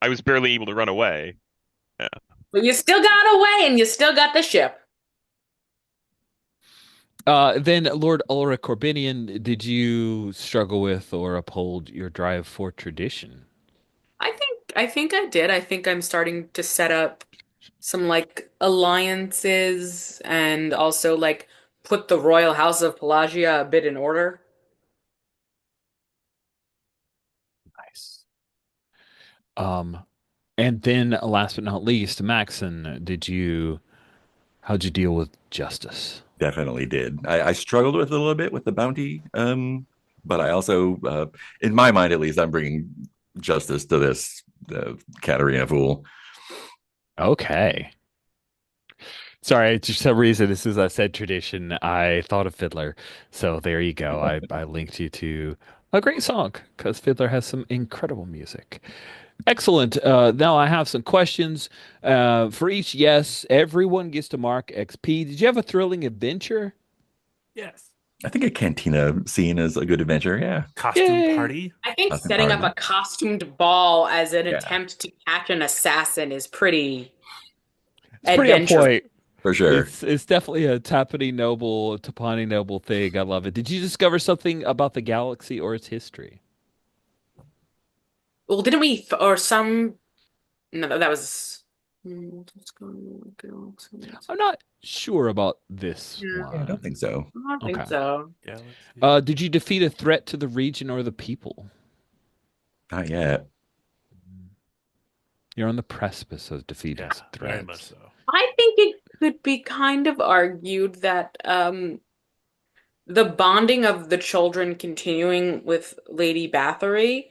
I was barely able to run away. Yeah. But you still got away and you still got the ship. Then Lord Ulrich Corbinian, did you struggle with or uphold your drive for tradition? I think I did. I think I'm starting to set up some like alliances and also like put the Royal House of Pelagia a bit in order. Nice. Um, and then last but not least, Maxon, how'd you deal with justice? Definitely did. I struggled with it a little bit with the bounty, but I also, in my mind at least, I'm bringing justice to this Katarina fool. Okay. Sorry, for some reason, as soon as I said tradition, I thought of Fiddler. So there you go. I linked you to a great song because Fiddler has some incredible music. Excellent. Now I have some questions. For each yes, everyone gets to mark XP. Did you have a thrilling adventure? Yes, I think a cantina scene is a good adventure. Yeah. costume Yay. party. I think Nothing setting up hard. a costumed ball as an Yeah, attempt to catch an assassin is pretty It's pretty on adventurous. point. for sure. It's definitely a Tapani Noble thing. I love it. Did you discover something about the galaxy or its history? Well, didn't we, or some, no, that was, I'm not sure about this yeah, Yeah, I don't one. think so. I don't Okay. think so. Galaxy. Did you defeat a threat to the region or the people? Not yet. You're on the precipice of defeating Yeah, some very much threats. so. I think it could be kind of argued that the bonding of the children continuing with Lady Bathory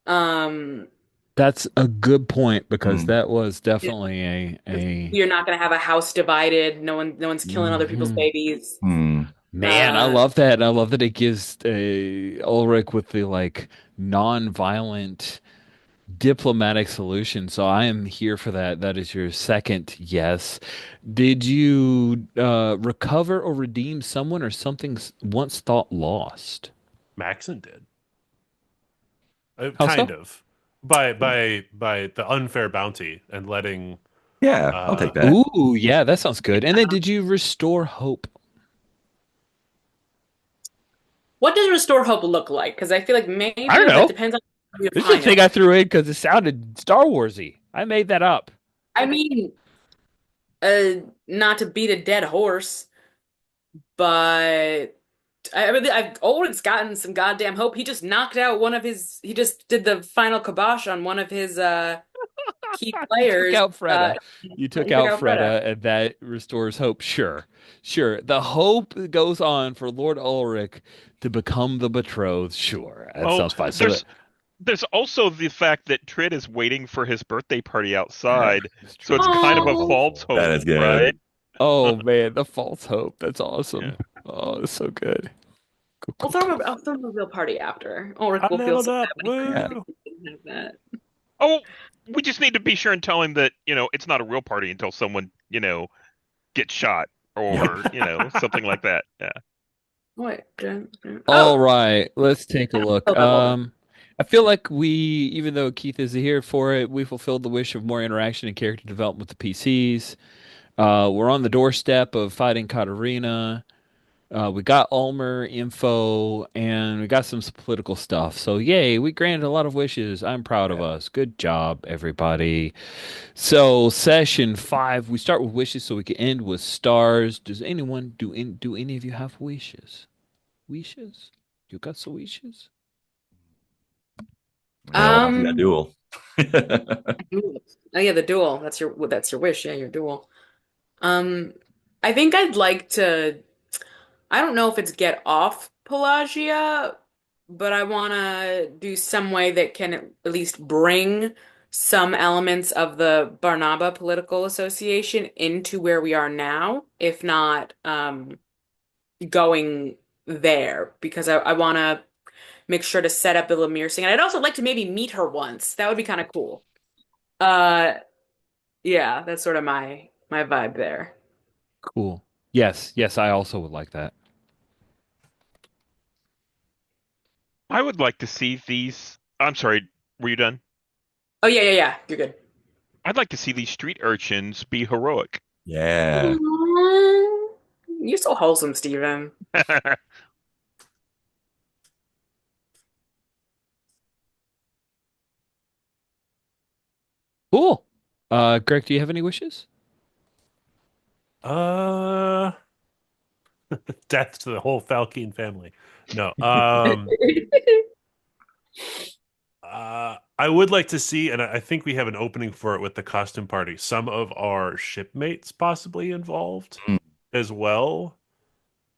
um That's a good point because Mm. that was is, definitely is a you're not going to have a house divided. No one's killing other people's Mhm. babies. Hmm. Man, I Uh love that. I love that it gives Ulrich with the like non-violent diplomatic solution. So I am here for that. That is your second yes. Did you recover or redeem someone or something once thought lost? Maxon did. How Kind so? of by the unfair bounty and letting Yeah, I'll uh take that. Ooh, yeah, that sounds good. And then did you restore hope? what does restore hope look like? Because I feel like I don't maybe that know. depends on how you This is a define thing it. I threw in because it sounded Star Warsy. I made that up. I mean, not to beat a dead horse, but I mean, I've always gotten some goddamn hope. He just knocked out one of his. He just did the final kibosh on one of his key You took players. out Freda. You took He took out out Freda. Freda, and that restores hope. Sure. Sure. The hope goes on for Lord Ulrich to become the betrothed. Sure. That Well, sounds fine. So that, there's also the fact that Trid is waiting for his birthday party outside, that's so true. it's kind of a Oh, false That hope, is good. right? Oh man, the false hope. That's Yeah. awesome. Oh, that's so good. Cool, cool, cool. I'll throw him a real party after. Ulrich I will feel leveled so bad up. when Yeah. Woo! he doesn't have that. Oh, we just need to be sure and tell him that, it's not a real party until someone, gets shot Yep. or, something like that. Yeah. Wait, All oh, right, let's take a look. still leveled. I feel like even though Keith is here for it, we fulfilled the wish of more interaction and character development with the PCs. We're on the doorstep of fighting Katarina. We got Ulmer info, and we got some political stuff. So, yay, we granted a lot of wishes. I'm proud of Yeah. us. Good job, everybody. So, session 5, we start with wishes so we can end with stars. Does anyone do any of you have wishes? Wishes? You got some wishes? No, I see that Um, duel. oh yeah, the duel. That's your wish. Yeah, your duel. Um, I think I'd like to. I don't know if it's get off Pelagia, but I want to do some way that can at least bring some elements of the Barnaba Political Association into where we are now, if not going there, because I want to make sure to set up the Lemire thing. And I'd also like to maybe meet her once. That would be kind of cool. Uh, yeah, that's sort of my vibe there. Cool. Yes, yes, I also would like that. I would like to see these. I'm sorry, were you done? Oh yeah, yeah, yeah. You're good. I'd like to see these street urchins be heroic. Yeah. Aw, you're so wholesome, Steven. Cool. Greg, do you have any wishes? Uh, death to the whole Falcone family. No. I would like to see, and I think we have an opening for it with the costume party. Some of our shipmates possibly involved Mm. as well.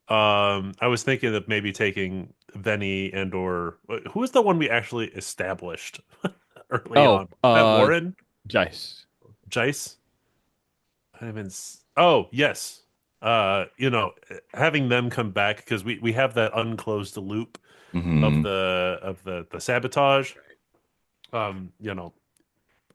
I was thinking of maybe taking Venny and or who was the one we actually established early Oh, on? That Warren? Jace. Jace? I haven't. Oh, yes. Having them come back because we have that unclosed loop of Hmm. the sabotage. You know,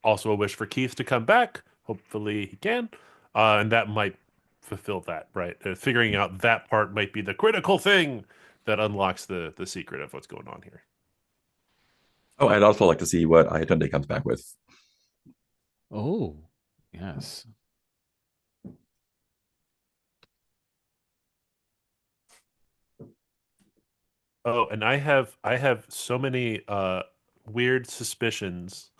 also a wish for Keith to come back. Hopefully he can. And that might fulfill that, right? Figuring out that part might be the critical thing that unlocks the secret of what's going on here. Oh, I'd also like to see what Ayatunde comes back with. Oh, yes. Oh, and I have so many weird suspicions,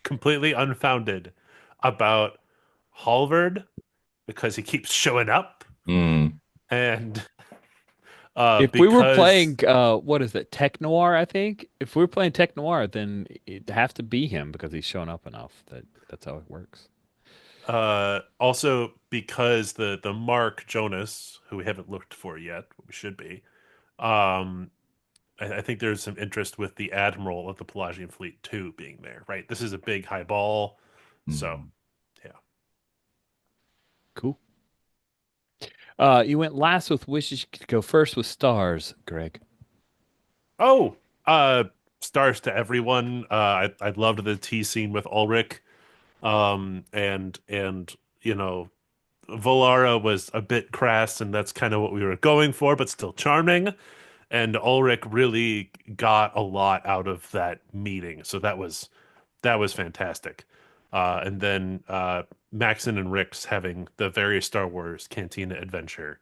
completely unfounded, about Halvard because he keeps showing up Mm. and If we were because playing, what is it, Tech Noir, I think? If we were playing Tech Noir, then it'd have to be him because he's shown up enough. That's how it works. also because the Mark Jonas, who we haven't looked for yet, but we should be, um, I think there's some interest with the Admiral of the Pelagian Fleet too being there, right? This is a big high ball, so Mm. yeah. Cool. You went last with wishes. You could go first with stars, Greg. Oh, uh, stars to everyone. I loved the tea scene with Ulrich, and Volara was a bit crass, and that's kind of what we were going for, but still charming. And Ulrich really got a lot out of that meeting, so that was fantastic. And then Maxon and Rix having the various Star Wars Cantina adventure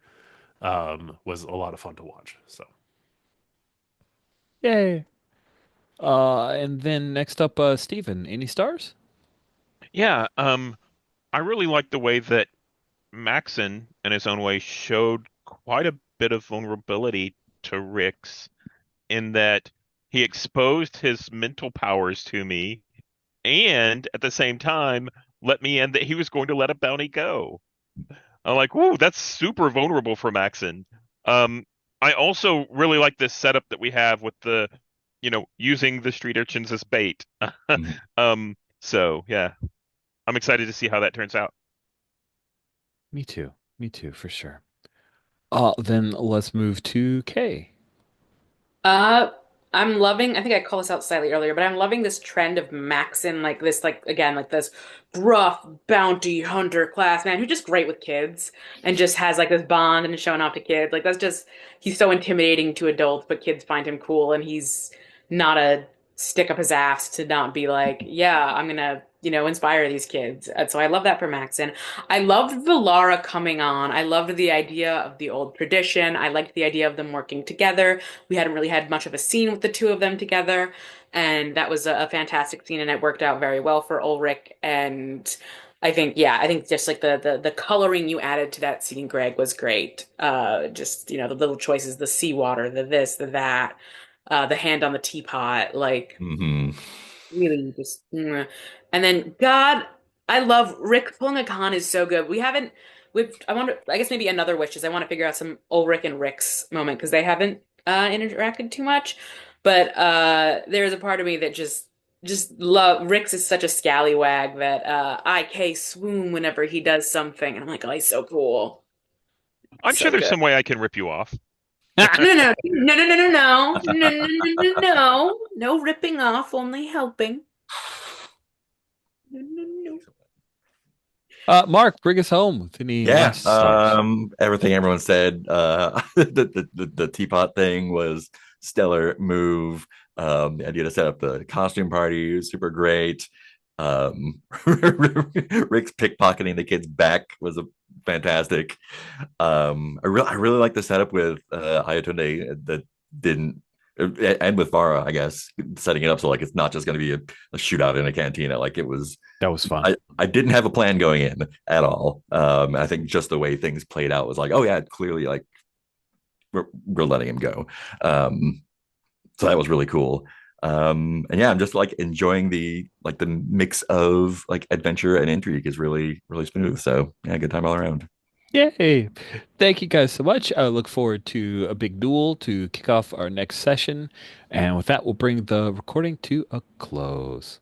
was a lot of fun to watch. So, Yay. And then next up, Steven. Any stars? Yeah, I really like the way that Maxon, in his own way, showed quite a bit of vulnerability to Rix in that he exposed his mental powers to me and at the same time let me in that he was going to let a bounty go. I'm like, whoa, that's super vulnerable for Maxon. Um, I also really like this setup that we have with using the street urchins as bait. Mhm. So yeah, I'm excited to see how that turns out. Me too. Me too, for sure. Then let's move to K. Uh, I'm loving, I think I called this out slightly earlier, but I'm loving this trend of Maxon, like this, like again, like this gruff bounty hunter class man who's just great with kids and just has like this bond and is showing off to kids. Like that's just, he's so intimidating to adults, but kids find him cool and he's not a stick up his ass to not be like, yeah, I'm gonna, inspire these kids. And so I love that for Maxon. I loved the Lara coming on. I loved the idea of the old tradition. I liked the idea of them working together. We hadn't really had much of a scene with the two of them together, and that was a fantastic scene, and it worked out very well for Ulrich. And I think just like the coloring you added to that scene, Greg, was great. Just the little choices, the seawater, the this, the that, the hand on the teapot, like Mhm. really just. And then God, I love Rick pulling a con is so good. We haven't. I wonder. I guess maybe another wish is I want to figure out some Ulrich and Rick's moment because they haven't interacted too much. But there's a part of me that just love Rix is such a scallywag that IK swoon whenever he does something. And I'm like, oh, he's so cool. I'm sure So there's good. some way I can rip you off. No, no, no, no, no, no, no, no, no, no, no, no, no, no ripping off, only helping. No, no, no. Mark, bring us home with any Yeah, last thoughts. everything everyone said. The teapot thing was stellar move. The idea to set up the costume party was super great. Rick's pickpocketing the kid's back was a fantastic. I really like the setup with Ayatunde that didn't, and with Vara, I guess, setting it up so like it's not just going to be a shootout in a cantina. Like it was, That was fun. I didn't have a plan going in at all. I think just the way things played out was like, oh yeah, clearly like we're letting him go. So that was really cool. And yeah, I'm just like enjoying the mix of like adventure and intrigue is really smooth. So yeah, good time all around. Yay. Thank you guys so much. I look forward to a big duel to kick off our next session. And with that, we'll bring the recording to a close.